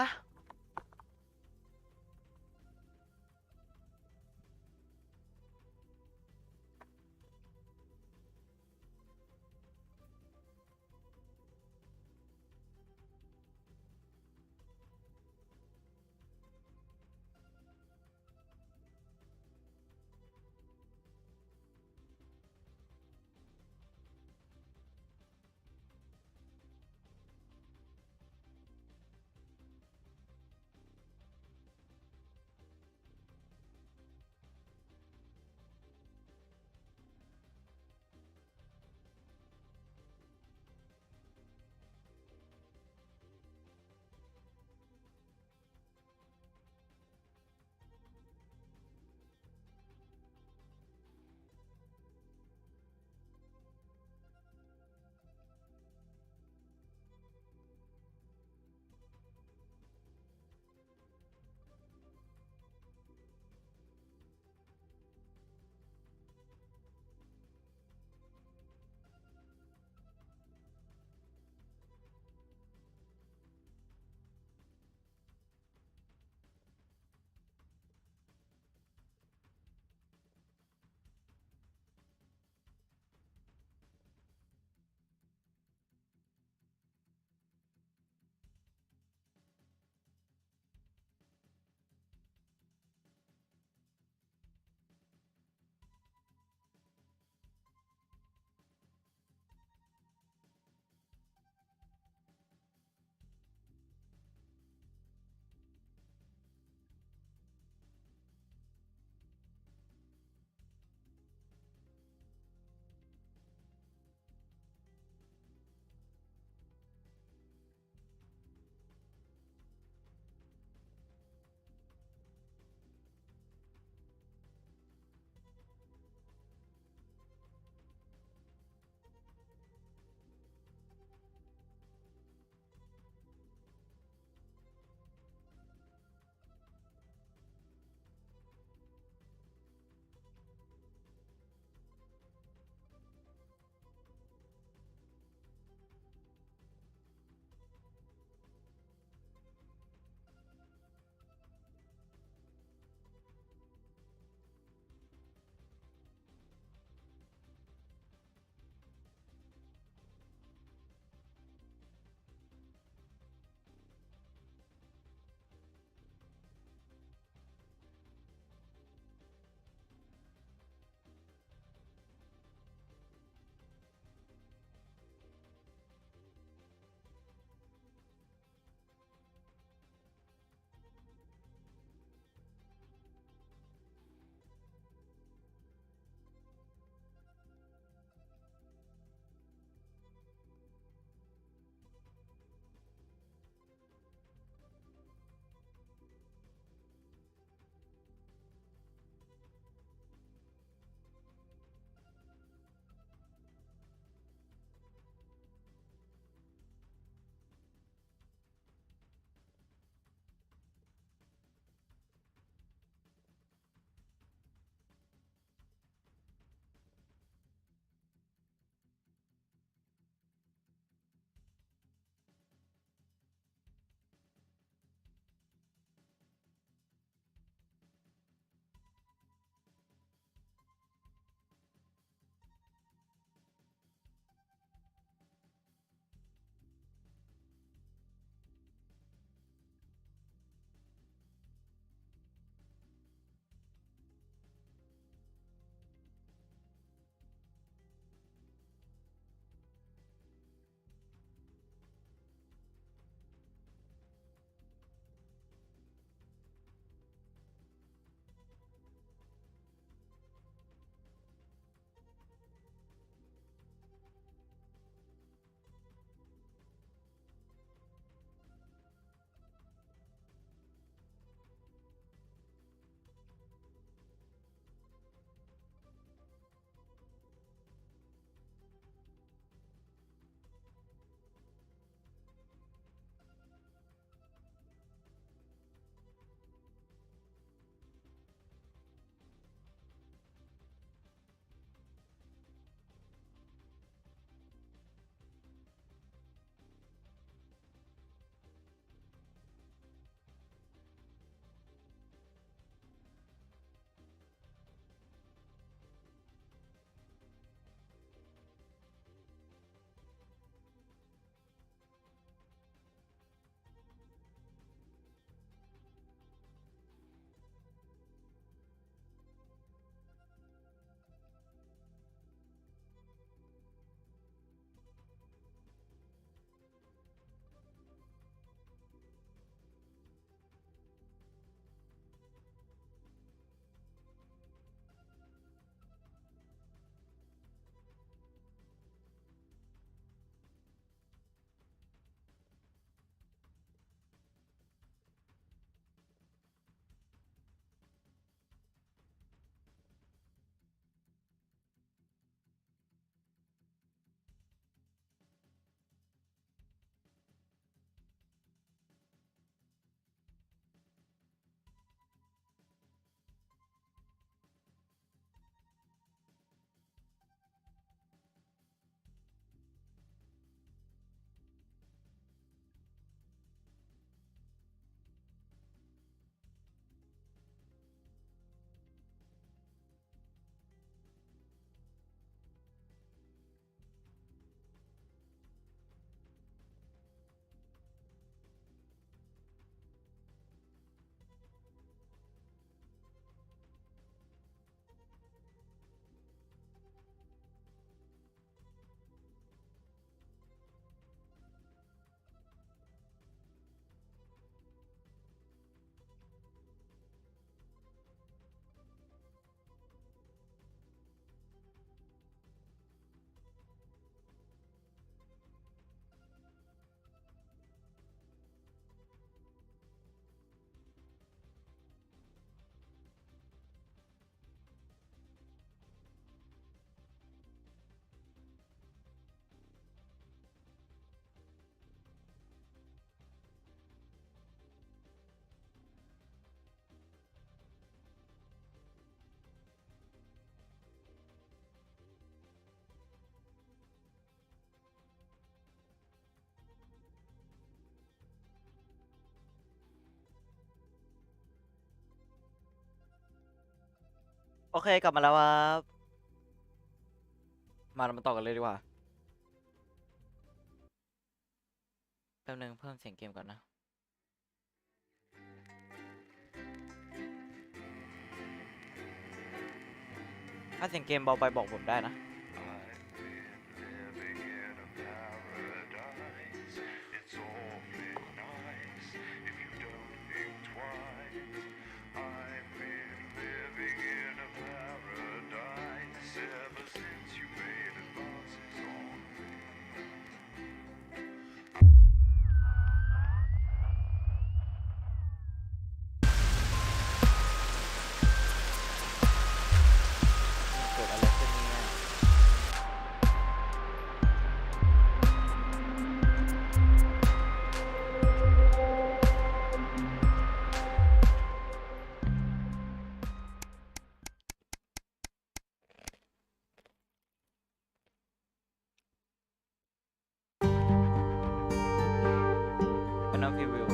โอเคกลับมาแล้วครับเรามาต่อกันเลยดีกว่าแป๊บนึงเพิ่มเสียงเกมก่อนนะถ้าเสียงเกมเบาไปบอกผมได้นะเกิดอะไรขึ้นเนี่ย เป็นน้องพรีวิว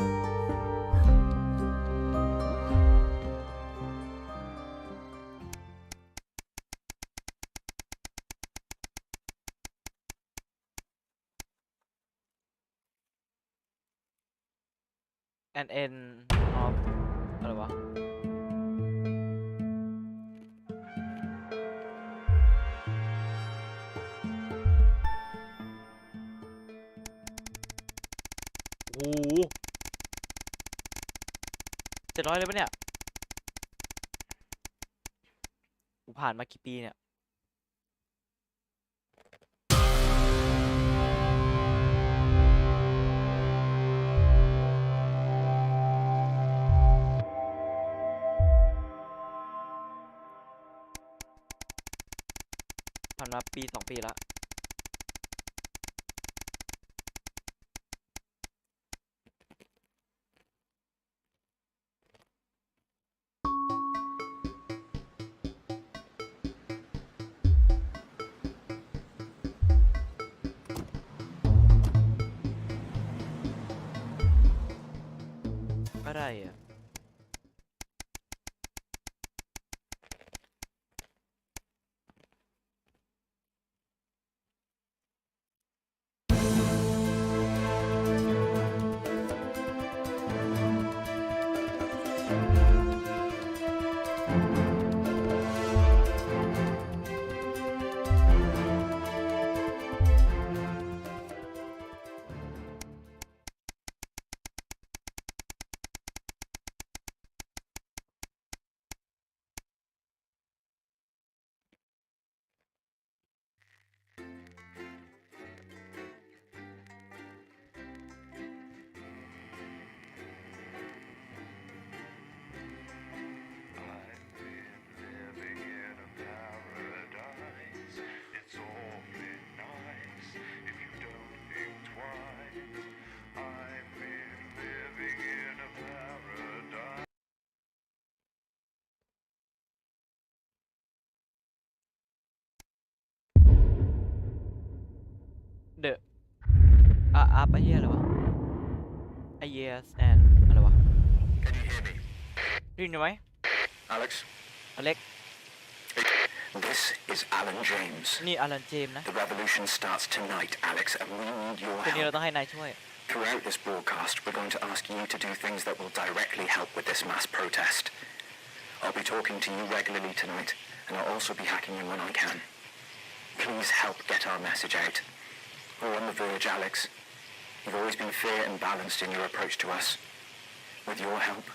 an end of อะไรวะโอ้โห700เลยปะเนี่ยกูผ่านมากี่ปีเนี่ยผ่านมาปี2 ปีแล้วอะไรอ่ะเดอะอัพไอ้เหี้ยอะไรวะไอเยสแอนอะไรวะ Can you hear me? ได้ยินไหม Alex? อเล็ก This is Alan James. นี่อลันเจมส์นะ The revolution starts tonight, Alex, and we need your ทีนี้เรา help. ต้องให้นายช่วย Throughout this broadcast, we're going to ask you to do things that will directly help with this mass protest. I'll be talking to you regularly tonight, and I'll also be hacking in when I can. Please help get our message out. We're on the verge, Alex. You've always been fair and balanced in your approach to us. With your help,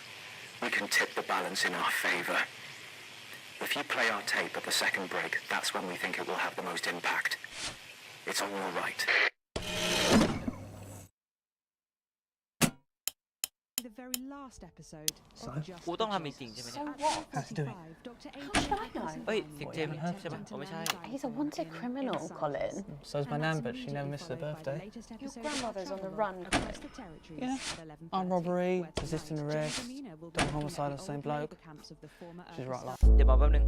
we can tip the balance in our favor. If you play our tape at the second break, that's when we think it will have the most impact. It's on your right. The very last episode So? of Just กูต้องทำจริงๆใช่ไหมเนี่ย How's he doing? How should I know? เฮ้ยเสียงเจมส์ใช่ปะโอ้ไม่ใช่ He's a wanted criminal, Colin. So's my nan, but she never misses her birthday. Your grandmother's on the run, Colin. Yeah. Armed robbery, resisting arrest, double homicide on the same bloke. She's right like. เดี๋ยวมาแป๊บนึง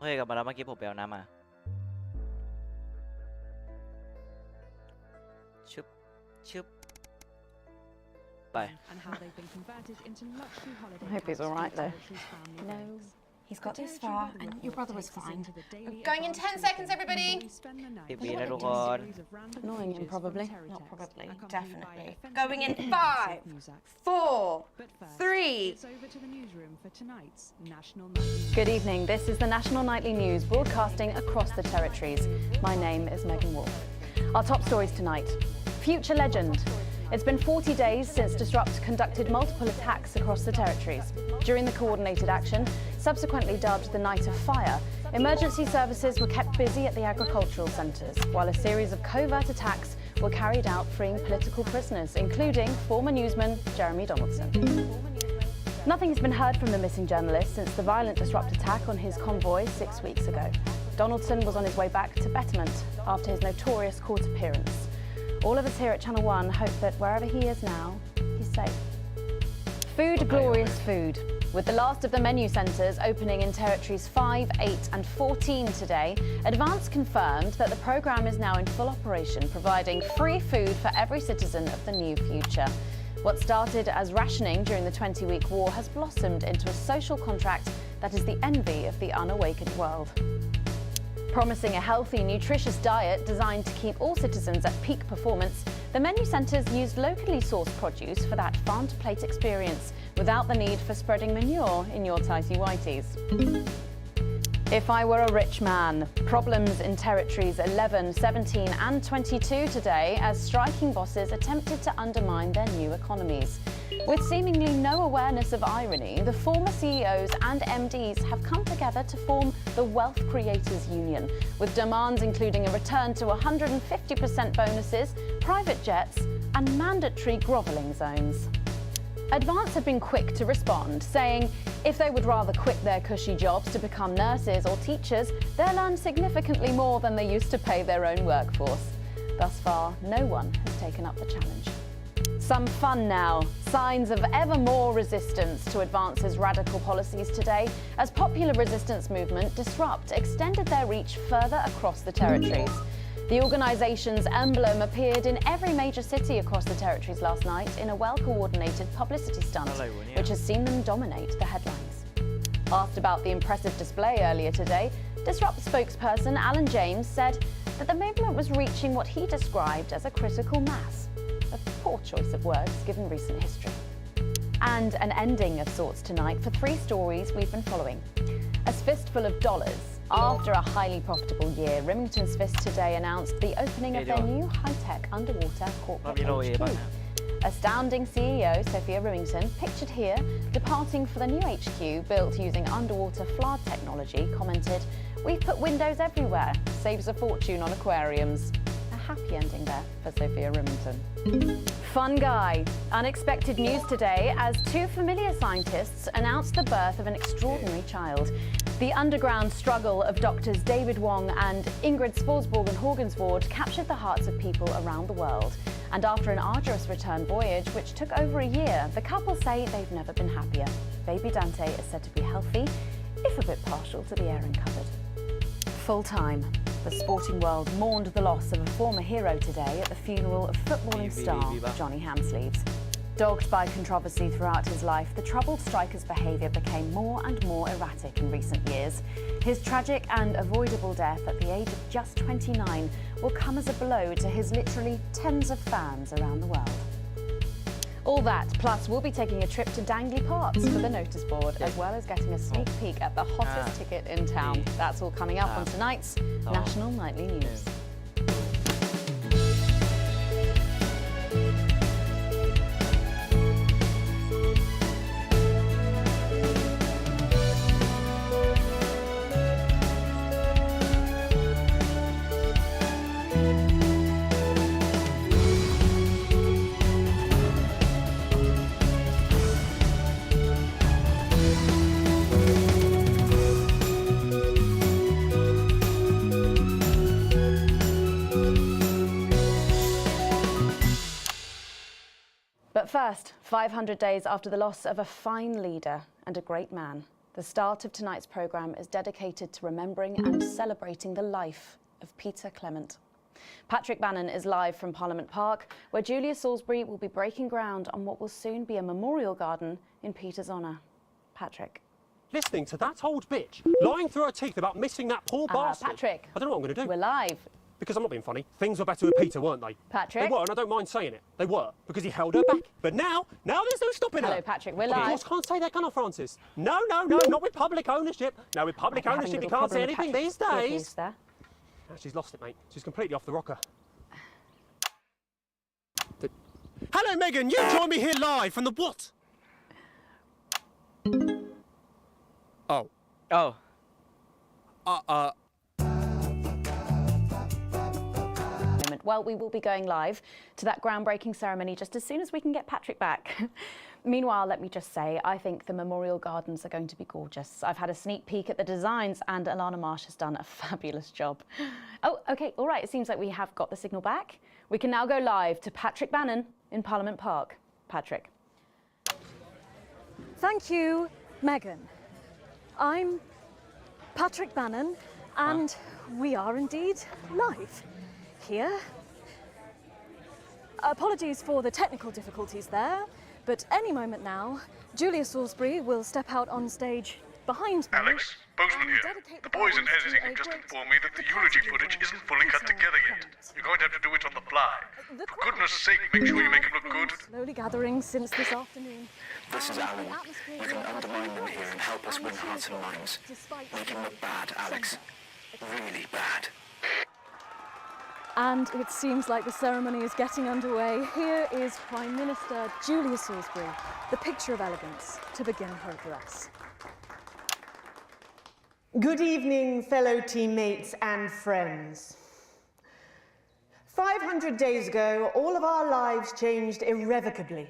เคกลับมาแล้วเมื่อกี้ผมไปเอาน้ำมาชึบชึบไป I hope he's all right though. No, he's got this far, and your brother was fine. Going in 10 seconds, everybody. 10 วินะทุกคน Annoying him, probably. Not probably, definitely. Going in 5, 4, 3. Good evening. This is the National Nightly News broadcasting across the territories. My name is Megan Wolf. Our top stories tonight. Future legend. It's been 40 days since Disrupt conducted multiple attacks across the territories. During the coordinated action, subsequently dubbed the Night of Fire, emergency services were kept busy at the agricultural centres, while a series of covert attacks were carried out freeing political prisoners, including former newsman Jeremy Donaldson. Nothing has been heard from the missing journalist since the violent Disrupt attack on his convoy 6 weeks ago. Donaldson was on his way back to Betterment after his notorious court appearance. All of us here at Channel 1 hope that wherever he is now, he's safe. Food, glorious food. With the last of the menu centres opening in territories 5, 8 and 14 today, Advance confirmed that the programme is now in full operation, providing free food for every citizen of the new future. What started as rationing during the 20-week war has blossomed into a social contract that is the envy of the unawakened world. Promising a healthy, nutritious diet designed to keep all citizens at peak performance, the menu centres used locally sourced produce for that farm-to-plate experience without the need for spreading manure in your tighty-whities. If I were a rich man, problems in territories 11, 17 and 22 today as striking bosses attempted to undermine their new economies. With seemingly no awareness of irony, the former CEOs and MDs have come together to form the Wealth Creators Union, with demands including a return to 150% bonuses, private jets and mandatory grovelling zones. Advance had been quick to respond, saying if they would rather quit their cushy jobs to become nurses or teachers, they'll earn significantly more than they used to pay their own workforce. Thus far, no one has taken up the challenge. Some fun now. Signs of ever more resistance to Advance's radical policies today as popular resistance movement Disrupt extended their reach further across the territories. The organisation's emblem appeared in every major city across the territories last night in a well-coordinated publicity stunt, which has seen them dominate the headlines. Asked about the impressive display earlier today, Disrupt spokesperson Alan James said that the movement was reaching what he described as a critical mass. A poor choice of words given recent history. And an ending of sorts tonight for 3 stories we've been following. A fistful of dollars. After a highly profitable year, Remington's Fist today announced the opening of their new high-tech underwater corporate HQ. Astounding CEO Sophia Remington, pictured here, departing for the new HQ built using underwater FLAD technology, commented, "We've put windows everywhere, saves a fortune on aquariums." A happy ending there for Sophia Remington. Fun guy. Unexpected news today as 2 familiar scientists announced the birth of an extraordinary child. The underground struggle of doctors David Wong and Ingrid Svorsborg-Horgensvoord captured the hearts of people around the world. And after an arduous return voyage, which took over a year, the couple say they've never been happier. Baby Dante is said to be healthy, if a bit partial to the airing cupboard. Full time. The sporting world mourned the loss of a former hero today at the funeral of footballing star Johnny Hamsleeves. Dogged by controversy throughout his life, the troubled striker's behaviour became more and more erratic in recent years. His tragic and avoidable death at the age of just 29 will come as a blow to his literally tens of fans around the world. All that, plus we'll be taking a trip to Dangley Parks for the notice board, as well as getting a sneak peek at the hottest ticket in town. That's all coming up on tonight's National Nightly News. But first, 500 days after the loss of a fine leader and a great man, The start of tonight's programme is dedicated to remembering and celebrating the life of Peter Clement. Patrick Bannon is live from Parliament Park, where Julia Salisbury will be breaking ground on what will soon be a memorial garden in Peter's honour. Patrick. Listening to that old bitch lying through her teeth about missing that poor bastard. Patrick. I don't know what I'm going to do. We're live. Because I'm not being funny. Things were better with Peter, weren't they? Patrick. They were, and I don't mind saying it. They were, because he held her back. But now there's no stopping her. Hello, Patrick, we're Of live. course, can't say that, can I, Francis? No, not with public ownership. No, with public ownership, you can't say anything these days. There. No, she's lost it, mate. She's completely off the rocker. Hello, Megan. You joined me here live from the what? Oh. Oh. Well, we will be going live to that groundbreaking ceremony just as soon as we can get Patrick back. Meanwhile, let me just say, I think the memorial gardens are going to be gorgeous. I've had a sneak peek at the designs and Alana Marsh has done a fabulous job. Oh, OK, all right, it seems like we have got the signal back. We can now go live to Patrick Bannon in Parliament Park. Patrick. Thank you, Megan. I'm Patrick Bannon, and we are indeed live here. Apologies for the technical difficulties there, but any moment now, Julia Salisbury will step out on stage behind me. Alex, Bozeman here. The boys in editing have just informed me that the eulogy footage isn't fully cut together yet. You're going to have to do it on the fly. For goodness sake, make sure you make it look good. Slowly gathering since this afternoon. This is Alan. You can undermine them here and help us win hearts and minds. Make him look bad, Alex. Really bad. And it seems like the ceremony is getting underway. Here is Prime Minister Julia Salisbury, the picture of elegance, to begin her address. Good evening, fellow teammates and friends. 500 days ago, all of our lives changed irrevocably.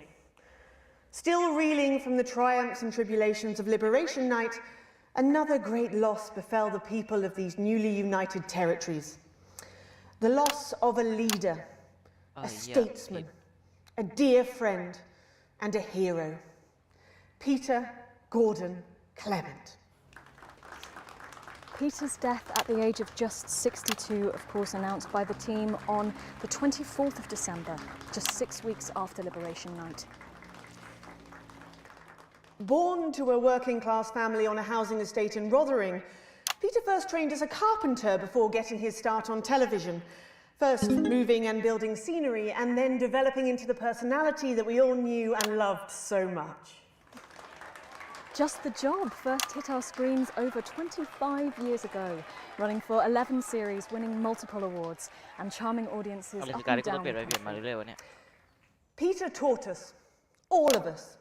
Still reeling from the triumphs and tribulations of Liberation Night, another great loss befell the people of these newly united territories. The loss of a leader, a statesman, a dear friend, and a hero. Peter Gordon Clement. Peter's death at the age of just 62, of course, announced by the team on the 24th of December, just 6 weeks after Liberation Night. Born to a working-class family on a housing estate in Rotherham, Peter first trained as a carpenter before getting his start on television, first moving and building scenery, and then developing into the personality that we all knew and loved so much. Just the Job first hit our screens over 25 years ago, running for 11 series, winning multiple awards, and charming audiences up and down the country. Peter taught us, all of us,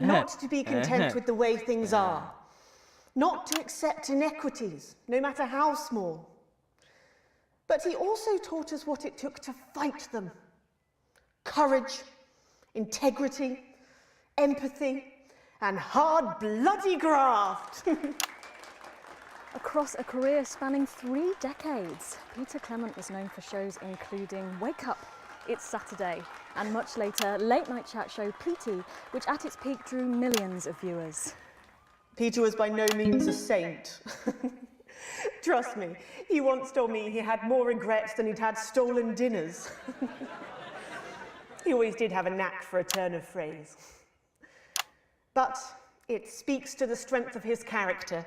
not to be content with the way things are, not to accept inequities, no matter how small. But he also taught us what it took to fight them. Courage, integrity, empathy, and hard, bloody graft. Across a career spanning 3 decades, Peter Clement was known for shows including Wake Up, It's Saturday, and much later, late night chat show Petey, which at its peak drew millions of viewers. Peter was by no means a saint. Trust me, he once told me he had more regrets than he'd had stolen dinners. He always did have a knack for a turn of phrase. But it speaks to the strength of his character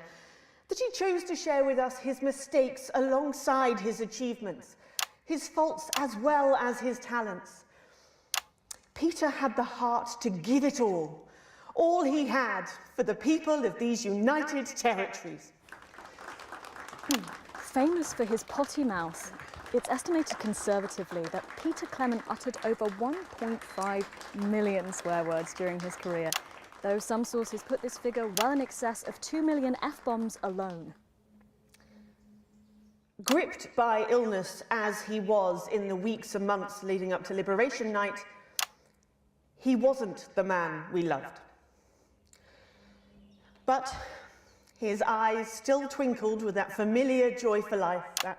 that he chose to share with us his mistakes alongside his achievements, his faults as well as his talents. Peter had the heart to give it all he had for the people of these united territories. Famous for his potty mouth, it's estimated conservatively that Peter Clement uttered over 1.5 million swear words during his career, though some sources put this figure well in excess of 2 million F-bombs alone. Gripped by illness as he was in the weeks and months leading up to Liberation Night, he wasn't the man we loved. But his eyes still twinkled with that familiar joy for life, that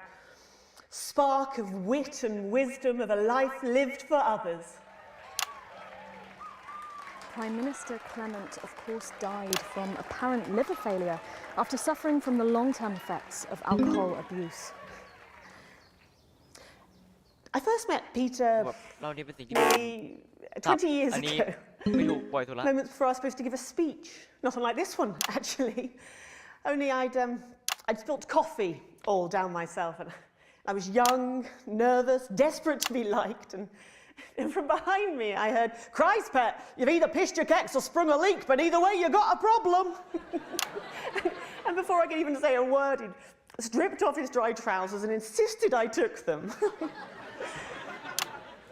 spark of wit and wisdom of a life lived for others. Prime Minister Clement, of course, died from apparent liver failure after suffering from the long-term effects of alcohol abuse. I first met Peter 20 years ago. Moments before I was supposed to give a speech. Not unlike this one, actually. Only I'd spilt coffee all down myself. And I was young, nervous, desperate to be liked. And from behind me, I heard, "Christ, pet, you've either pissed your kecks or sprung a leak, but either way, you got a problem." And before I could even say a word, he'd stripped off his dry trousers and insisted I took them.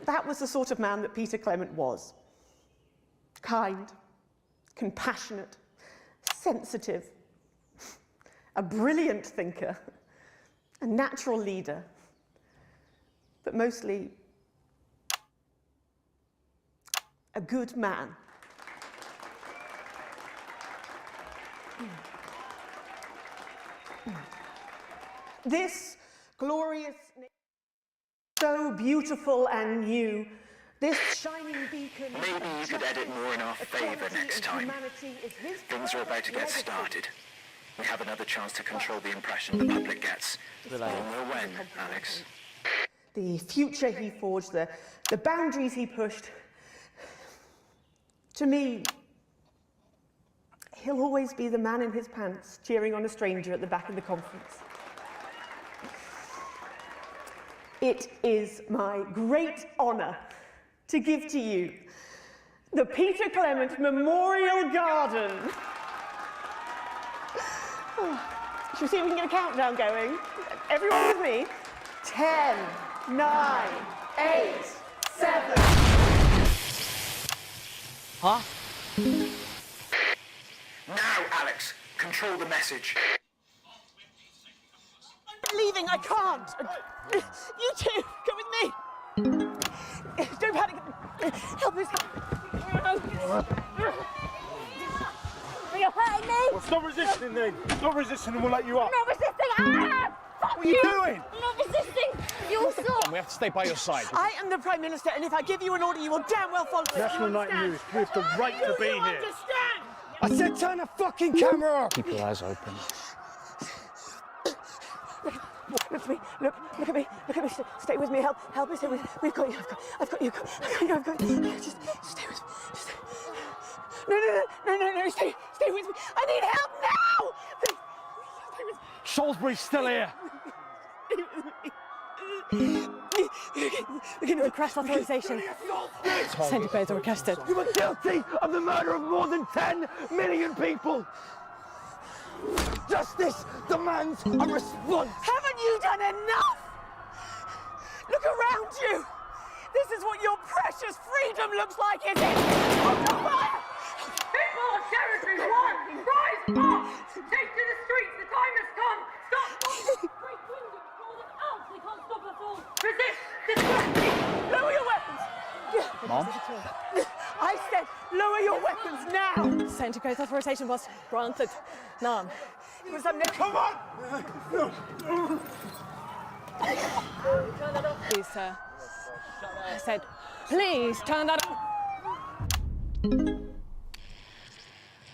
That was the sort of man that Peter Clement was. Kind, compassionate, sensitive, a brilliant thinker, a natural leader, but mostly a good man. This glorious, so beautiful and new, this shining beacon. Maybe you could edit more in our favour next time. Things are about to get started. We have another chance to control the impression the public gets. We'll know when, Alex. The future he forged, the boundaries he pushed. To me, he'll always be the man in his pants cheering on a stranger at the back of the conference. It is my great honour to give to you the Peter Clement Memorial Garden. Shall we see if we can get a countdown going? Everyone with me? 10, 9, 8, 7. Huh? Now, Alex, control the message. I'm leaving, I can't. You two, come with me. Don't panic. Help us. You're hurting me! Well, stop resisting then. Stop resisting and we'll let you up. I'm not resisting! Ah! Fuck What are you doing? I'm not resisting! You all saw! We have to stay by your side. I am the Prime Minister, and if I give you an order, you will damn well follow it. National Night News, we have the right to be here. Understand? I said turn the fucking camera off. Keep your eyes open. Look at me, look at me, look at me, stay with me, help me, stay with me. We've got you, I've got you, I've got you. Just stay with me, just No, stay with me. I need help now! Stay with me. Salisbury's still here. We can request authorization. Centipedes are requested. You were guilty of the murder of more than 10 million people. Justice demands a response. Haven't you done enough? Look around you. This is what your precious freedom looks like, is it? Open fire! People of territory, one! Rise up! Take to the streets, the time has come! Stop fighting! Great kingdom, call them out! They can't stop us all! Resist! Distract! Lower your weapons! Mom? I said, lower your weapons now! Centigrade authorization was granted. None. Come on! Please, sir. I said, please turn that off.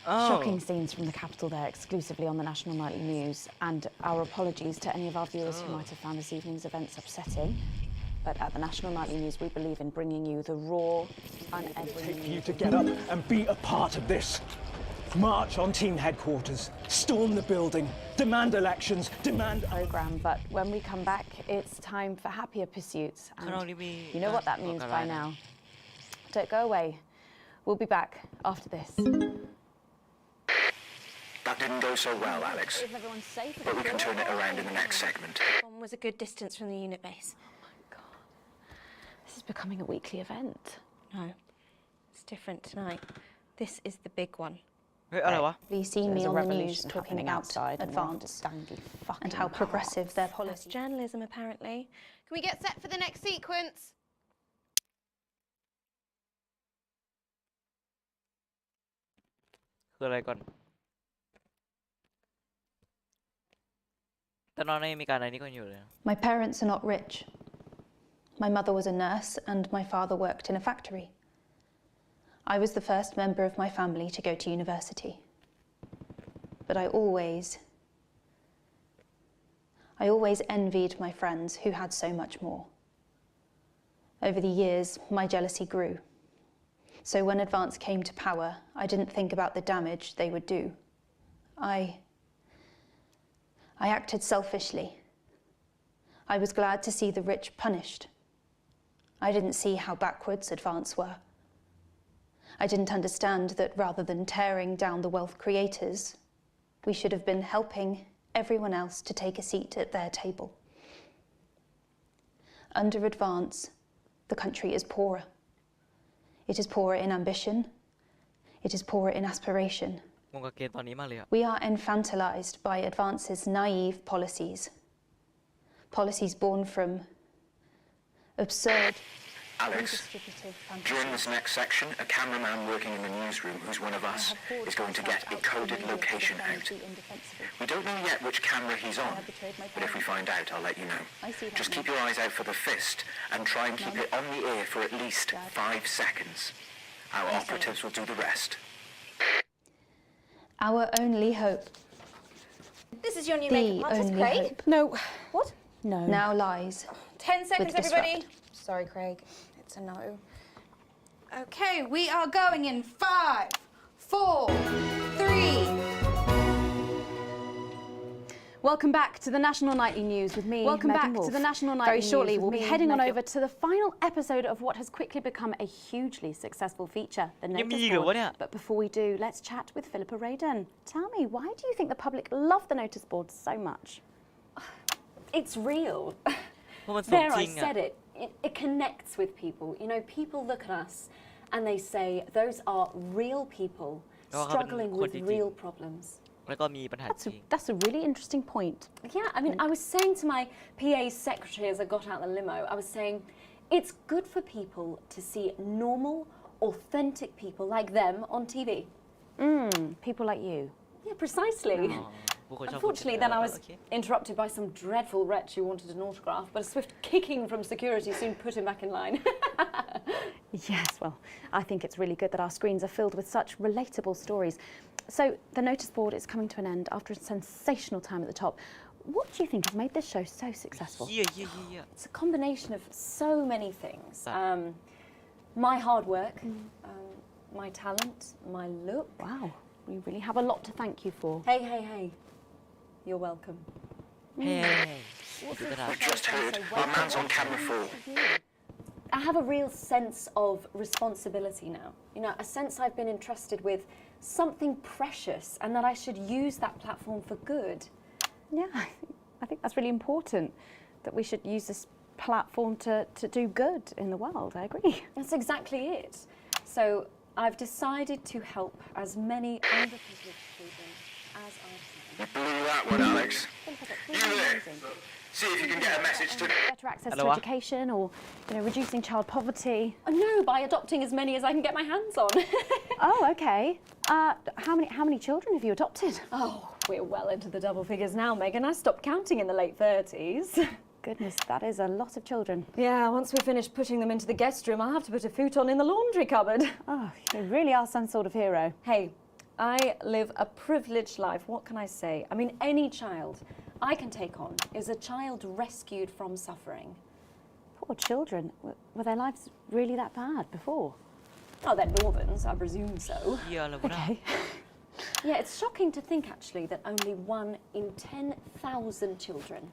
Shocking scenes from the capital there, exclusively on the National Nightly News, and our apologies to any of our viewers who might have found this evening's events upsetting. But at the National Nightly News, we believe in bringing you the raw, unedited... For you to get up and be a part of this. March on team headquarters, storm the building, demand elections, demand... ...programme, but when we come back, it's time for happier pursuits. And you know what that means by now. Don't go away. We'll be back after this. That didn't go so well, Alex. Everyone's safe. But we can turn it around in the next segment. One was a good distance from the unit base. This is becoming a weekly event. No, it's different tonight. This is the big one. Right. You've seen me There's a on the news revolution talking happening about outside advance and and how progressive their policy. That's journalism, apparently. Can we get set for the next sequence? My parents are not rich. My mother was a nurse and my father worked in a factory. I was the first member of my family to go to university. But I always envied my friends who had so much more. Over the years, my jealousy grew. So when Advance came to power, I didn't think about the damage they would do. I acted selfishly. I was glad to see the rich punished. I didn't see how backwards Advance were. I didn't understand that rather than tearing down the wealth creators, we should have been helping everyone else to take a seat at their table. Under Advance, the country is poorer. It is poorer in ambition. It is poorer in aspiration. We are infantilized by Advance's naive policies. Policies born from absurd, Alex, during this next section, a cameraman working in the newsroom who's one of us is going to get a coded location out. We don't know yet which camera he's on, but if we find out, I'll let you know. Just keep your eyes out for the fist and try and keep it on the air for at least 5 seconds. Our operatives will do the rest. Our only hope. This is your new makeup artist, Craig. Hope. No. What? No. Now lies. 10 seconds, with everybody. Sorry, Craig. It's a no. Okay, we are going in 5, 4, 3. Welcome back to the National Nightly News with me, Welcome Megan back Wolf. to the National Nightly Very shortly, News we'll with be me, heading on Megan. over to the final episode of what has quickly become a hugely successful feature, the Notice Board. But before we do, let's chat with Philippa Radin. Tell me, why do you think the public love the Notice Board so much? It's real. Well, There, I said it. It connects with people. You know, people look at us and they say, those are real people struggling with real problems. That's a really interesting point. Yeah, I mean, I was saying to my PA secretary as I got out the limo, I was saying, it's good for people to see normal, authentic people like them on TV. People like you. Yeah, precisely. Unfortunately, then I was interrupted by some dreadful wretch who wanted an autograph, but a swift kicking from security soon put him back in line. Yes, well, I think it's really good that our screens are filled with such relatable stories. So, the Notice Board is coming to an end after a sensational time at the top. What do you think has made this show so successful? Yeah. It's a combination of so many things. My hard work, my talent, my look. Wow, we really have a lot to thank you for. Hey. You're welcome. Hey. We just heard our man's on camera 4. I have a real sense of responsibility now. You know, a sense I've been entrusted with something precious and that I should use that platform for good. Yeah, I think that's really important, that we should use this platform to do good in the world. I agree. That's exactly it. So I've decided to help as many underprivileged children as I can. You blew that one, Alex. You there? See if you can get a message to... Better access to education, or reducing child poverty. No, by adopting as many as I can get my hands on. Oh, okay. How many children have you adopted? Oh, we're well into the double figures now, Megan. I stopped counting in the late 30s. Goodness, that is a lot of children. Yeah, once we're finished putting them into the guest room, I'll have to put a futon in the laundry cupboard. Oh, you really are some sort of hero. Hey, I live a privileged life. What can I say? I mean, any child I can take on is a child rescued from suffering. Poor children. Were their lives really that bad before? Oh, they're Northerns, I presume so. Okay. Yeah, it's shocking to think, actually, that only 1 in 10,000 children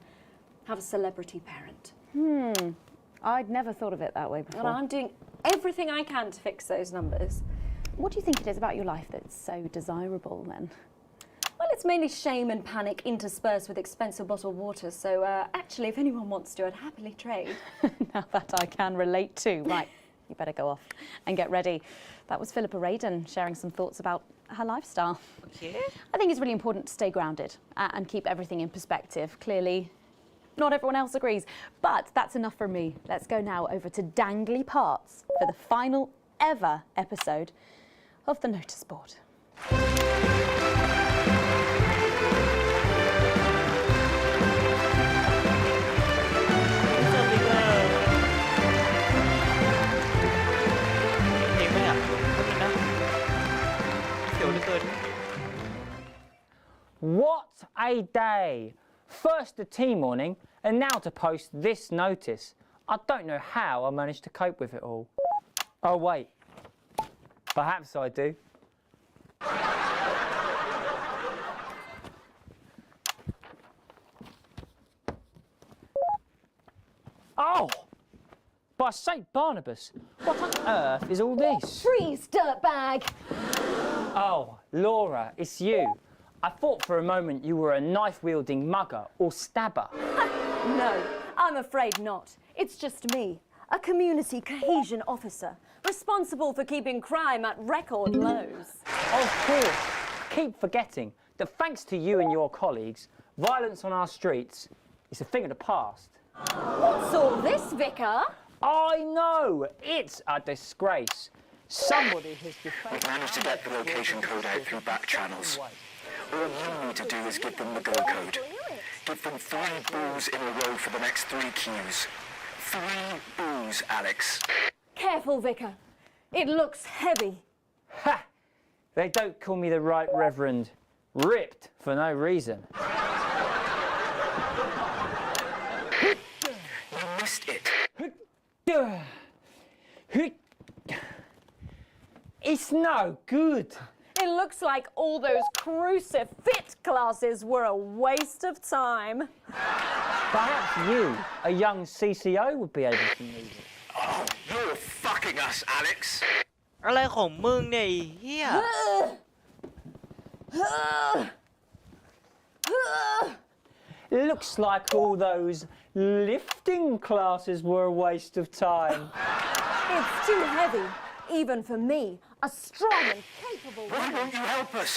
have a celebrity parent. I'd never thought of it that way before. And I'm doing everything I can to fix those numbers. What do you think it is about your life that's so desirable, then? Well, it's mainly shame and panic interspersed with expensive bottled water, so actually, if anyone wants to, I'd happily trade. Now that I can relate to. Right, you better go off and get ready. That was Philippa Radin sharing some thoughts about her lifestyle. Okay. I think it's really important to stay grounded and keep everything in perspective. Clearly, not everyone else agrees, but that's enough for me. Let's go now over to Dangly Parts for the final ever episode of the Notice Board. What a day! First the tea morning, and now to post this notice. I don't know how I managed to cope with it all. Oh wait, perhaps I do. Oh! By St. Barnabas, what on earth is all this? Freeze, dirtbag! Oh, Laura, it's you. I thought for a moment you were a knife-wielding mugger or stabber. No, I'm afraid not. It's just me, a community cohesion officer, responsible for keeping crime at record lows. Of course. Keep forgetting that thanks to you and your colleagues, violence on our streets is a thing of the past. What's all this, Vicar? I know! It's a disgrace. Somebody has We've managed to get the location code out through back channels. All you need to do is give them the go code. Give them 3 boos in a row for the next 3 cues. 3 boos, Alex. Careful, Vicar. It looks heavy. Ha! They don't call me the Right Reverend. Ripped for no reason. You missed it. It's no good. It looks like all those crucifix classes were a waste of time. Perhaps you, a young CCO, would be able to move it. Oh, you're fucking us, Alex. อะไรของมึงเนี่ยไอ้เหี้ย Looks like all those lifting classes were a waste of time. It's too heavy, even for me, a strong and capable Why woman. won't you help us?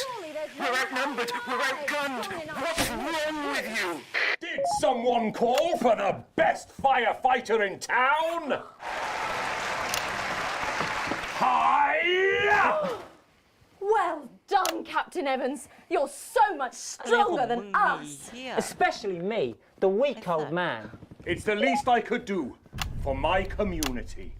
We're outnumbered. We're outgunned. What's wrong with you? Did someone call for the best firefighter in town? Hiya! Well done, Captain Evans. You're so much stronger than us. Especially me, the weak old man. It's the least I could do for my community.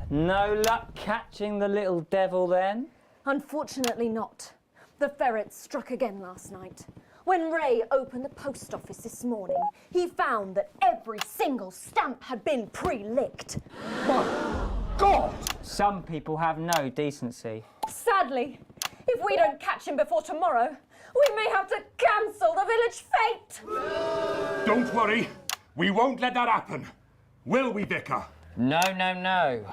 No luck catching the little devil then? Unfortunately not. The ferret struck again last night. When Ray opened the post office this morning, he found that every single stamp had been pre-licked. My God! Some people have no decency. Sadly, if we don't catch him before tomorrow, we may have to cancel the village fete. Don't worry. We won't let that happen. Will we, Vicar? No, no, no.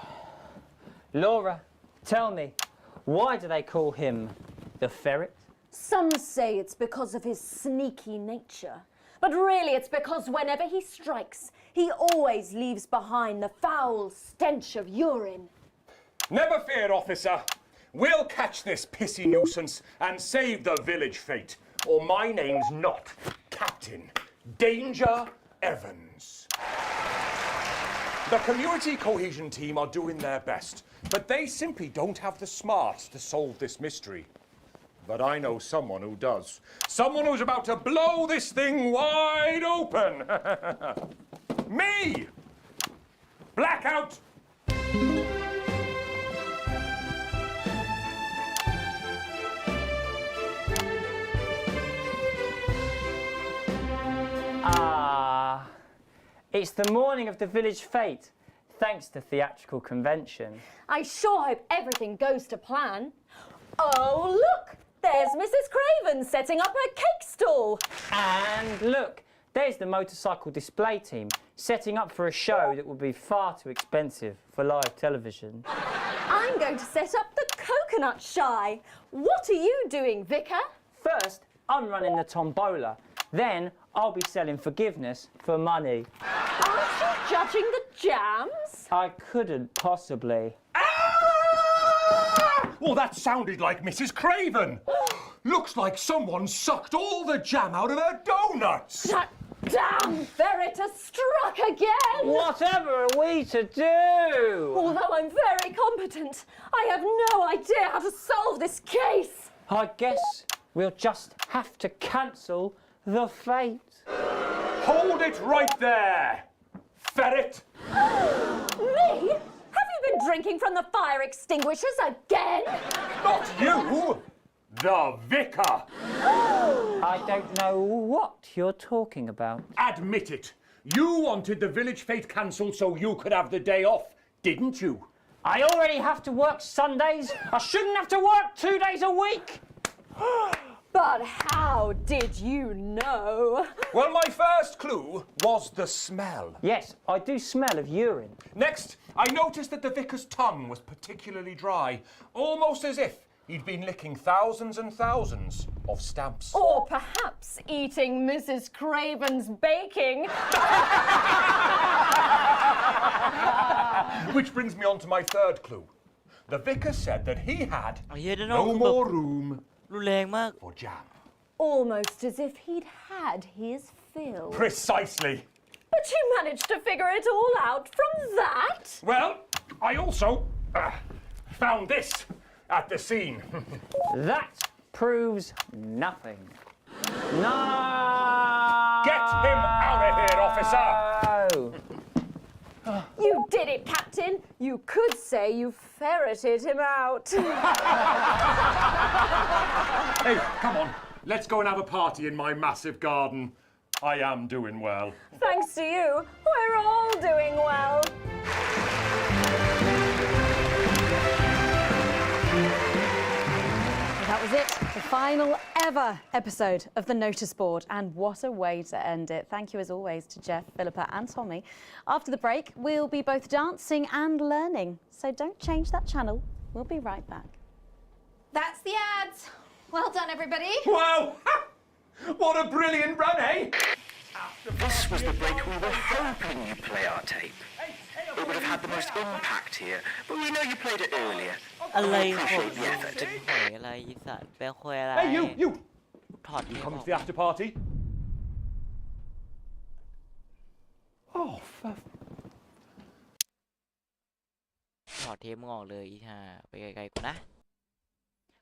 Laura, tell me, why do they call him the ferret? Some say it's because of his sneaky nature. But really it's because whenever he strikes, he always leaves behind the foul stench of urine. Never fear, officer. We'll catch this pissy nuisance and save the village fete. Or my name's not Captain Danger Evans. The community cohesion team are doing their best, but they simply don't have the smarts to solve this mystery. But I know someone who does. Someone who's about to blow this thing wide open. Me! Blackout! Ah, it's the morning of the village fete, thanks to theatrical convention. I sure hope everything goes to plan. Oh, look! There's Mrs. Craven setting up her cake stall. And look, there's the motorcycle display team setting up for a show that would be far too expensive for live television. I'm going to set up the coconut shy. What are you doing, Vicar? First, I'm running the tombola. Then, I'll be selling forgiveness for money. Aren't you judging the jams? I couldn't possibly. Well, that sounded like Mrs. Craven. Looks like someone sucked all the jam out of her donuts. That damn ferret has struck again! Whatever are we to do? Although I'm very competent, I have no idea how to solve this case. I guess we'll just have to cancel the fete. Hold it right there, ferret. Me? drinking from the fire extinguishers again? Not you! The vicar! I don't know what you're talking about. Admit it. You wanted the village fete cancelled so you could have the day off, didn't you? I already have to work Sundays. I shouldn't have to work 2 days a week. But how did you know? Well, my first clue was the smell. Yes, I do smell of urine. Next, I noticed that the vicar's tongue was particularly dry, almost as if he'd been licking thousands and thousands of stamps. Or perhaps eating Mrs. Craven's baking. Which brings me on to my third clue. The vicar said that he had เฮียด้านนอก no คือแบบ more room รุนแรงมาก for jam. Almost as if he'd had his fill. Precisely. But you managed to figure it all out from that? Well, I also found this at the scene. That proves nothing. No! Get him out of here, officer! You did it, Captain. You could say you ferreted him out. Hey, come on. Let's go and have a party in my massive garden. I am doing well. Thanks to you, we're all doing well. That was it, the final ever episode of the Notice Board, and what a way to end it. Thank you as always to Jeff, Philippa and Tommy. After the break, we'll be both dancing and learning, so don't change that channel. We'll be right back. That's the ads. Well done, everybody. Wow! What a brilliant run, eh? This was the break we were hoping you'd play our tape. It would have had the most impact here, but we know you played it earlier. อะไร We ของ appreciate the effort. เป็นหอยอะไรอีสัตว์เป็นหอยอะไร Hey, you! ถอดเทปอ Coming อก to the after party? Oh, for ถอดเทปมึงออกเลยอีห่าไปไกลๆกูนะ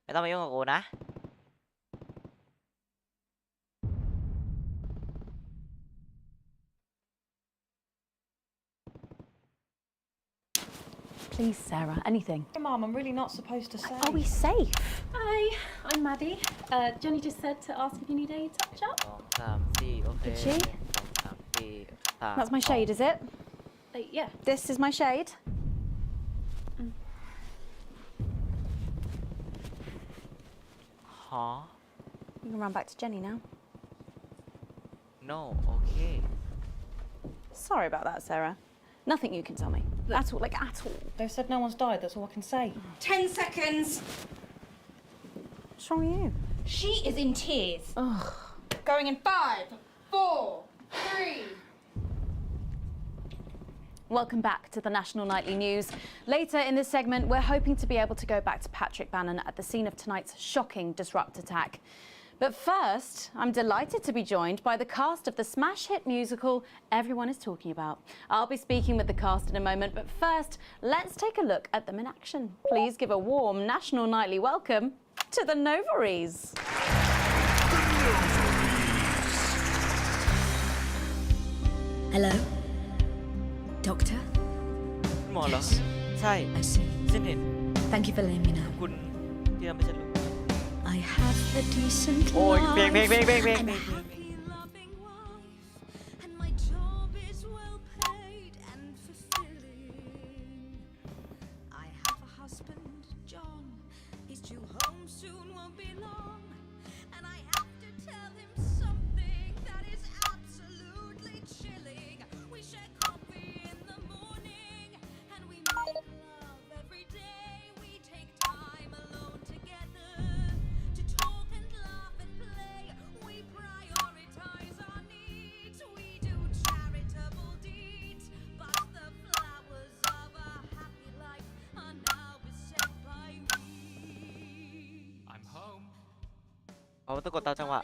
ไม่ต้องมายุ่งกับกูนะ Please, Sarah, anything. Hey, Mum, I'm really not supposed to say. Are we safe? Hi, I'm Maddie. Jenny just said to ask if you need any touch up. 2 3 4โอเค Did she? 1 2 3 4 3 That's my shade, is it? Yeah. This is my shade. Huh? You can run back to Jenny now. No, okay. Sorry about that, Sarah. Nothing you can tell me. At all, like at all. They said no one's died, that's all I can say. 10 seconds. What's wrong with you? She is in tears. Ugh. Going in 5, 4, 3. Welcome back to the National Nightly News. Later in this segment, we're hoping to be able to go back to Patrick Bannon at the scene of tonight's shocking Disrupt attack. But first, I'm delighted to be joined by the cast of the smash hit musical everyone is talking about. I'll be speaking with the cast in a moment, but first, let's take a look at them in action. Please give a warm National Nightly welcome to the Novaries. Hello? Doctor? หมอเหรอ ใช่ I see. ฉันเห็น Thank you for letting me know. คุณที่ทำให้ฉันรู้ I have a decent โอ้ย life เพลง and a happy loving wife, and my job is well paid and fulfilling. I have a husband, John. He's due home soon, won't be long, and I have to tell him something that is absolutely chilling. We share coffee in the morning, and we make love every day. We take time alone together to talk and laugh and play. We prioritize our needs. We do charitable deeds. But the flowers of a happy life are now beset by weeds. I'm home. เขาต้องกดตามจังหวะ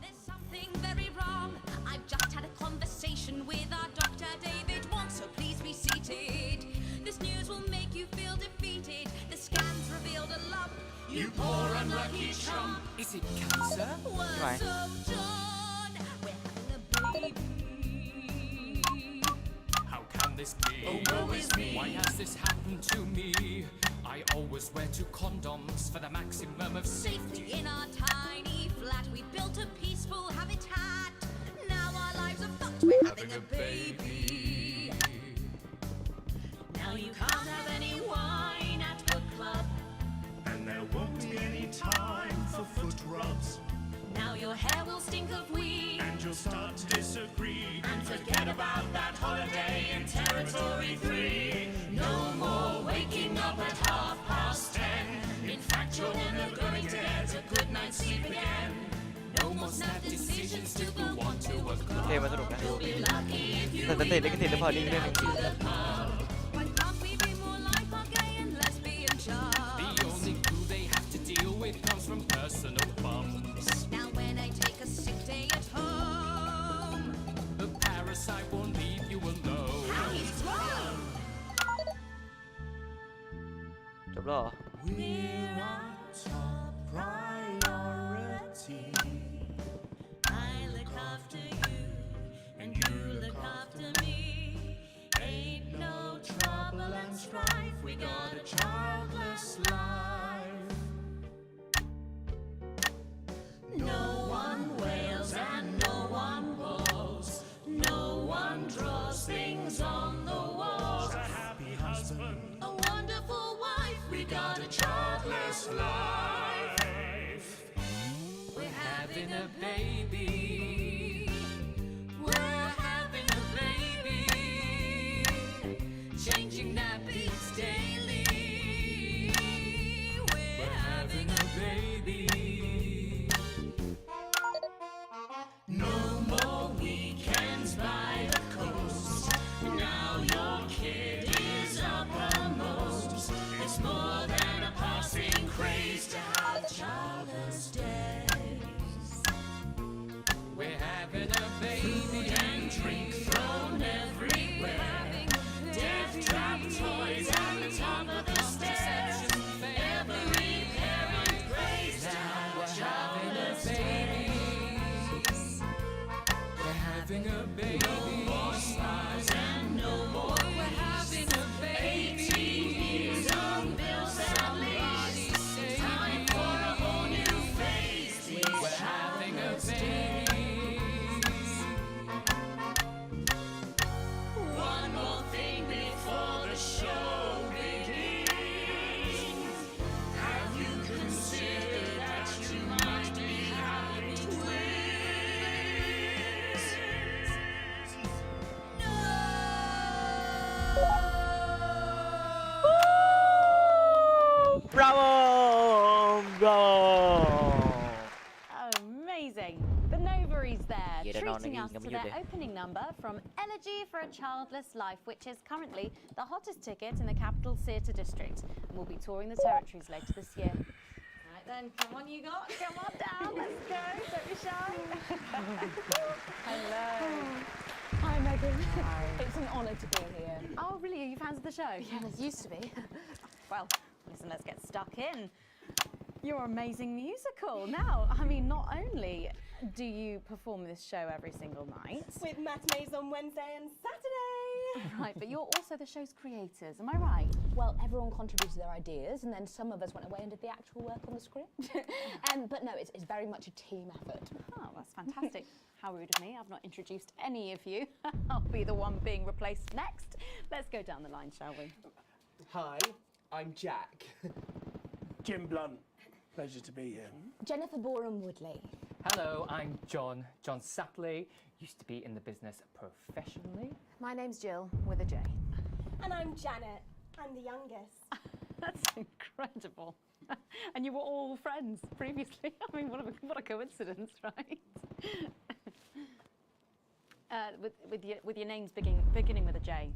There's something very wrong. I've just had a conversation with our doctor, David Wong, so please be seated. This news will make you feel defeated. The scans revealed a lump. You poor unlucky chump. Is it cancer? We're Right. so done. We're having a baby. How can this is me. Oh, woe is me. Why has this happened to me? I always wear 2 condoms for the maximum of Safety in our tiny flat. We built a peaceful habitat. Now our lives are fucked. We're having a baby. Now you can't have any wine at book club. And there won't be any time for foot rubs. Now your hair will stink of weed. And you'll start to disagree. And forget about that holiday in Territory 3. No more waking up at 10:30. In fact, you're never going to get a good night's sleep again. No more snap decisions to go on to a club. เท่มาสนุกนะ You'll be lucky if you แต่ติดลิขสิทธิ์แล้วพอดีเรื่องนึง to the pub. Why can't we be more like our gay and lesbian chums? The only glue they have to deal with comes from personal bums. Now when I take a sick day at home, The parasite won't leave you alone. how he's grown. จบแล้วเหรอ We're our top priority. I look after you, and you look after me. Ain't no trouble and strife. We got a childless life. No one wails and no one bawls. No one draws things on the walls. A happy husband. A wonderful wife. We got a childless life. We're having a baby. We're having a baby. Changing nappies daily. We're having a baby. No more weekends by the coast. Now your kid is uppermost. It's more than a passing craze to have childless days. We're having a baby. Food and drink thrown everywhere. Death trap toys at the top of the stairs. Every parent prays to have childless days. We're having a baby. No more spas and no more. We're having a baby. 18 years on bills and leaves. Time for a whole new phase. We're having a baby. One more thing before the show begins. Have you considered that you might be having twins? Bravo! Bravo! Amazing. The Nova is there, Yeah, they're not treating us making to them their use it. opening number from Elegy for a Childless Life, which is currently the hottest ticket in the Capital Theatre District. And we'll be touring the territories later this year. Right then, come on you lot, come on down, let's go, don't be shy. Hello. Hi Megan. Hi. It's an honour to be here. Oh really, are you fans of the show? Yeah, it used to be. Well, listen, let's get stuck in. Your amazing musical. Now, I mean, not only do you perform this show every single night, with matinees on Wednesday and Saturday. right, but you're also the show's creators, am I right? Well, everyone contributed their ideas, and then some of us went away and did the actual work on the script. But no, it's very much a team effort. Oh, that's fantastic. How rude of me, I've not introduced any of you. I'll be the one being replaced next. Let's go down the line, shall we? Hi, I'm Jack. Jim Blunt. Pleasure to be here. Jennifer Boreham-Woodley. Hello, I'm John Satley. Used to be in the business professionally. My name's Jill, with a J. And I'm Janet. I'm the youngest. That's incredible. And you were all friends previously. I mean, what a coincidence, right? With your names beginning with a J.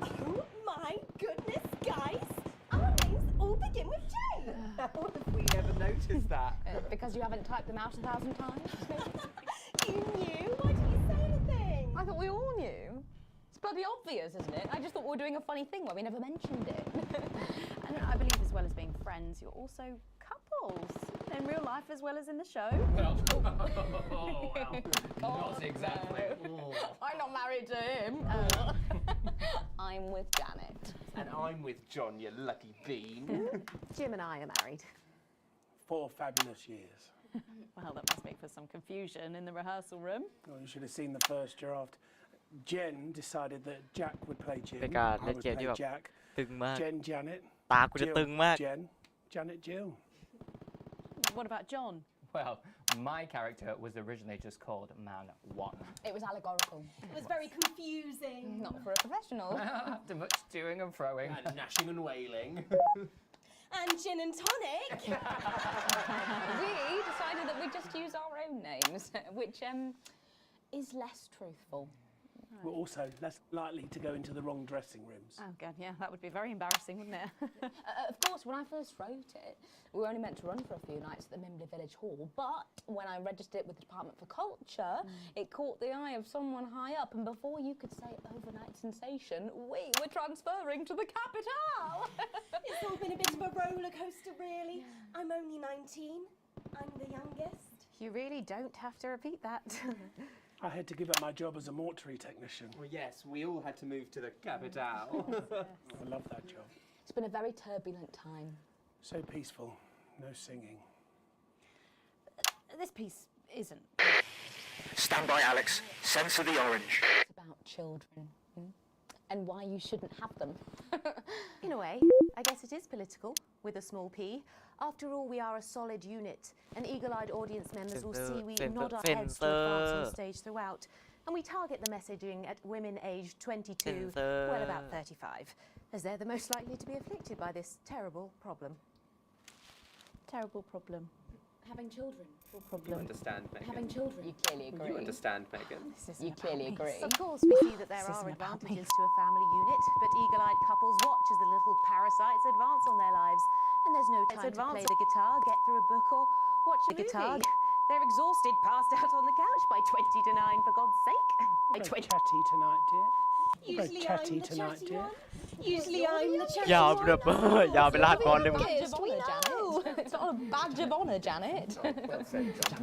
Oh my goodness, guys! Our names all begin with J. How have we never noticed that? Because you haven't typed them out 1,000 times, maybe? You knew? Why didn't you say anything? I thought we all knew. It's bloody obvious, isn't it? I just thought we were doing a funny thing where we never mentioned it. And I believe as well as being friends, you're also couples, isn't in real life as well as in the show. Well, not exactly. I'm not married to him. I'm with Janet. And I'm with John, you lucky bean. Jim and I are married. 4 fabulous years. Well, that must make for some confusion in the rehearsal room. Well, you should have seen the first draft. Jen decided that Jack would play Jim. เป็นการ I เล่น would เกมที่ play แบบ Jack. ตึงมาก Jen, Janet. ตากูจะ Jill, ตึงมาก Jen, Janet, Jill. What about John? Well, my character was originally just called Man 1. It was allegorical. It was very confusing. Not for a professional. After much toing and froing. And gnashing and wailing. And gin and tonic. We decided that we'd just use our own names, which is less truthful. We're also less likely to go into the wrong dressing rooms. Oh, God, yeah, that would be very embarrassing, wouldn't it? Of course, when I first wrote it, we were only meant to run for a few nights at the Mimbley Village Hall, but when I registered it with the Department for Culture, it caught the eye of someone high up, and before you could say overnight sensation, we were transferring to the capital. It's all been a bit of a roller coaster, really. I'm only 19. I'm the youngest. You really don't have to repeat that. I had to give up my job as a mortuary technician. Well, yes, we all had to move to the capital. I love that job. It's been a very turbulent time. So peaceful. No singing. This piece isn't. Stand by, Alex. Censor the orange. It's about children and why you shouldn't have them. In a way, I guess it is political, with a small p. After all, we are a solid unit, and eagle-eyed audience members will see we nod our heads to advance on stage throughout, and we target the messaging at women aged 22, well, about 35, as they're the most likely to be afflicted by this terrible problem. Terrible problem. Having children. You understand, Megan. Having children. You clearly agree. You understand, Megan. You clearly agree. Of course, we see that there are advantages to a family unit, but eagle-eyed couples watch as the little parasites advance on their lives, and there's no time to play the guitar, get through a book, or watch a movie. They're exhausted, passed out on the couch by 20 to 9, for God's sake. Very chatty tonight, dear. Usually Very chatty I'm the tonight, chatty dear. one. Usually I'm the chatty ยาว one. แบบยาวเป็นรหัสก่อนเลย Badge of honour, Janet. It's not a badge of honour, Janet. Well said, John.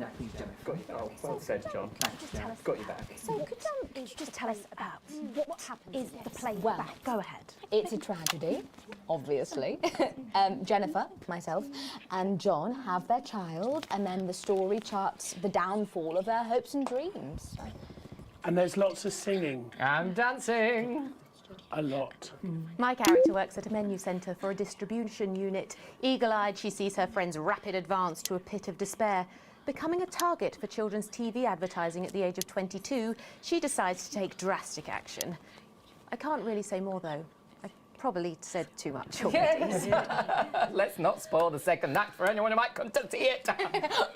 Got you. Oh, well said, John. Got you back. So could you just tell us about what happens is the play back? Go ahead. It's a tragedy, obviously. Jennifer, myself, and John have their child, and then the story charts the downfall of their hopes and dreams. And there's lots of singing. I'm dancing. A lot. My character works at a menu centre for a distribution unit. Eagle-eyed, she sees her friend's rapid advance to a pit of despair. Becoming a target for children's TV advertising at the age of 22, she decides to take drastic action. I can't really say more, though. I probably said too much already. Let's not spoil the second act for anyone who might come to see it.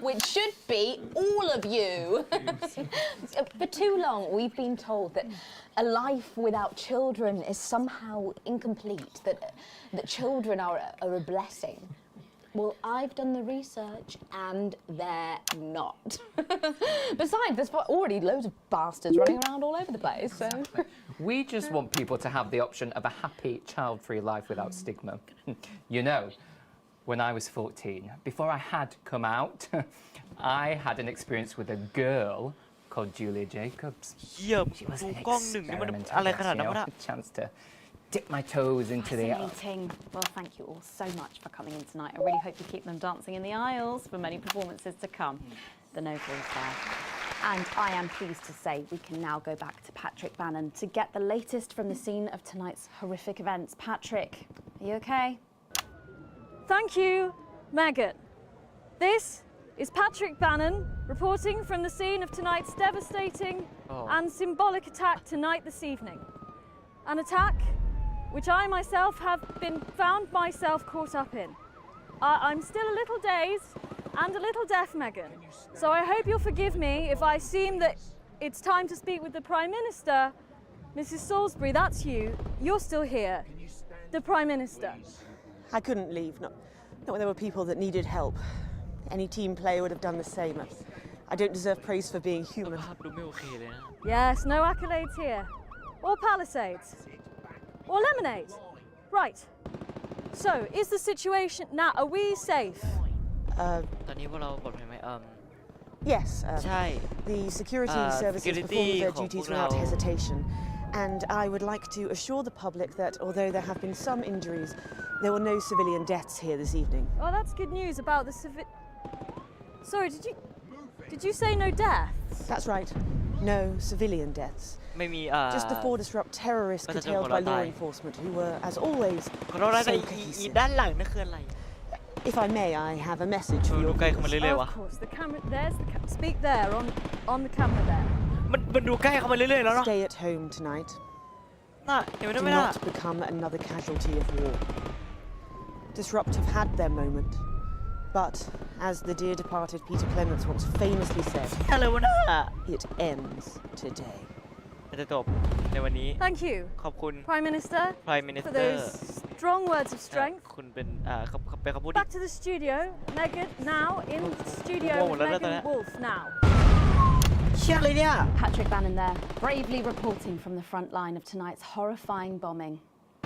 Which should be all of you. For too long, we've been told that a life without children is somehow incomplete, that children are a blessing. Well, I've done the research and they're not. Besides, there's already loads of bastards running around all over the place, so... We just want people to have the option of a happy, child-free life without stigma. You know, when I was 14, before I had come out, I had an experience with a girl called Julia Jacobs. เยี่ยม She was ดู an กล้องหนึ่งนี่มัน experiment, อะไร I ข guess, นาด you นั้นวะ know, น่ะ a chance to dip my toes into the... Fascinating. Well, thank you all so much for coming in tonight. I really hope you keep them dancing in the aisles for many performances to come. The noble is there. And I am pleased to say we can now go back to Patrick Bannon to get the latest from the scene of tonight's horrific events. Patrick, are you okay? Thank you, Megan. This is Patrick Bannon reporting from the scene of tonight's devastating and symbolic attack tonight this evening. An attack which I myself have been found myself caught up in. I'm still a little dazed and a little deaf, Megan. So I hope you'll forgive me if I seem that it's time to speak with the Prime Minister. Mrs. Salisbury, that's you. You're still here. The Prime Minister. I couldn't leave, not when there were people that needed help. Any team player would have done the same. I don't deserve praise for being human. Yes, no accolades here. Or Palisades. Or lemonade. Right. So, is the situation now, are we safe? ตอนนี้พวกเราปลอดภัยไหมYes. ใช่ The security services performed their duties without hesitation, and I would like to assure the public that although there have been some injuries, there were no civilian deaths here this evening. Oh, that's good news about the Sorry, did you say no deaths? That's right. No civilian deaths. ไม่มีJust the 4 disrupt terrorists curtailed by law enforcement, who were, as always, ขอโทษนะ so อี cohesive. ด้านหลังนั่นคืออะไร If I may, I have a message for ดู your ใกล้เข้ามาเรื่อยๆวะ Of course, the camera. There's the speak there on the camera there. มันดูใกล้เข้ามาเรื่อยๆแล้วเนาะ Stay at home tonight. น่ะเห็นไหม Do ไม่น่ะ not become another casualty of war. Disrupt have had their moment, but as the dear departed Peter Clements once famously said, อะไรวะน่ะ it ends today. จะจบในวันนี้ Thank you, ขอบคุณ Prime Minister, Prime for Minister those strong words of strength. คุณเป็นเป็นคำพูด Back to the studio, Megan. Now in studio, Megan Wolf. Now. เชี่ยอะไรเนี่ย Patrick Bannon there, bravely reporting from the front line of tonight's horrifying bombing.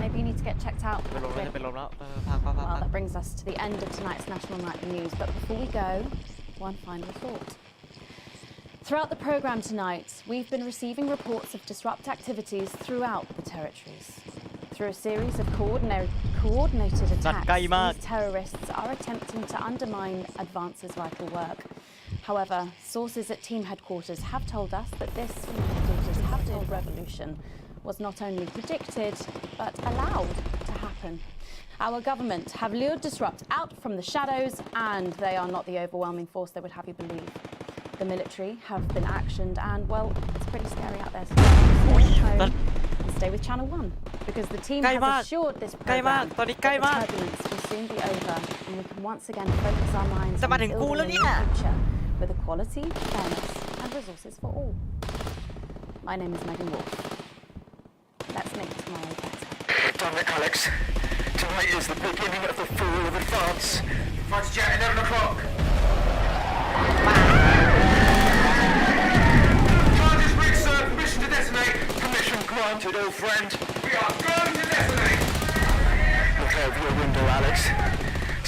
Maybe you need to get checked out. เป็นลมแล้ว Patrick. จะเป็นลมแล้วพัก Well, that brings us to the end of tonight's National Nightly News. But before we go, one final thought. Throughout the programme tonight, we've been receiving reports of disrupt activities throughout the territories. Through a series of coordinated attacks, these terrorists are attempting to undermine Advance's vital work. However, sources at team headquarters have told us that this revolution was not only predicted, but allowed to happen. Our government have lured Disrupt out from the shadows, and they are not the overwhelming force they would have you believe. The military have been actioned, and well, it's pretty scary out there. So stay at home and stay with Channel 1, because the team has assured this program that the turbulence will soon be over, and we can once again focus our minds on building a new future with equality, fairness, and resources for all. My name is Megan Wolf. Let's make tomorrow better. Damn it, Alex. Tonight is the beginning of the fall of Advance. Fighter jet, 11 o'clock. Charges reached, sir. Permission to detonate. Permission granted, old friend. We are going to detonate. Look out of your window, Alex.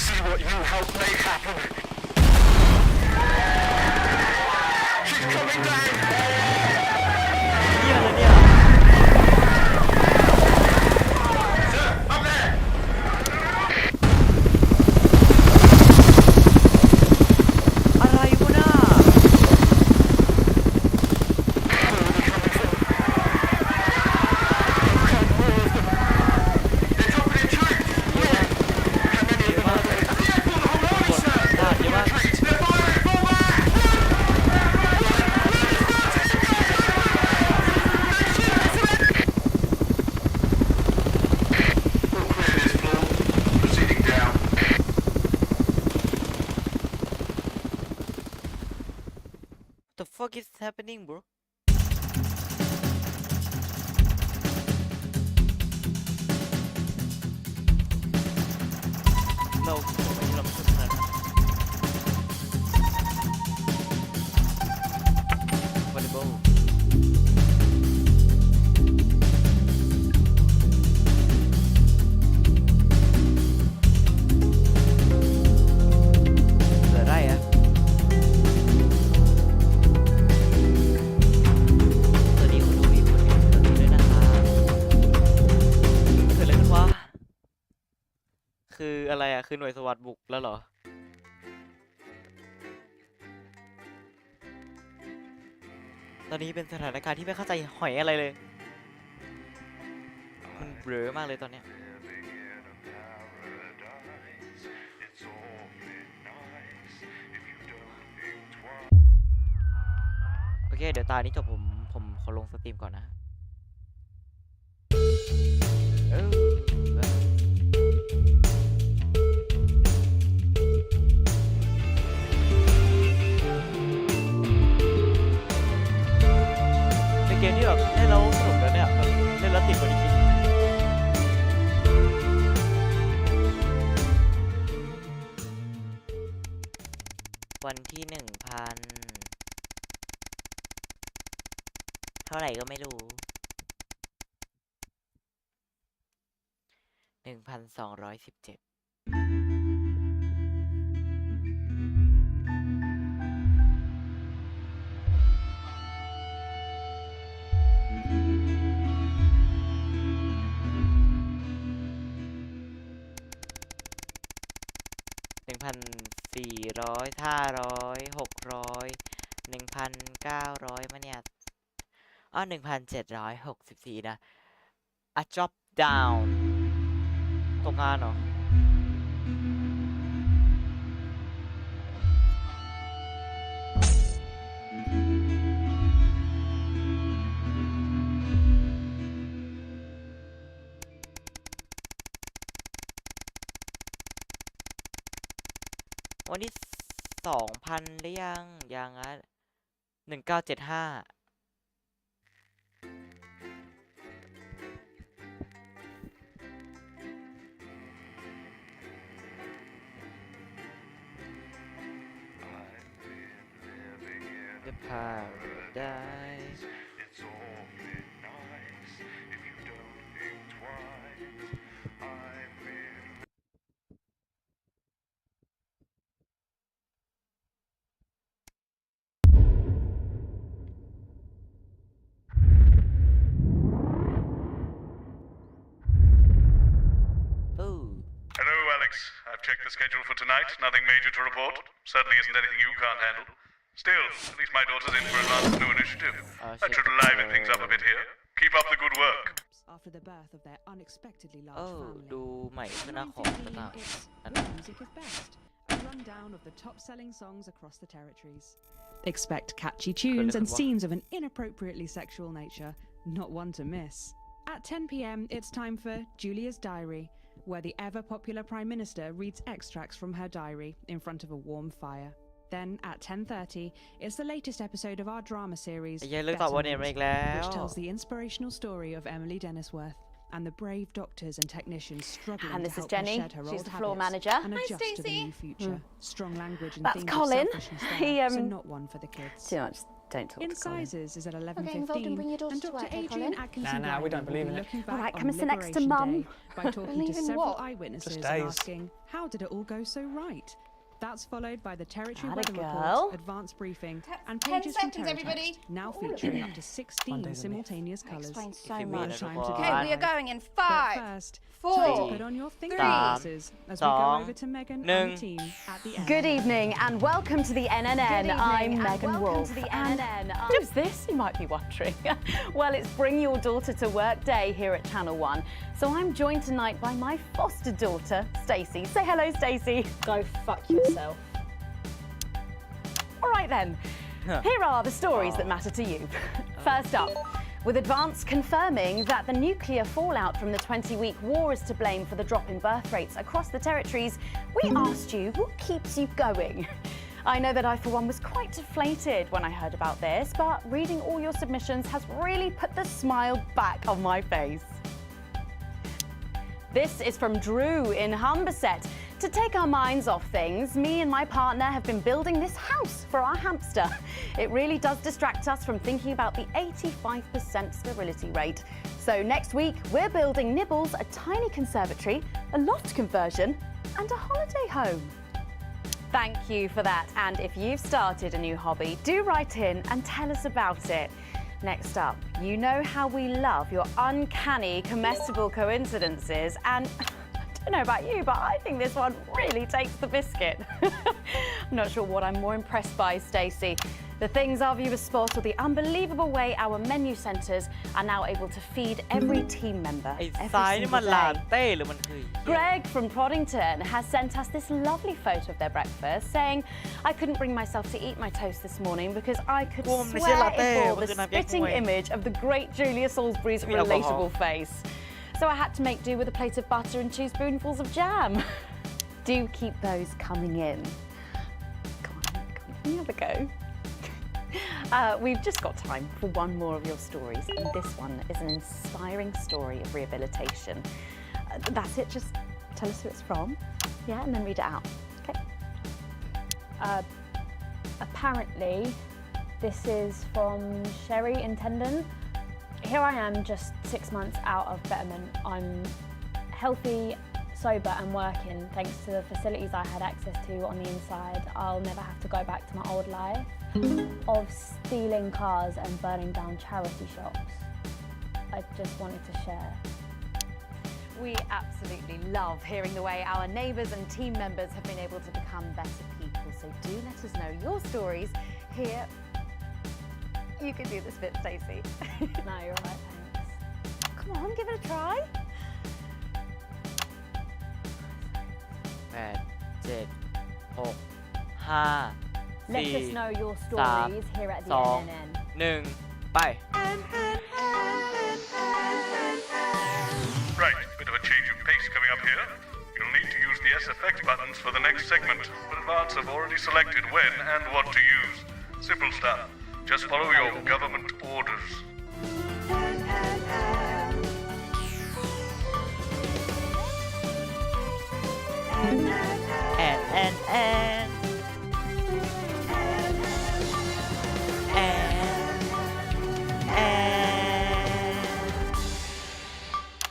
See what you helped make happen. She's coming down. Sir, up there. The fuck is happening, bro? No,ไม่เราไม่ใช่ขนาดนั้นวอลเลย์บอลเหลือได้อะสวัสดีคุณดูอีกคนหนึ่งด้วยนะคะเกิดอะไรขึ้นวะคืออะไรอ่ะคือหน่วยสวัสดิ์บุกแล้วเหรอตอนนี้เป็นสถานการณ์ที่ไม่เข้าใจหอยอะไรเลยมันเบลอมากเลยตอนเนี้ยโอเคเดี๋ยวตานี้จบผมขอลงสตรีมก่อนนะเป็นเกมที่แบบเล่นแล้วสนุกแล้วเนี่ยแบบเล่นแล้วติดกว่านี้คิดวันที่ 1,000 เท่าไหร่ก็ไม่รู้ 1,217 1,400 500 600 1,900มาเนี่ย1,764 นะ A job down ตกงานเหรอวันนี้ 2,000 หรือยังอ่ะ1975The paradise It's all been nice if you don't think twice. I'm in. Hello, Alex. I've checked the schedule for tonight. Nothing major to report. Certainly isn't anything you can't handle. Still, at least my daughter's in for advanced new initiative. That should liven things up a bit here. Keep up the good work. After the birth of their unexpectedly large family. ดูใหม่ขึ้นนะของต่างๆ Music is best. A rundown of the top-selling songs across the territories. Expect catchy tunes and scenes of an inappropriately sexual nature, not one to miss. At 10 p.m, it's time for Julia's Diary, where the ever-popular Prime Minister reads extracts from her diary in front of a warm fire. Then at 10:30, it's the latest episode of our drama series, which tells the inspirational story of Emily Dennisworth and the brave doctors and technicians struggling And to this is help her Jenny. shed her She's old the floor habits manager. and Hi, adjust to the Stacey. new future. Strong language and That's themes Colin. of selfishness He, there, so not one for the kids. Too much. Don't talk to Incisors is at 11:15, Okay, involved and bring your daughter and to Dr. work, eh, Adrian Colin? Atkinson Nah, we don't believe in it. looking All back right, on come and sit next to Liberation Mum. Day by talking to Believe in several what? eyewitnesses Just and days. asking, how did it all go so right? That's followed by the Territory Atta Weather girl. Report, Advanced Briefing, and 10 pages from seconds, everybody. Terratext, now featuring up to 16 simultaneous colours. Explains so More much. time to Okay, we do are going in But 5, first, 4, time to put on your thinking glasses as we go over to Megan and the team at the end. Good evening and welcome to the NNN. I'm Megan Wolf. To the NNN. Who's this, you might be wondering? Well, it's Bring Your Daughter to Work Day here at Channel 1. So I'm joined tonight by my foster daughter, Stacey. Say hello, Stacey. Go fuck yourself. All right then. Here are the stories that matter to you. First up, with Advance confirming that the nuclear fallout from the 20-week war is to blame for the drop in birth rates across the territories, we asked you what keeps you going. I know that I, for one, was quite deflated when I heard about this, but reading all your submissions has really put the smile back on my face. This is from Drew in Humberset. To take our minds off things, me and my partner have been building this house for our hamster. It really does distract us from thinking about the 85% sterility rate. So next week, we're building Nibbles a tiny conservatory, a loft conversion, and a holiday home. Thank you for that. And if you've started a new hobby, do write in and tell us about it. Next up, you know how we love your uncanny comestible coincidences, and I don't know about you, but I think this one really takes the biscuit. I'm not sure what I'm more impressed by, Stacey. The things our viewers spot or the unbelievable way our menu centres are now able to feed every team member ไอ้ every ซ้ายนี่มัน single ลา day. เต้หรือมันคือ Greg from Proddington has sent us this lovely photo of their breakfast, saying, I couldn't bring myself to eat my toast this morning because I could Well, swear Michelle Latte, it bore the we're gonna have spitting Yakaway. image of the great Julia Salisbury's Give me alcohol. relatable face. So I had to make do with a plate of butter and 2 spoonfuls of jam. Do keep those coming in. Come on, can you have a go? We've just got time for one more of your stories, and this one is an inspiring story of rehabilitation. That's it, just tell us who it's from, yeah, and then read it out, okay? Apparently, this is from Sherry in Tendon. Here I am, just 6 months out of betterment. I'm healthy, sober and working thanks to the facilities I had access to on the inside. I'll never have to go back to my old life of stealing cars and burning down charity shops. I just wanted to share. We absolutely love hearing the way our neighbours and team members have been able to become better people. So do let us know your stories here. You can do this bit, Stacey. No, you're all right, thanks. Come on, give it a try. 8 7 6 5 Let us 4 know your 3 stories here at the 2 NNN. 1 ไป Right, bit of a change of pace coming up here. You'll need to use the SFX buttons for the next segment, but Advance have already selected when and what to use. Simple stuff. Just follow your government orders.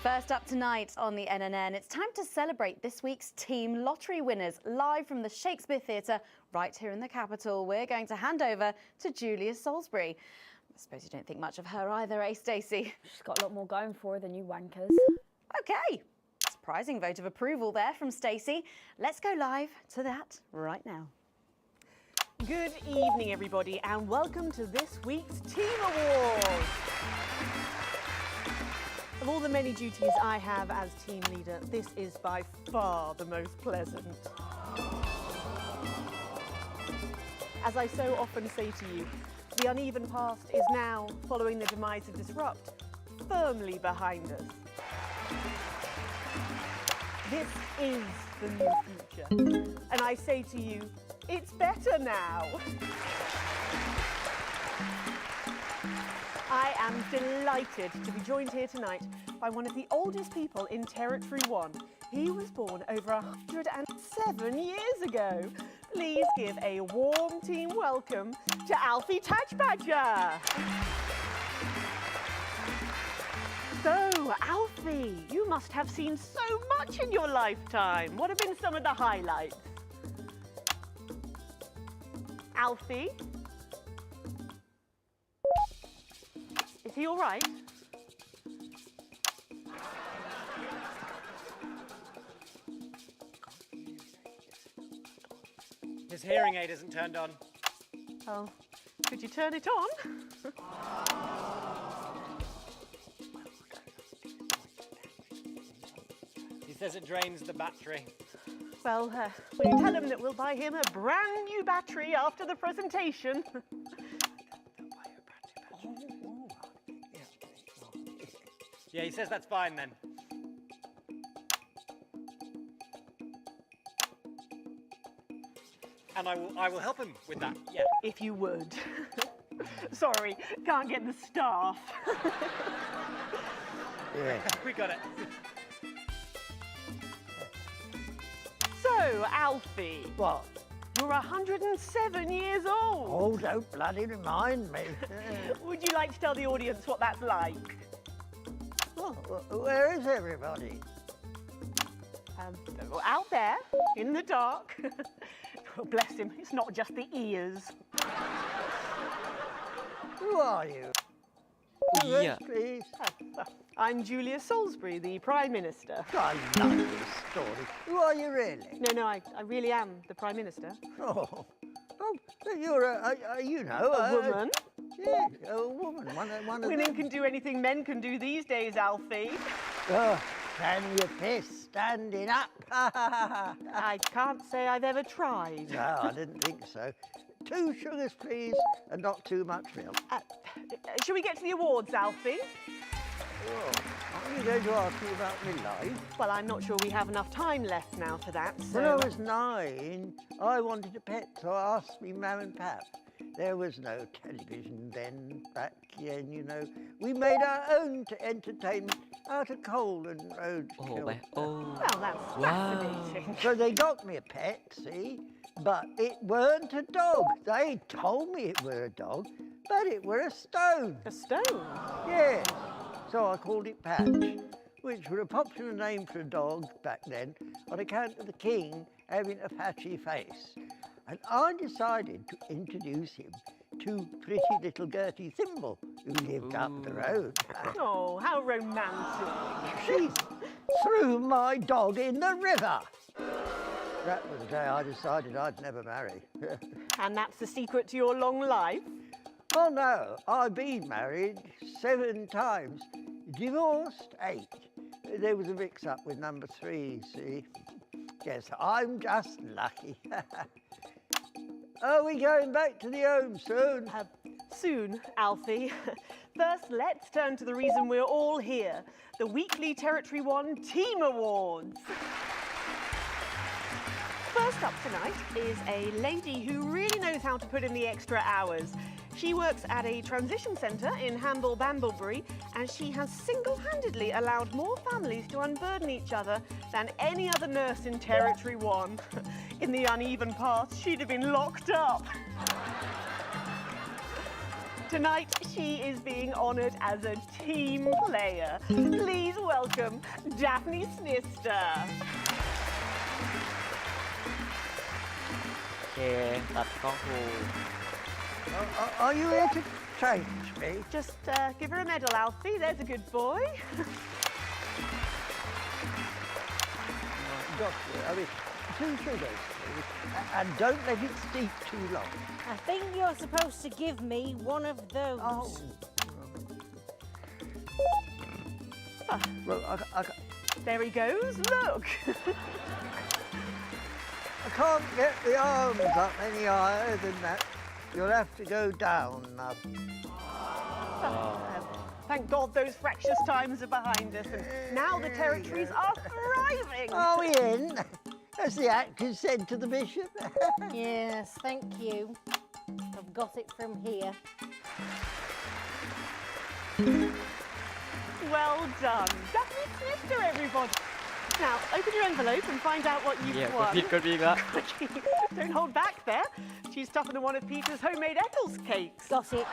First up tonight on the NNN, it's time to celebrate this week's team lottery winners live from the Shakespeare Theatre right here in the capital. We're going to hand over to Julia Salisbury. I suppose you don't think much of her either, eh, Stacey? She's got a lot more going for her than you wankers. OK. Surprising vote of approval there from Stacey. Let's go live to that right now. Good evening, everybody, and welcome to this week's Team Awards. Of all the many duties I have as team leader, this is by far the most pleasant. As I so often say to you, the uneven past is now, following the demise of Disrupt, firmly behind us. This is the new future. And I say to you, it's better now. I am delighted to be joined here tonight by one of the oldest people in Territory 1. He was born over 107 years ago. Please give a warm team welcome to Alfie Tatchbadger. So, Alfie, you must have seen so much in your lifetime. What have been some of the highlights? Alfie? Is he all right? His hearing aid isn't turned on. Oh, could you turn it on? He says it drains the battery. Well, will you tell him that we'll buy him a brand new battery after the presentation? Yeah, he says that's fine then. And I will help him with that, yeah. If you would. Sorry, can't get the staff. Yeah. We got it. So, Alfie. What? You're 107 years old. Oh, don't bloody remind me. Would you like to tell the audience what that's like? Well, where is everybody? Out there, in the dark. Oh, bless him, it's not just the ears. Who are you? Yeah. Please. I'm Julia Salisbury, the Prime Minister. I love this story. Who are you really? No, I really am the Prime Minister. Oh, you're a woman. Yeah, a woman. One of Women them. can do anything men can do these days, Alfie. Oh, can you piss standing up? I can't say I've ever tried. No, I didn't think so. 2 sugars, please, and not too much milk. Shall we get to the awards, Alfie? Oh, are you going to ask me about my life? Well, I'm not sure we have enough time left now for that, so... When I was 9, I wanted a pet, so I asked me mum and pap. There was no television then, back then, you know. We made our own entertainment out of coal and roadkill. Oh. Well, that's fascinating. So they got me a pet, see? But it weren't a dog. They told me it were a dog, but it were a stone. A stone? Yes. So I called it Patch, which was a popular name for a dog back then on account of the king having a patchy face. And I decided to introduce him to pretty little Gertie Thimble, who lived up the road. Oh, how romantic. She's threw my dog in the river. That was the day I decided I'd never marry. And that's the secret to your long life? Oh no, I've been married 7 times, divorced 8. There was a mix-up with number 3, see? Yes, I'm just lucky. Are we going back to the home soon? Soon, Alfie. First, let's turn to the reason we're all here, the weekly Territory 1 Team Awards. First up tonight is a lady who really knows how to put in the extra hours. She works at a transition centre in Hamble-Bamblebury, and she has single-handedly allowed more families to unburden each other than any other nurse in Territory 1. In the uneven paths, she'd have been locked up. Tonight, she is being honoured as a team player. Please welcome Daphne Snister. โอเคตัดกล้องทู Are you here to change me? Just give her a medal, Alfie. There's a good boy. Doctor, I mean, 2 sugars, please. And don't let it steep too long. I think you're supposed to give me one of those. Oh. Well, There he goes. Look. I can't get the arms up any higher than that. You'll have to go down, Mum. Thank God those fractious times are behind us, and now the territories are thriving. Are we in? As the actors said to the bishop. Yes, thank you. I've got it from here. Well done. Daphne Snister, everybody. Now, open your envelope and find out what you've won. กดอีกแล้ว Don't hold back there. She's tougher than one of Peter's homemade Eccles cakes. Got it.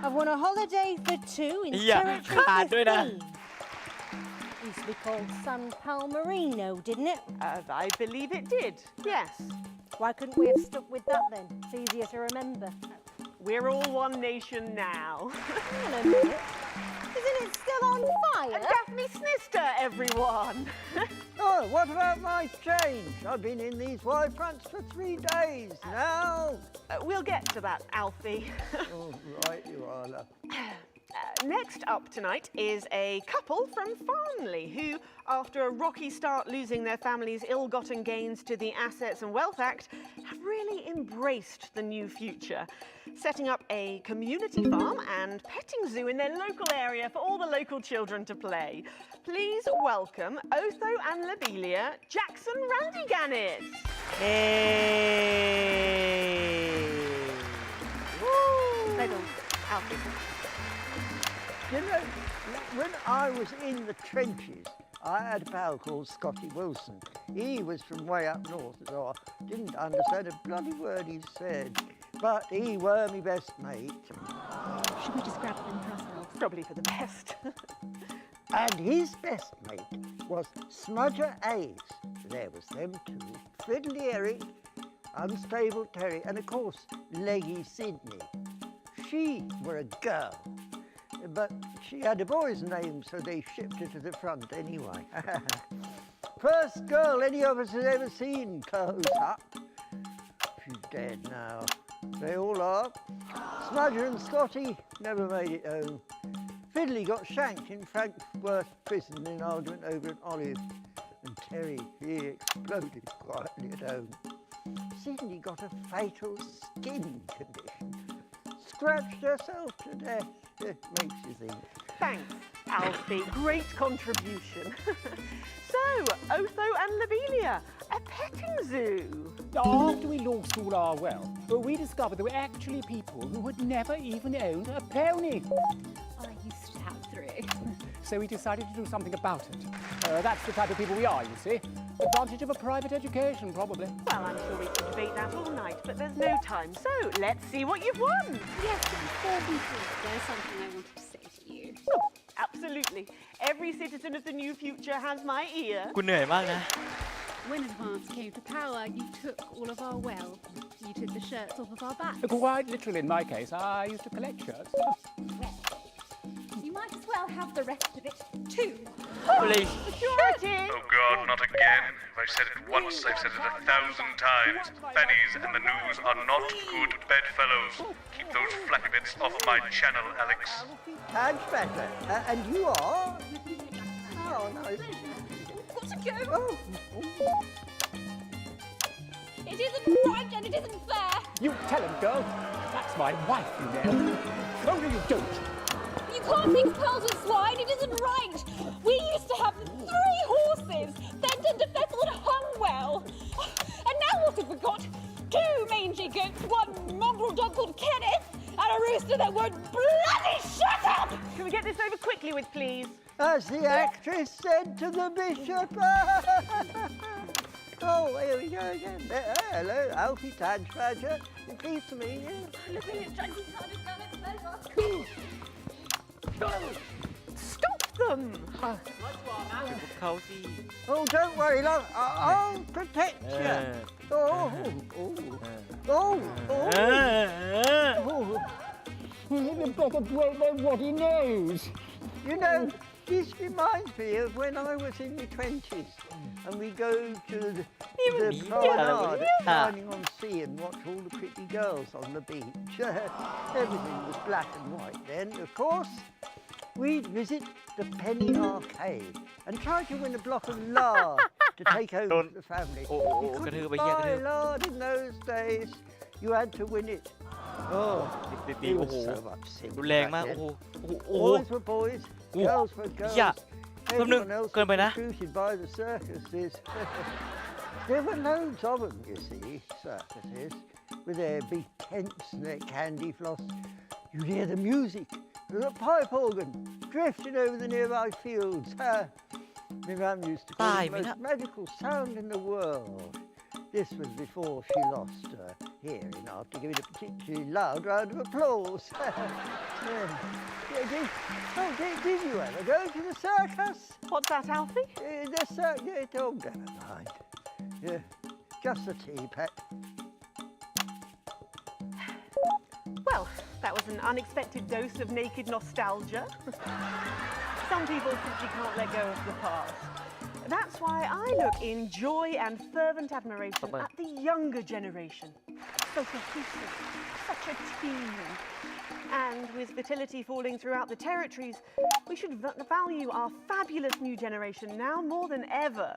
I've won a holiday for 2 in Territory 15. Used to be called San Palmerino, didn't it? I believe it did, yes. Why couldn't we have stuck with that then? It's easier to remember. We're all one nation now. Hang on a minute. Isn't it still on fire? Daphne Snister, everyone. Oh, what about my change? I've been in these wide fronts for 3 days now. We'll get to that, Alfie. Oh, right you are, love. Next up tonight is a couple from Farnley who, after a rocky start losing their family's ill-gotten gains to the Assets and Wealth Act, have really embraced the new future, setting up a community farm and petting zoo in their local area for all the local children to play. Please welcome Otho and Lobelia Jackson Randy-Gannett. Hey! Woo! Alfie. You know, when I was in the trenches, I had a pal called Scotty Wilson. He was from way up north, so I didn't understand a bloody word he said. But he were my best mate. Should we just grab them for ourselves? Probably for the best. And his best mate was Smudger Ace. There was them 2, Fiddly Eric, Unstable Terry, and of course, Leggy Sydney. She were a girl. But she had a boy's name, so they shipped her to the front anyway. First girl any of us has ever seen close up. She's dead now. They all are. Smudger and Scotty never made it home. Fiddly got shanked in Frankworth prison in an argument over an olive. And Terry, he exploded quietly at home. Sydney got a fatal skin condition. Scratched herself to death. It makes you think. Thanks, Alfie. Great contribution. So, Otho and Lobelia, a petting zoo. After we lost all our wealth, we discovered there were actually people who had never even owned a pony. I used to have 3. So we decided to do something about it. That's the type of people we are, you see. Advantage of a private education, probably. Well, I'm sure we could debate that all night, but there's no time. So, let's see what you've won. Yes, but before we do, there's something I wanted to say to you. Oh, absolutely. Every citizen of the new future has my ear. กูเหนื่อยมากนะ When advance came to power, you took all of our wealth. You took the shirts off of our backs. Quite literally, in my case, I used to collect shirts. You might as well I'll have the rest of it too. Please. Oh God, not again. If I've said it once, I've said it 1,000 times. Bennies and the news are not good bedfellows. Keep those flappy bits off my channel, Alex. Tad Smasher. And you are? Oh, no. Got to go. Oh. It isn't right and it isn't fair. You tell him, girl. That's my wife, you know. Oh, no, you don't. You can't mix pearls with swine. It isn't right. We used to have 3 horses, fed and defected and hung well. And now what have we got? 2 mangy goats, 1 mongrel dog called Kenneth, and a rooster that won't bloody shut up! Can we get this over quickly with, please? As the actress said to the bishop. Oh, here we go again. Hello, Alfie Tad Smasher. Pleased to meet you. Looking at Jackie Stop them! Oh, don't worry, love. I'll protect you. Oh. You better break their ruddy nose. You know, this reminds me of when I was in my 20s and we go to the promenade shining on sea and watch all the pretty girls on the beach. Everything was black and white then, of course. We'd visit the Penny Arcade and try to win a block of lard to take home to the family. You couldn't buy lard in those days. You had to win it. Oh, it was so much simpler. Boys were boys, girls were girls. Everyone else was recruited by the circuses. There were loads of them, you see, circuses, with their big tents and their candy floss. You'd hear the music, the pipe organ, drifting over the nearby fields. My mum used to call it the most magical sound in the world. This was before she lost her hearing after giving a particularly loud round of applause. Did you ever go to the circus? What's that, Alfie? The circus. Oh, never mind. Yeah, just a tea, pet. Well, that was an unexpected dose of naked nostalgia. Some people simply can't let go of the past. That's why I look in joy and fervent admiration at the younger generation. So cohesive, such a team. And with fertility falling throughout the territories, we should value our fabulous new generation now more than ever.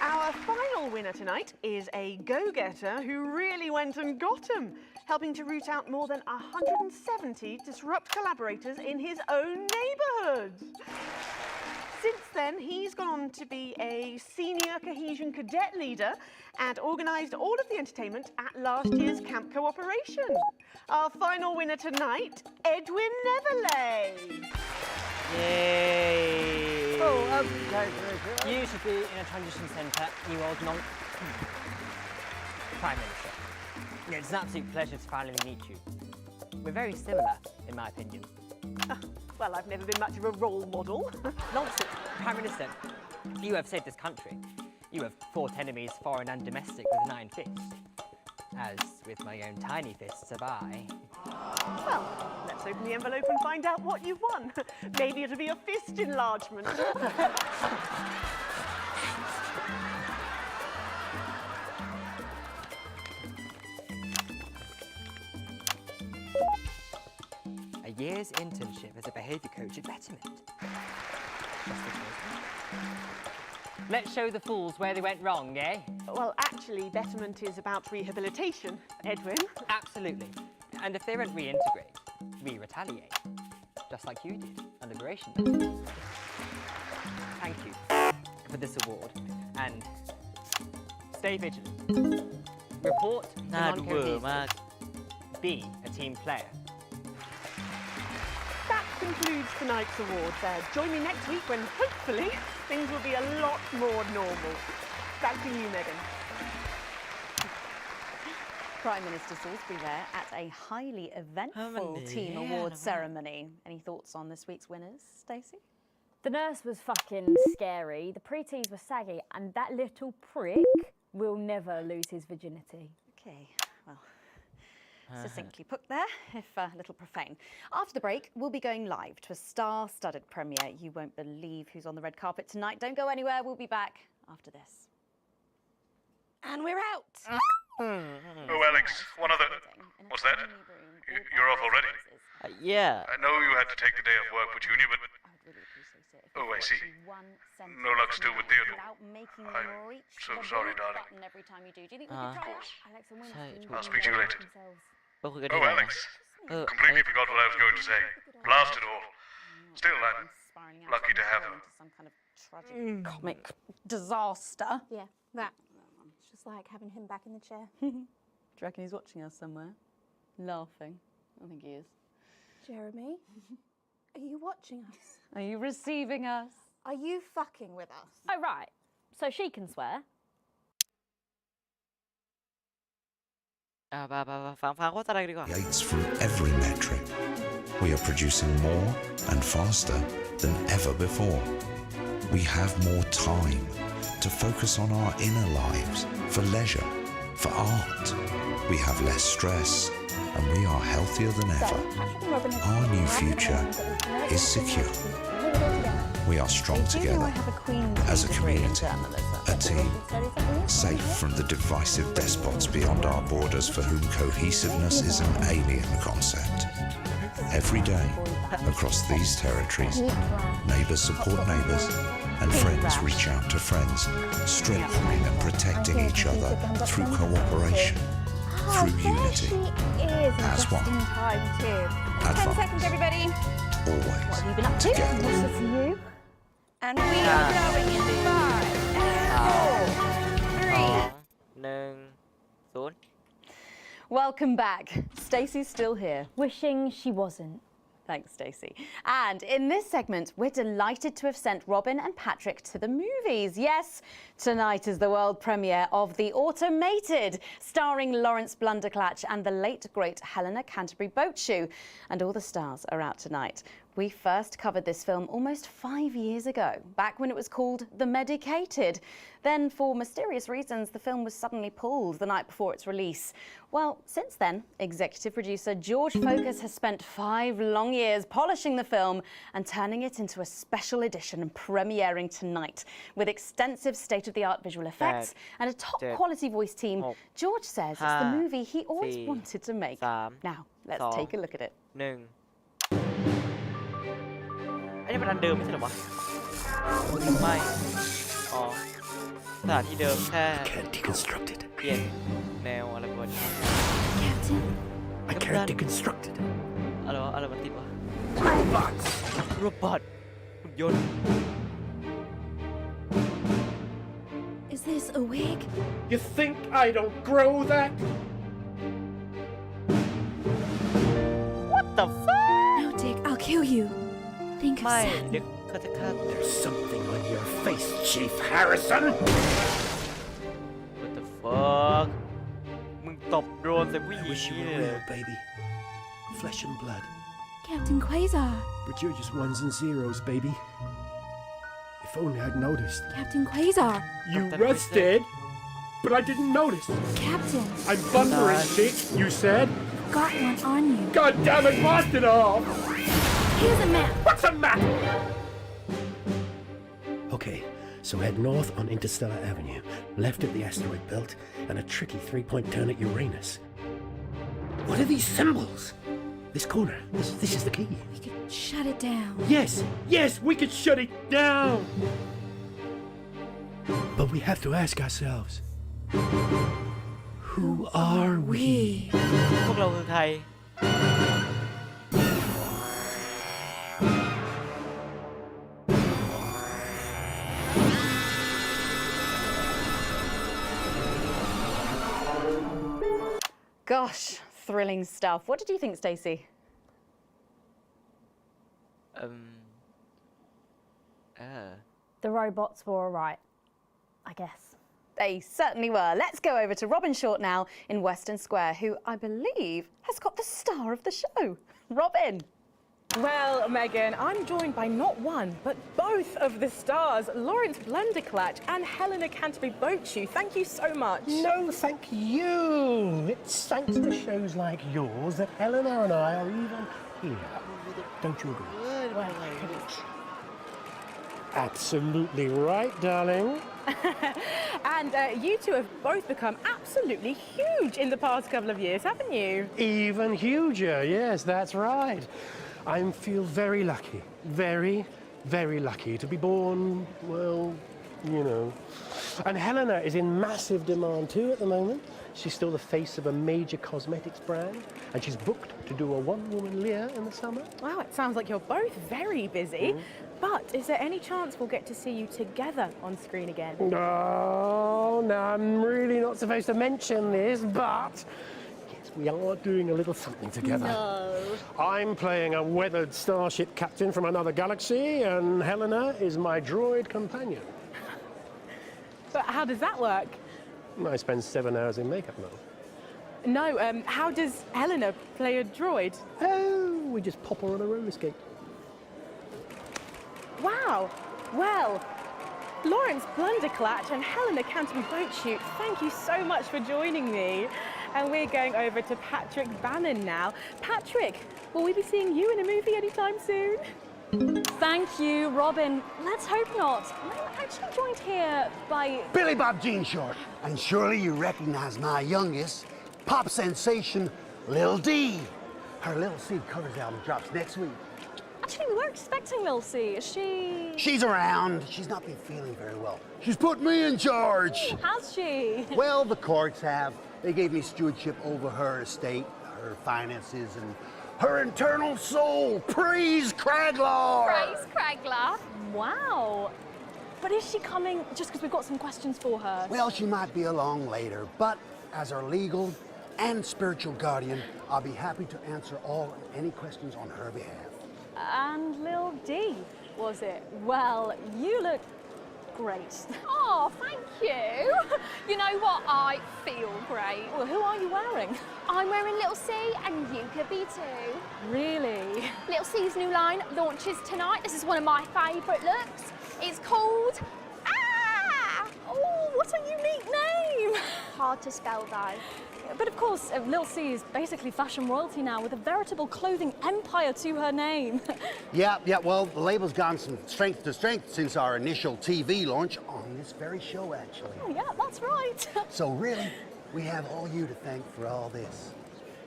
Our final winner tonight is a go-getter who really went and got 'em, helping to root out more than 170 disrupt collaborators in his own neighbourhood. Since then, he's gone on to be a senior cohesion cadet leader and organised all of the entertainment at last year's camp cooperation. Our final winner tonight, Edwin Neverlay. Yay! Oh, you should be in a transition centre, you old nonc. Prime Minister. It's an absolute pleasure to finally meet you. We're very similar, in my opinion. Well, I've never been much of a role model. Nonsense. Prime Minister, you have saved this country. You have fought enemies, foreign and domestic, with 9 fists. As with my own tiny fists have I. Well, let's open the envelope and find out what you've won. Maybe it'll be a fist enlargement. A year's internship as a behaviour coach at Betterment. Let's show the fools where they went wrong, eh? Well, actually, Betterment is about rehabilitation, Edwin. Absolutely. And if they don't reintegrate, we retaliate. Just like you did on Liberation Day. Thank you for this award. And stay vigilant. Report to non-cohesive. Be a team player. That concludes tonight's awards. Join me next week when, hopefully, things will be a lot more normal. Back to you, Megan. Prime Minister Salisbury there at a highly eventful team awards ceremony. Any thoughts on this week's winners, Stacey? The nurse was fucking scary, the preteens were saggy, and that little prick will never lose his virginity. Okay, well, Succinctly put there, if a little profane. After the break, we'll be going live to a star-studded premiere. You won't believe who's on the red carpet tonight. Don't go anywhere. We'll be back after this. And we're out. Oh, Alex, one other... What's that? You're off already? Yeah. I know you had to take the day off work for Junior, but... Oh, I see. No luck still with Theodore. I'm so sorry, darling. Every time you do you think we Of could try course. that? I'll speak to you later. ก็คุยกัน Oh, ที่ไหน Alex. Completely forgot what I was going to say. Blast it all. Still, I'm lucky to have her. Some kind of tragic comic disaster. Yeah, that. It's just like having him back in the chair. Do you reckon he's watching us somewhere? Laughing. I think he is. Jeremy, are you watching us? Are you receiving us? Are you fucking with us? Oh, right. So she can swear. ฟังโฆษณากันดีกว่า Creates from every metric. We are producing more and faster than ever before. We have more time to focus on our inner lives, for leisure, for art. We have less stress, and we are healthier than ever. Our new future is secure. We are strong together as a community, a team, safe from the divisive despots beyond our borders for whom cohesiveness is an alien concept. Every day, across these territories, neighbours support neighbours, and friends reach out to friends, strengthening and protecting each other through cooperation, through unity, as one, 10 seconds, everybody. always What have you been up to? together. You. And we are going in 5, 4, 3. Welcome back. Stacey's still here. Wishing she wasn't. Thanks, Stacey. And in this segment, we're delighted to have sent Robin and Patrick to the movies. Yes, tonight is the world premiere of The Automated, starring Lawrence Blunderclatch and the late, great Helena Canterbury Boatshoe. And all the stars are out tonight. We first covered this film almost 5 years ago, back when it was called The Medicated. Then, for mysterious reasons, the film was suddenly pulled the night before its release. Well, since then, executive producer George Focus has spent 5 long years polishing the film and turning it into a special edition and premiering tonight. With extensive state-of-the-art visual effects and a top-quality voice team, George says it's the movie he always wanted to make. Now, let's take a look at it. อันนี้มันอันเดิมไม่ใช่เหรอวะไม่อ๋อสถานที่เดิมแค่เปลี่ยนแนวอะไรประมาณนี้ I can't deconstruct it. อะไรมันติดวะโรบอทหุ่นยนต์ Is this a wig? You think I don't grow that? What the fuck? No, Dick, I'll kill you. Think of ไม่ Sam. เดี๋ยวเขาจะฆ่า There's something on your face, Chief Harrison. What the fuck มึงตบโดรนใส่ผู้หญิง Wish you นี่ were เลย real, baby. Flesh and blood. Captain Quasar. But you're just ones and zeros, baby. If only I'd noticed. Captain Quasar. You rusted, but I didn't notice. Captain. I'm bumpering, Dick, you said. Got one on you. God damn it, lost it all! Here's a map. What's a map? Okay, so head north on Interstellar Avenue, left at the asteroid belt, and a tricky three-point turn at Uranus. What are these symbols? This corner. This is the key. We could shut it down. Yes, we could shut it down. But we have to ask ourselves, who are we? พวกเราคือใคร Gosh, thrilling stuff. What did you think, Stacey? The robots were all right, I guess. They certainly were. Let's go over to Robin Short now in Western Square, who I believe has got the star of the show. Robin. Well, Megan, I'm joined by not one, but both of the stars, Lawrence Blunderclatch and Helena Canterbury-Bochu. Thank you so much. No, thank you. It's thanks to shows like yours that Helena and I are even here. Don't you agree? Well, Absolutely right, darling. and you two have both become absolutely huge in the past couple of years, haven't you? Even huger, yes, that's right. I feel very lucky, very, very lucky to be born, well, you know. And Helena is in massive demand too at the moment. She's still the face of a major cosmetics brand, and she's booked to do a one-woman Lear in the summer. Wow, it sounds like you're both very busy. But is there any chance we'll get to see you together on screen again? Oh, no, I'm really not supposed to mention this, but yes, we are doing a little something together. No. I'm playing a weathered starship captain from another galaxy, and Helena is my droid companion. But how does that work? I spend 7 hours in makeup now. No, how does Helena play a droid? Oh, we just pop her on a roller skate. Wow. Well, Lawrence Blunderclatch and Helena Canterbury-Bochu, thank you so much for joining me. And we're going over to Patrick Bannon now. Patrick, will we be seeing you in a movie anytime soon? Thank you, Robin. Let's hope not. I'm actually joined here by... Billy Bob Jean Short. And surely you recognize my youngest, pop sensation, Lil D. Her Lil C covers album drops next week. Actually, we were expecting Lil C. Is she... She's around. She's not been feeling very well. She's put me in charge. Has she? Well, the courts have. They gave me stewardship over her estate, her finances, and her internal soul. Praise Craglar! Praise Craglar. Wow. But is she coming just because we've got some questions for her? Well, she might be along later, but as our legal and spiritual guardian, I'll be happy to answer all and any questions on her behalf. And Lil D, was it? Well, you look great. Oh, thank you. You know what? I feel great. Well, who are you wearing? I'm wearing Little C, and you could be too. Really? Little C's new line launches tonight. This is one of my favourite looks. It's called... Oh, what a unique name! Hard to spell, though. But of course, Lil C is basically fashion royalty now, with a veritable clothing empire to her name. Yeah, well, the label's gone from strength to strength since our initial TV launch on this very show, actually. Oh, yeah, that's right. So really, we have all you to thank for all this.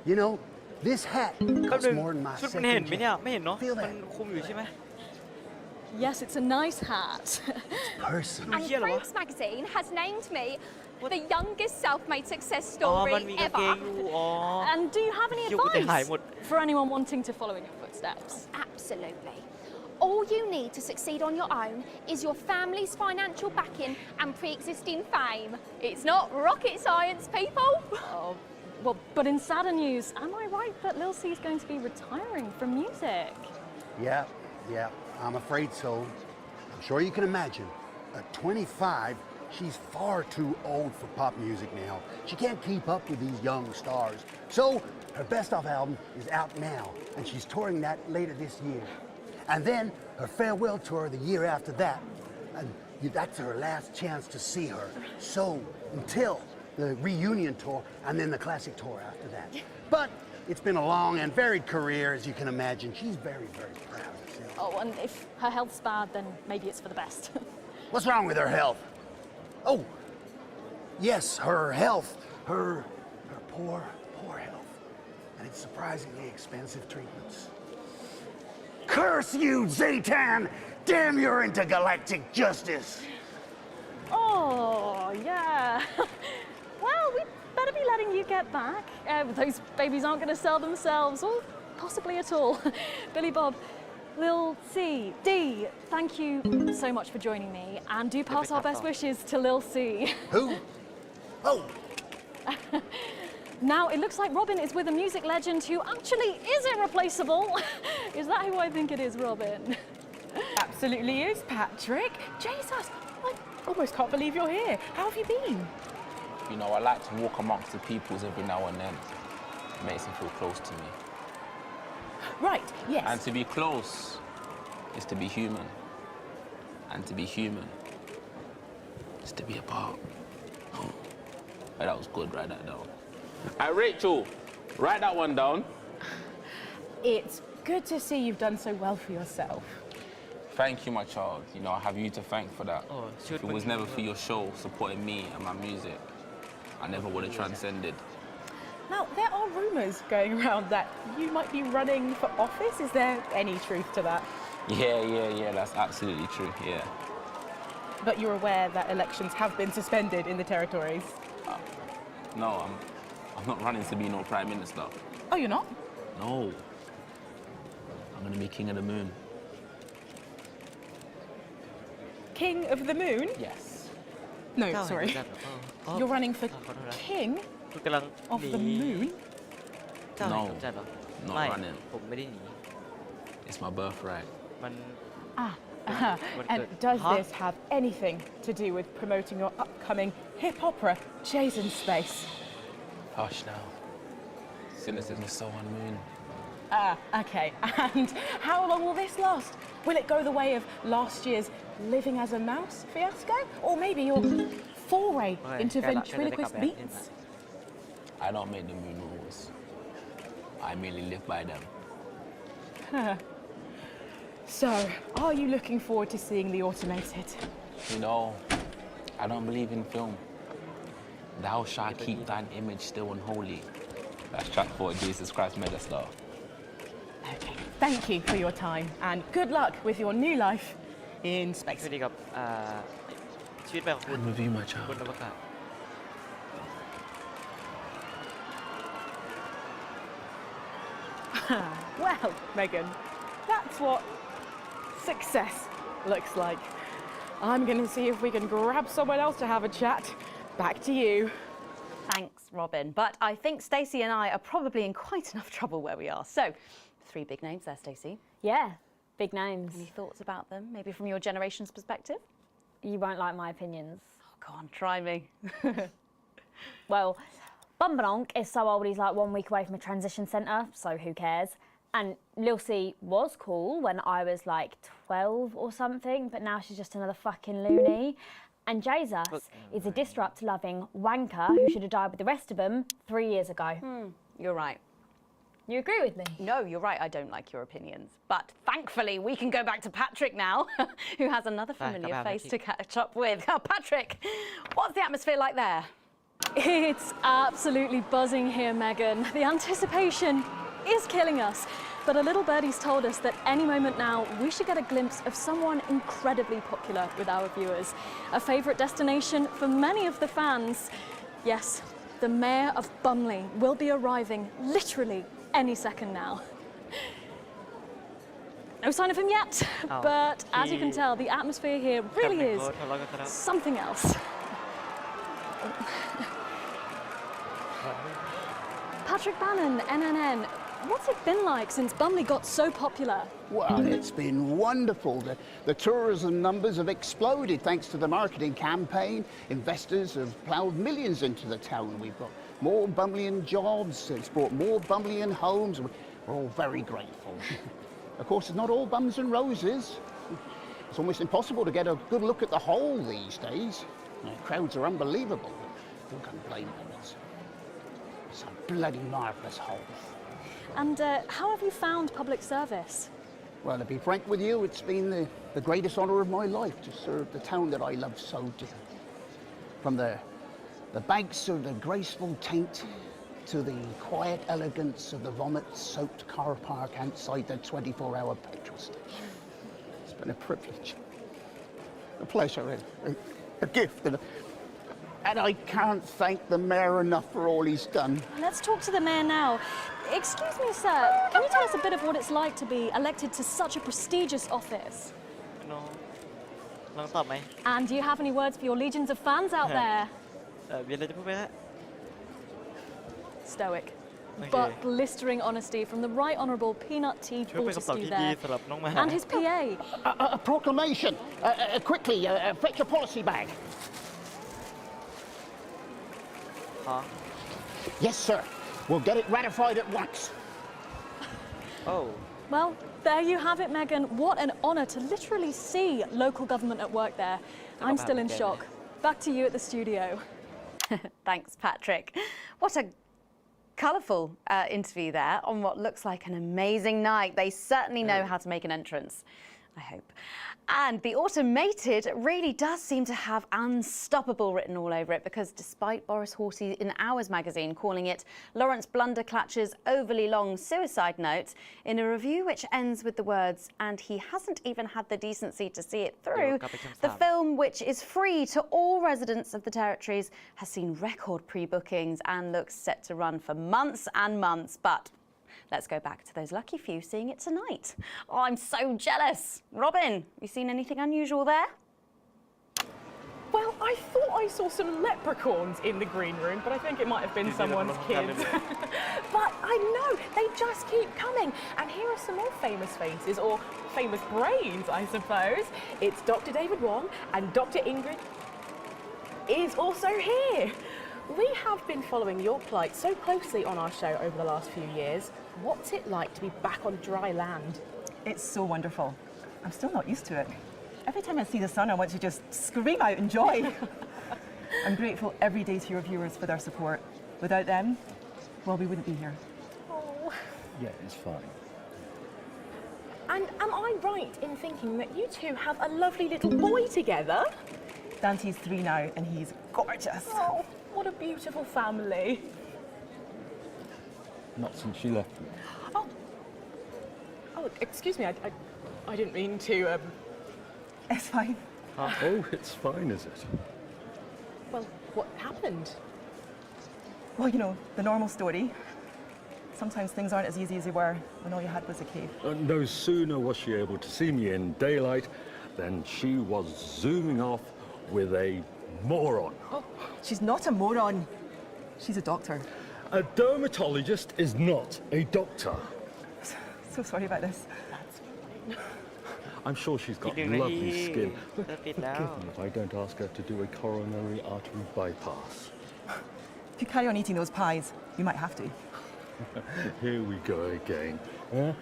You know, this hat costs more than my ชุดมัน second เห็นไหมเนี่ย jet. ไม่เห็นเนาะ มันคุมอยู่ใช่ไหม Yes, it's a nice hat. Personal. And Frank's magazine has named me the youngest self-made success story ever. And do you have any advice for anyone wanting to follow in your footsteps? Absolutely. All you need to succeed on your own is your family's financial backing and pre-existing fame. It's not rocket science, people. Oh, well, but in sadder news, am I right that Lil C is going to be retiring from music? Yeah, I'm afraid so. I'm sure you can imagine. At 25, she's far too old for pop music now. She can't keep up with these young stars. So her best-of album is out now, and she's touring that later this year. And then her farewell tour the year after that. And that's her last chance to see her. So until the reunion tour, and then the classic tour after that. But it's been a long and varied career, as you can imagine. She's very, very proud of herself. Oh, and if her health's bad, then maybe it's for the best. What's wrong with her health? Oh, yes, her health. Her poor health. And it's surprisingly expensive treatments. Curse you, Zaytan! Damn your intergalactic justice! Oh, yeah. Well, we better be letting you get back. Those babies aren't going to sell themselves, or possibly at all. Billy Bob, Lil C, D, thank you so much for joining me, and do pass our best wishes to Lil C. Who? Oh! Now, it looks like Robin is with a music legend who actually is irreplaceable. Is that who I think it is, Robin? Absolutely is, Patrick. Jesus, I almost can't believe you're here. How have you been? You know, I like to walk amongst the peoples every now and then. It makes them feel close to me. Right, yes. And to be close is to be human. And to be human is to be apart. Oh, that was good. Write that down. Rachel, write that one down. It's good to see you've done so well for yourself. Thank you, my child. You know, I have you to thank for that. Oh, if it was never for your show supporting me and my music, I never would have transcended. Now, there are rumours going around that you might be running for office. Is there any truth to that? Yeah, that's absolutely true, yeah. But you're aware that elections have been suspended in the territories? No, I'm not running to be no Prime Minister. Oh, you're not? No. I'm going to be King of the Moon. King of the Moon? Yes. No, sorry. You're running for King of the Moon? No, not running. It's my birthright. And does this have anything to do with promoting your upcoming hip opera, Jason Space? Hush now. Cynicism is so unmoon. Okay. And how long will this last? Will it go the way of last year's Living as a Mouse fiasco? Or maybe your foray into ventriloquist beats? I don't make the moon rules. I merely live by them. So, are you looking forward to seeing the automated? You know, I don't believe in film. Thou shalt keep thine image still unholy. That's track 4, Jesus Christ Megastar. Okay, thank you for your time and good luck with your new life in space. ชีวิตแบบของคุณ I'm with you, my child. บนอวกาศ Well, Megan, that's what success looks like. I'm going to see if we can grab someone else to have a chat. Back to you. Thanks, Robin. But I think Stacey and I are probably in quite enough trouble where we are. So, 3 big names there, Stacey. Yeah, big names. Any thoughts about them, maybe from your generation's perspective? You won't like my opinions. Oh, go on, try me. Well, Bumbanonk is so old he's like 1 week away from a transition centre, so who cares? And Lil C was cool when I was like 12 or something, but now she's just another fucking loony. And Jesus is a disrupt-loving wanker who should have died with the rest of them 3 years ago. You're right. You agree with me? No, you're right. I don't like your opinions. But thankfully, we can go back to Patrick now, who has another familiar face to catch up with. Oh, Patrick, what's the atmosphere like there? It's absolutely buzzing here, Megan. The anticipation is killing us. But a little birdie's told us that any moment now we should get a glimpse of someone incredibly popular with our viewers. A favourite destination for many of the fans. Yes, the Mayor of Bumley will be arriving literally any second now. No sign of him yet, but as you can tell, the atmosphere here really is something else. Patrick Bannon, NNN, what's it been like since Bumley got so popular? Well, it's been wonderful. The tourism numbers have exploded thanks to the marketing campaign. Investors have ploughed millions into the town. We've got more Bumleyan jobs. It's brought more Bumleyan homes. We're all very grateful. Of course, it's not all bums and roses. It's almost impossible to get a good look at the whole these days. Crowds are unbelievable. Who can blame them? It's a bloody marvellous whole. And how have you found public service? Well, to be frank with you, it's been the greatest honour of my life to serve the town that I love so dearly. From the banks of the graceful Taint to the quiet elegance of the vomit-soaked car park outside the 24-hour petrol station. It's been a privilege, a pleasure, a gift, and I can't thank the Mayor enough for all he's done. Let's talk to the Mayor now. Excuse me, sir, can you tell us a bit of what it's like to be elected to such a prestigious office? No. ลองตอบไหม And do you have any words for your legions of fans out there? มีอะไรจะพูดไหมฮะ Stoic. But blistering honesty from the Right Honourable Peanut Tea ช่วยเป็นคำตอบ Fortescue ที่ดี there. สำหรับน้องแม่ And his PA. A proclamation. Quickly, fetch a policy bag. Huh? Yes, sir. We'll get it ratified at once. Oh. Well, there you have it, Megan. What an honour to literally see local government at work there. I'm still in shock. Back to you at the studio. Thanks, Patrick. What a colourful interview there on what looks like an amazing night. They certainly know how to make an entrance, I hope. And the automated really does seem to have unstoppable written all over it, because despite Boris Horsey in Hours magazine calling it Lawrence Blunderclatch's overly long suicide note, in a review which ends with the words, and he hasn't even had the decency to see it through, the film, which is free to all residents of the territories, has seen record pre-bookings and looks set to run for months and months. But let's go back to those lucky few seeing it tonight. Oh, I'm so jealous. Robin, you seen anything unusual there? Well, I thought I saw some leprechauns in the green room, but I think it might have been someone's kids. But I know, they just keep coming. And here are some more famous faces, or famous brains, I suppose. It's Dr. David Wong, and Dr. Ingrid is also here. We have been following your plight so closely on our show over the last few years. What's it like to be back on dry land? It's so wonderful. I'm still not used to it. Every time I see the sun, I want to just scream out in joy. I'm grateful every day to your viewers for their support. Without them, well, we wouldn't be here. Oh. Yeah, it's fine. And am I right in thinking that you two have a lovely little boy together? Dante's 3 now, and he's gorgeous. Oh, what a beautiful family. Not since she left me. Oh, excuse me, I didn't mean to, It's fine. Oh, it's fine, is it? Well, what happened? Well, you know, the normal story. Sometimes things aren't as easy as they were when all you had was a cave. No sooner was she able to see me in daylight than she was zooming off with a moron. Oh, she's not a moron. She's a doctor. A dermatologist is not a doctor. So sorry about this. I'm sure she's got lovely skin. But forgive me if I don't ask her to do a coronary artery bypass. If you carry on eating those pies, you might have to. Here we go again. Very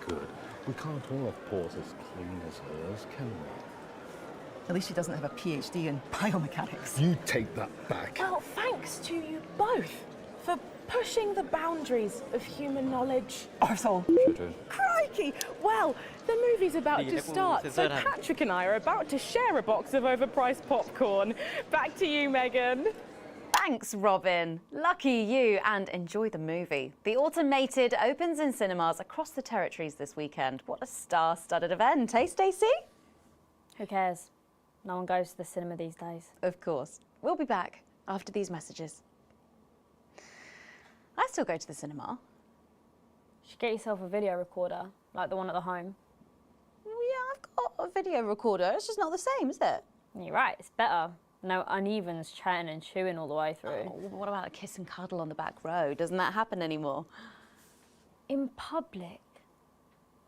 good. We can't all have pores as clean as hers, can we? At least she doesn't have a PhD in biomechanics. You take that back. Well, thanks to you both for pushing the boundaries of human knowledge. Arsehole. Crikey! Well, the movie's about to start, so Patrick and I are about to share a box of overpriced popcorn. Back to you, Megan. Thanks, Robin. Lucky you, and enjoy the movie. The Automated opens in cinemas across the territories this weekend. What a star-studded event, eh, Stacey? Who cares? No one goes to the cinema these days. Of course. We'll be back after these messages. I still go to the cinema. You should get yourself a video recorder, like the one at the home. Well, yeah, I've got a video recorder. It's just not the same, is it? You're right, it's better. No unevens chatting and chewing all the way through. Oh, what about a kiss and cuddle on the back row? Doesn't that happen anymore? In public?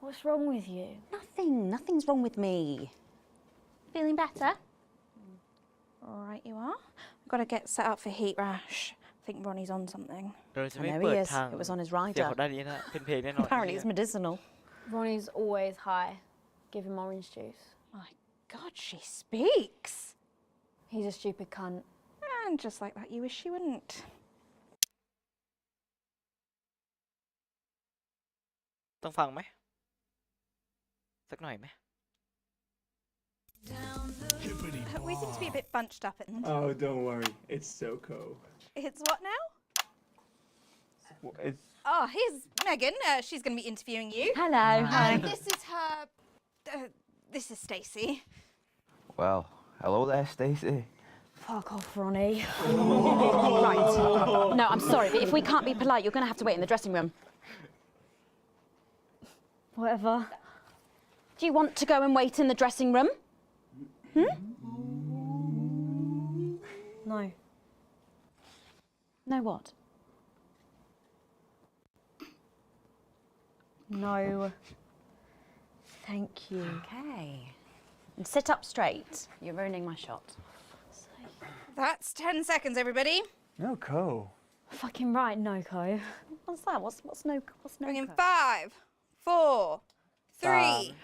What's wrong with you? Nothing. Nothing's wrong with me. Feeling better? All right, you are. We've got to get set up for heat rash. I think Ronnie's on something. I know he is. It was on his rider. Apparently it's medicinal. Ronnie's always high. Give him orange juice. My God, she speaks. He's a stupid cunt. And just like that, you wish she wouldn't.ต้องฟังไหมสักหน่อยไหม We seem to be a bit bunched up at the moment. Oh, don't worry. It's SoCo. It's what now? It's... Oh, here's Megan. She's going to be interviewing you. Hello. Hi. This is her... this is Stacey. Well, hello there, Stacey. Fuck off, Ronnie. Right. No, I'm sorry, but if we can't be polite, you're going to have to wait in the dressing room. Whatever. Do you want to go and wait in the dressing room? No. No what? No. Thank you. Okay. And sit up straight. You're ruining my shot. That's 10 seconds, everybody. No, Co. Fucking right, Noko. What's that? What's no? What's no? In 5, 4, 3. 3,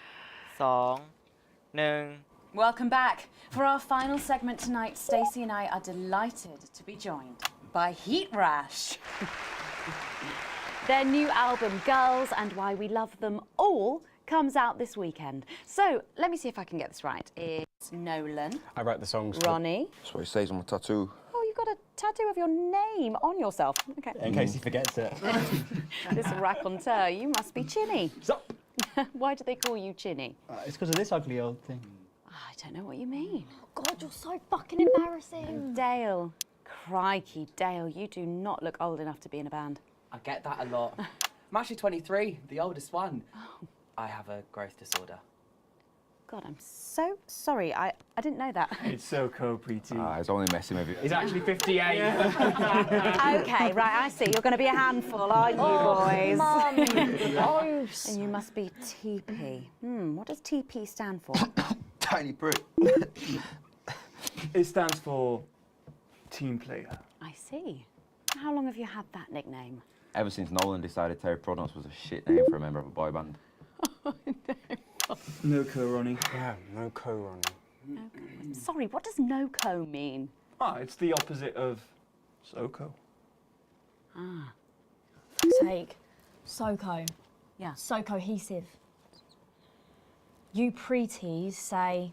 2, 1 Welcome back. For our final segment tonight, Stacey and I are delighted to be joined by Heat Rash. Their new album, Girls and Why We Love Them All, comes out this weekend. So, let me see if I can get this right. It's Nolan. I write the songs. Ronnie. That's what it says on my tattoo. Oh, you've got a tattoo of your name on yourself. Okay. In case he forgets it. This raconteur, you must be Chinny. Stop. Why do they call you Chinny? It's because of this ugly old thing. I don't know what you mean. God, you're so fucking embarrassing. Dale. Crikey, Dale, you do not look old enough to be in a band. I get that a lot. I'm actually 23, the oldest one. I have a growth disorder. God, I'm so sorry. I didn't know that. It's so cool, Preeti. He's only messing with you. He's actually 58. Okay, right, I see. You're going to be a handful, aren't you, boys? Mum, gross. And you must be TP. What does TP stand for? Tiny prick. It stands for team player. I see. How long have you had that nickname? Ever since Nolan decided Terry Prodance was a shit name for a member of a boy band. No-co, Ronnie. Yeah, no-co, Ronnie. Sorry, what does no-co mean? It's the opposite of so-co. Ah. Fuck's sake. So-co. Yeah. So cohesive. You preties say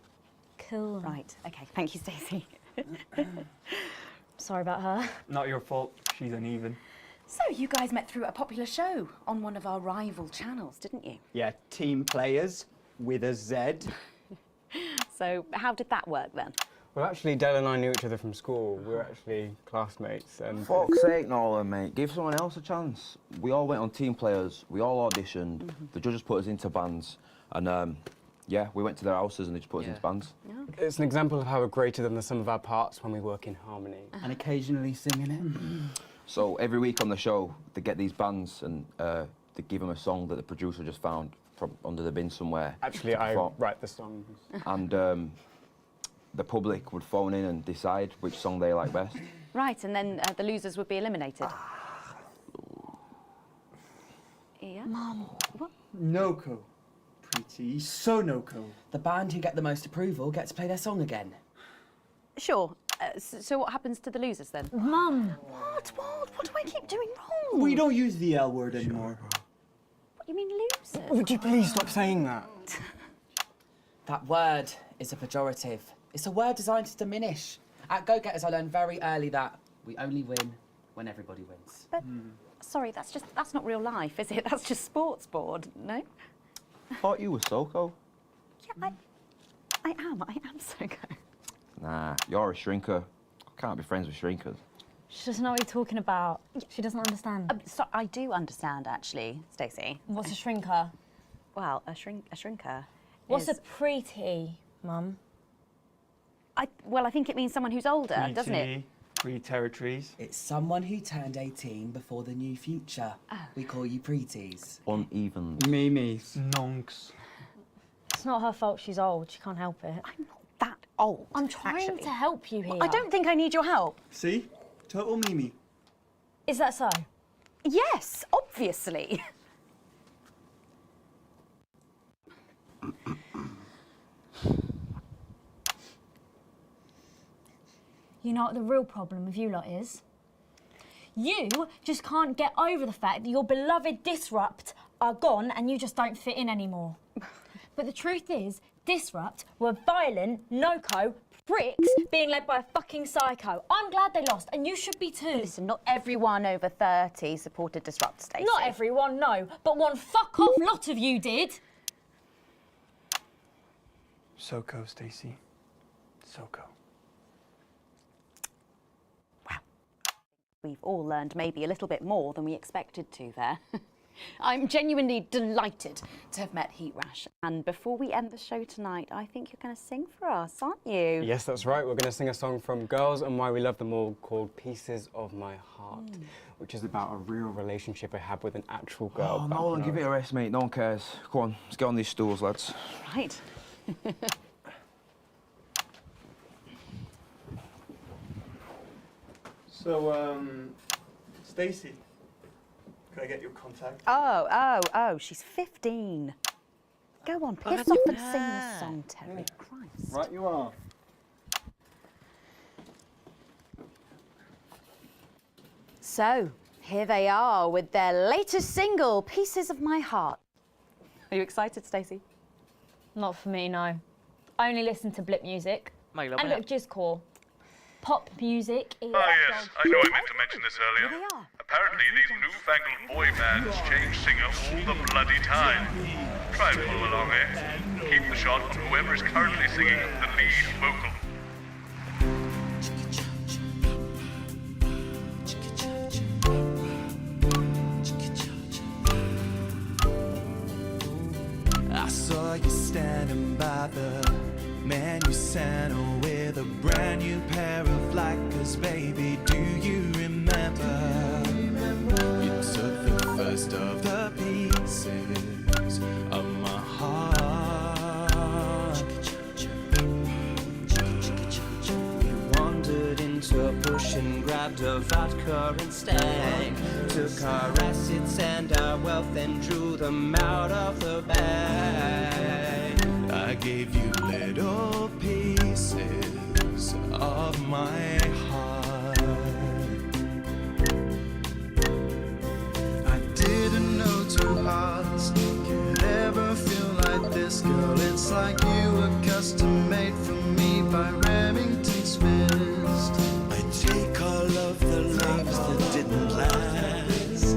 cool. Right, okay. Thank you, Stacey. Sorry about her. Not your fault. She's uneven. So, you guys met through a popular show on one of our rival channels, didn't you? Yeah, team players with a Z. So, how did that work then? Well, actually, Dale and I knew each other from school. We were actually classmates. And Fuck's sake, Nolan, mate. Give someone else a chance. We all went on team players. We all auditioned. The judges put us into bands. And, yeah, we went to their houses and they just put us into bands. It's an example of how we're greater than the sum of our parts when we work in harmony. And occasionally singing it. So every week on the show, they get these bands and they give them a song that the producer just found from under the bin somewhere. Actually, I write the songs. And the public would phone in and decide which song they like best. Right, and then the losers would be eliminated. Yeah? Mum. What? No-co. Pretty. So no-co. The band who get the most approval get to play their song again. Sure. So what happens to the losers then? Mum. What? What do I keep doing wrong? We don't use the L word anymore. What, you mean losers? Would you please stop saying that? That word is a pejorative. It's a word designed to diminish. At Go-Getters, I learned very early that we only win when everybody wins. But, sorry, that's not real life, is it? That's just sports board, no? Thought you were Soko. Yeah, I am Soko. Nah, you're a shrinker. Can't be friends with shrinkers. She doesn't know what you're talking about. She doesn't understand. So I do understand, actually, Stacey. What's a shrinker? Well, a shrinker. What's is... a preety, Mum? Well, I think it means someone who's older, doesn't it? Pre-territories. It's someone who turned 18 before the new future. We call you preties. Uneven. Mimis. Nonks. It's not her fault she's old. She can't help it. I'm not that old. I'm trying to help you here. Well, I don't think I need your help. See? Total Mimi. Is that so? Yes, obviously. You know what the real problem with you lot is? You just can't get over the fact that your beloved Disrupt are gone and you just don't fit in anymore. But the truth is, Disrupt were violent, no-co pricks being led by a fucking psycho. I'm glad they lost, and you should be too. Listen, not everyone over 30 supported Disrupt, Stacey. Not everyone, no, but one fuck-off lot of you did. Soko, Stacey. Soko. We've all learned maybe a little bit more than we expected to there. I'm genuinely delighted to have met Heat Rash. And before we end the show tonight, I think you're going to sing for us, aren't you? Yes, that's right. We're going to sing a song from Girls and Why We Love Them All called Pieces of My Heart, which is about a real relationship I had with an actual girl. Oh, Nolan, give it a rest, mate. No one cares. Go on, let's get on these stools, lads. Right. So, Stacey, can I get your contact? Oh, she's 15. Go on, piss off and sing the song, Terry. Christ. Right you are. So, here they are with their latest single, Pieces of My Heart. Are you excited, Stacey? Not for me, no. I only listen to blip music. And look, jizzcore. Pop music is... Ah, yes, I know I meant to mention this earlier. Apparently, these newfangled boy bands change singer all the bloody time. Try and follow along, eh? Keep the shot on whoever is currently singing the lead vocal. I saw you standing by the menu center with a brand new pair of Lakers, baby. Do you remember? You took the first of the pieces of my heart. We wandered into a bush and grabbed a vodka and stank. Took our assets and our wealth and drew them out of the bag. I gave you little pieces of my heart. I didn't know two hearts could ever feel like this, girl. It's like you were custom made for me by Remington's fist. I take all of the loves that didn't last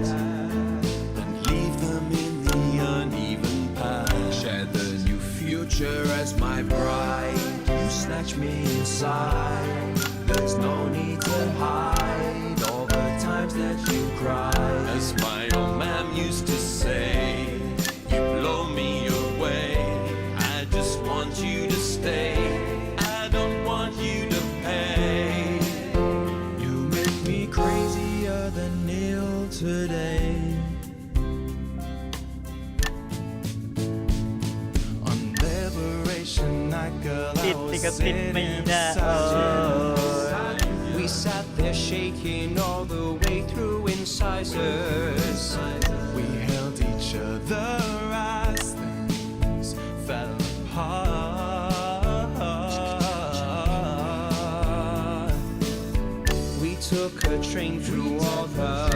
and leave them in the uneven past. Share the new future as my bride. You snatch me inside. There's no need to hide all the times that you cried. As my old man used to say, you blow me away. I just want you to stay. I don't want you to pay. You make me crazier than Neil today. On Liberation Night, girl, I was sitting beside you. We sat there shaking all the way through incisors. We held each other as things fell apart. We took a train through all the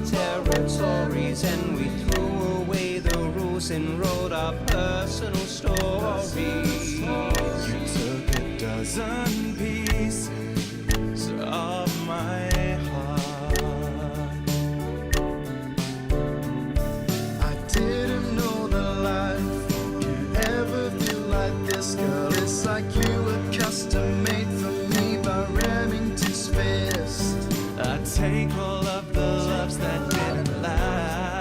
territories and we threw away the rules and wrote our personal stories. You took a dozen pieces of my heart. I didn't know that life could ever feel like this, girl. It's like you were custom made for me by Remington's fist. I take all of the loves that didn't last.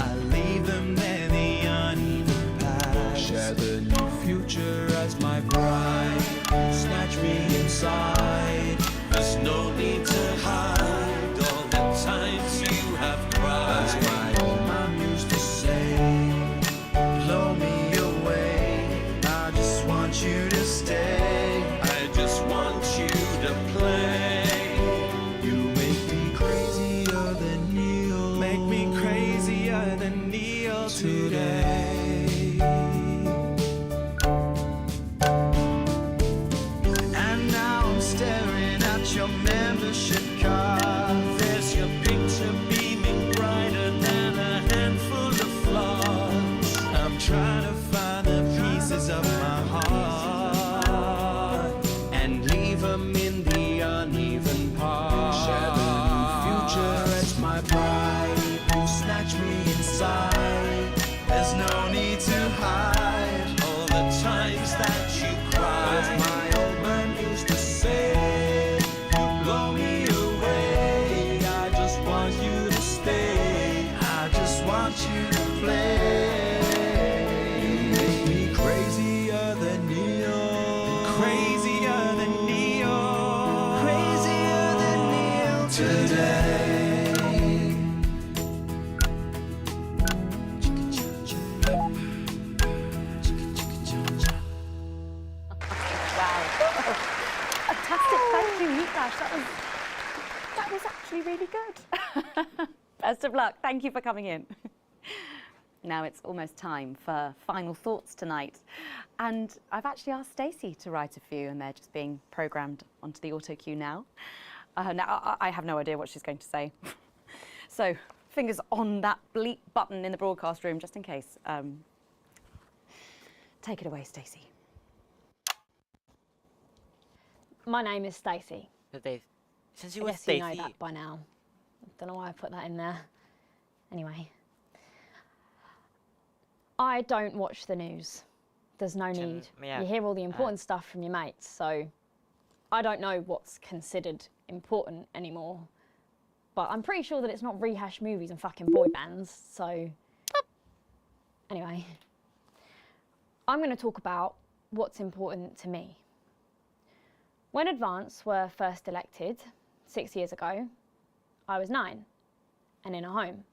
I leave them there, the uneven past. Share the new future as my bride. Snatch me inside. There's no need to hide all the times you have cried. As my old mom used to say, blow me away. I just want you to stay. I just want you to play. You make me crazier than Neil. Make me crazier than Neil today. Staring at your membership card. There's your picture beaming brighter than a handful of flaws. I'm trying to find the pieces of my heart and leave them in the uneven parts. Share the new future as my bride. You snatch me inside. There's no need to hide all the times that you cried. As my old man used to say, you blow me away. I just want you to stay. I just want you to play. You make me crazier than Neil. Crazier than Neil. Crazier than Neil today. Fantastic, thank you, Mikash. That That was actually really good. Best of luck. Thank you for coming in. Now it's almost time for final thoughts tonight. And I've actually asked Stacey to write a few, and they're just being programmed onto the auto cue now. Now, I have no idea what she's going to say. So, fingers on that bleep button in the broadcast room, just in case. Take it away, Stacey. My name is Stacey. Since I you were guess you know Stacey. that by now. Don't know why I put that in there. Anyway. I don't watch the news. There's no need. yeah, You hear all the important stuff from your mates, so I don't know what's considered important anymore. But I'm pretty sure that it's not rehashed movies and fucking boy bands, so... Anyway. I'm going to talk about what's important to me. When Advance were first elected, 6 years ago, I was 9 and in a home.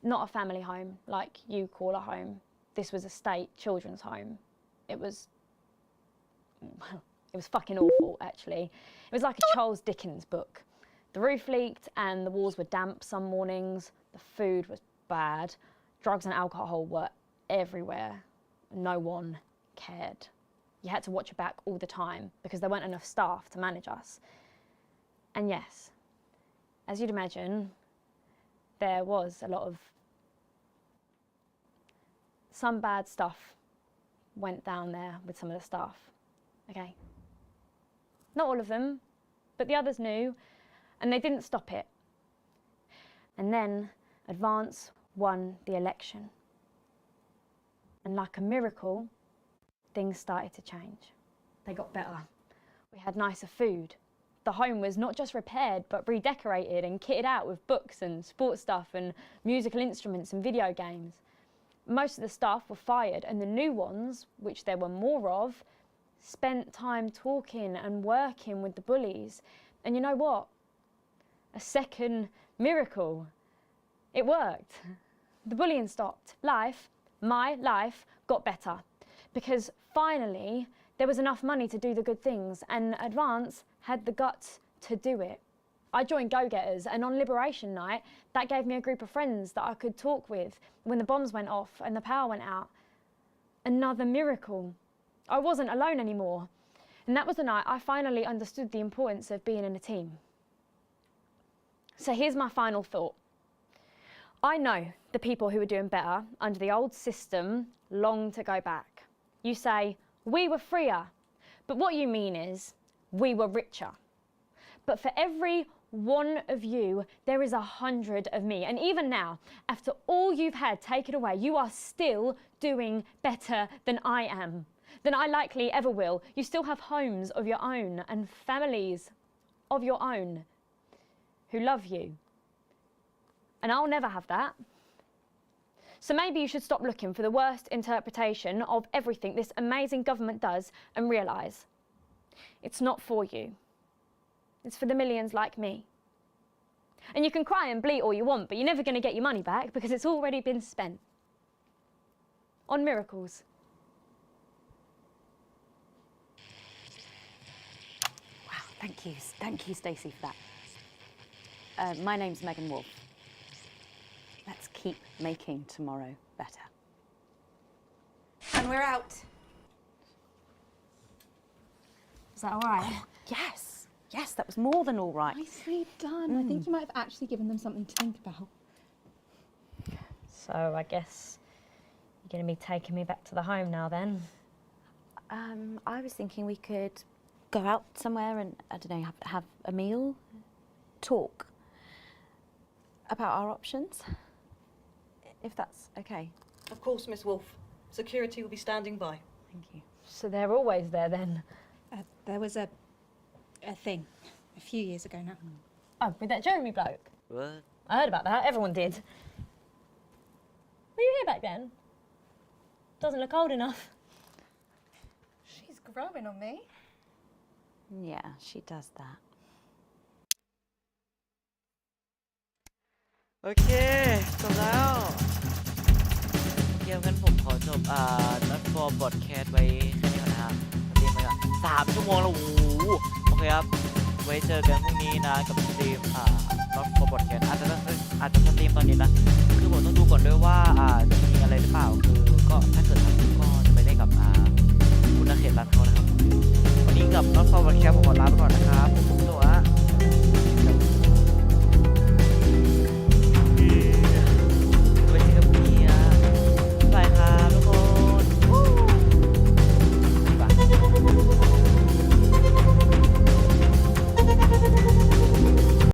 Not a family home like you call a home. This was a state children's home. It was fucking awful, actually. It was like a Charles Dickens book. The roof leaked and the walls were damp some mornings. The food was bad. Drugs and alcohol were everywhere. No one cared. You had to watch your back all the time because there weren't enough staff to manage us. And yes, as you'd imagine, there was a lot of... Some bad stuff went down there with some of the staff, okay? Not all of them, but the others knew, and they didn't stop it. And then Advance won the election. And like a miracle, things started to change. They got better. We had nicer food. The home was not just repaired, but redecorated and kitted out with books and sports stuff and musical instruments and video games. Most of the staff were fired, and the new ones, which there were more of, spent time talking and working with the bullies. And you know what? A second miracle. It worked. The bullying stopped. My life, got better. Because finally, there was enough money to do the good things, and Advance had the guts to do it. I joined Go-Getters, and on Liberation Night, that gave me a group of friends that I could talk with when the bombs went off and the power went out. Another miracle. I wasn't alone anymore. And that was the night I finally understood the importance of being in a team. So here's my final thought. I know the people who were doing better under the old system long to go back. You say, we were freer, but what you mean is, we were richer. But for every one of you, there is 100 of me. And even now, after all you've had taken away, you are still doing better than I am, than I likely ever will. You still have homes of your own and families of your own who love you. And I'll never have that. So maybe you should stop looking for the worst interpretation of everything this amazing government does and realise it's not for you. It's for the millions like me. And you can cry and bleat all you want, but you're never going to get your money back because it's already been spent on miracles. Wow, thank you, Stacey, for that. My name's Megan Wolf. Let's keep making tomorrow better. And we're out. Is that all right? Yes, that was more than all right. Nicely done. I think you might have actually given them something to think about. So I guess you're going to be taking me back to the home now then? I was thinking we could go out somewhere and, I don't know, have a meal, talk about our options, if that's okay. Of course, Miss Wolf. Security will be standing by. Thank you. So they're always there then? There was a thing a few years ago now. Oh, with that Jeremy bloke? What? I heard about that. Everyone did. Were you here back then? Doesn't look old enough. She's growing on me. Yeah, she does that. โอเคจบแล้วเกมกันผมขอจบnot for broadcast ไว้แค่นี้ก่อนนะครับเรียนไปก่อน3 ชั่วโมงแล้วโอ้โหโอเคครับไว้ ว้เจอกันพรุ่งนี้นะกับสตรีมNot for Podcast อาจจะสตรีมตอนนี้นะคือผมต้องดูก่อนด้วยว่าจะมีอะไรหรือเปล่าคือก็ถ้าเกิดทำก็จะไปเล่นกับคุณนักเขียนรันเขานะครับวันนี้กับ Not for Podcast ผมขอลาไปก่อนนะครับ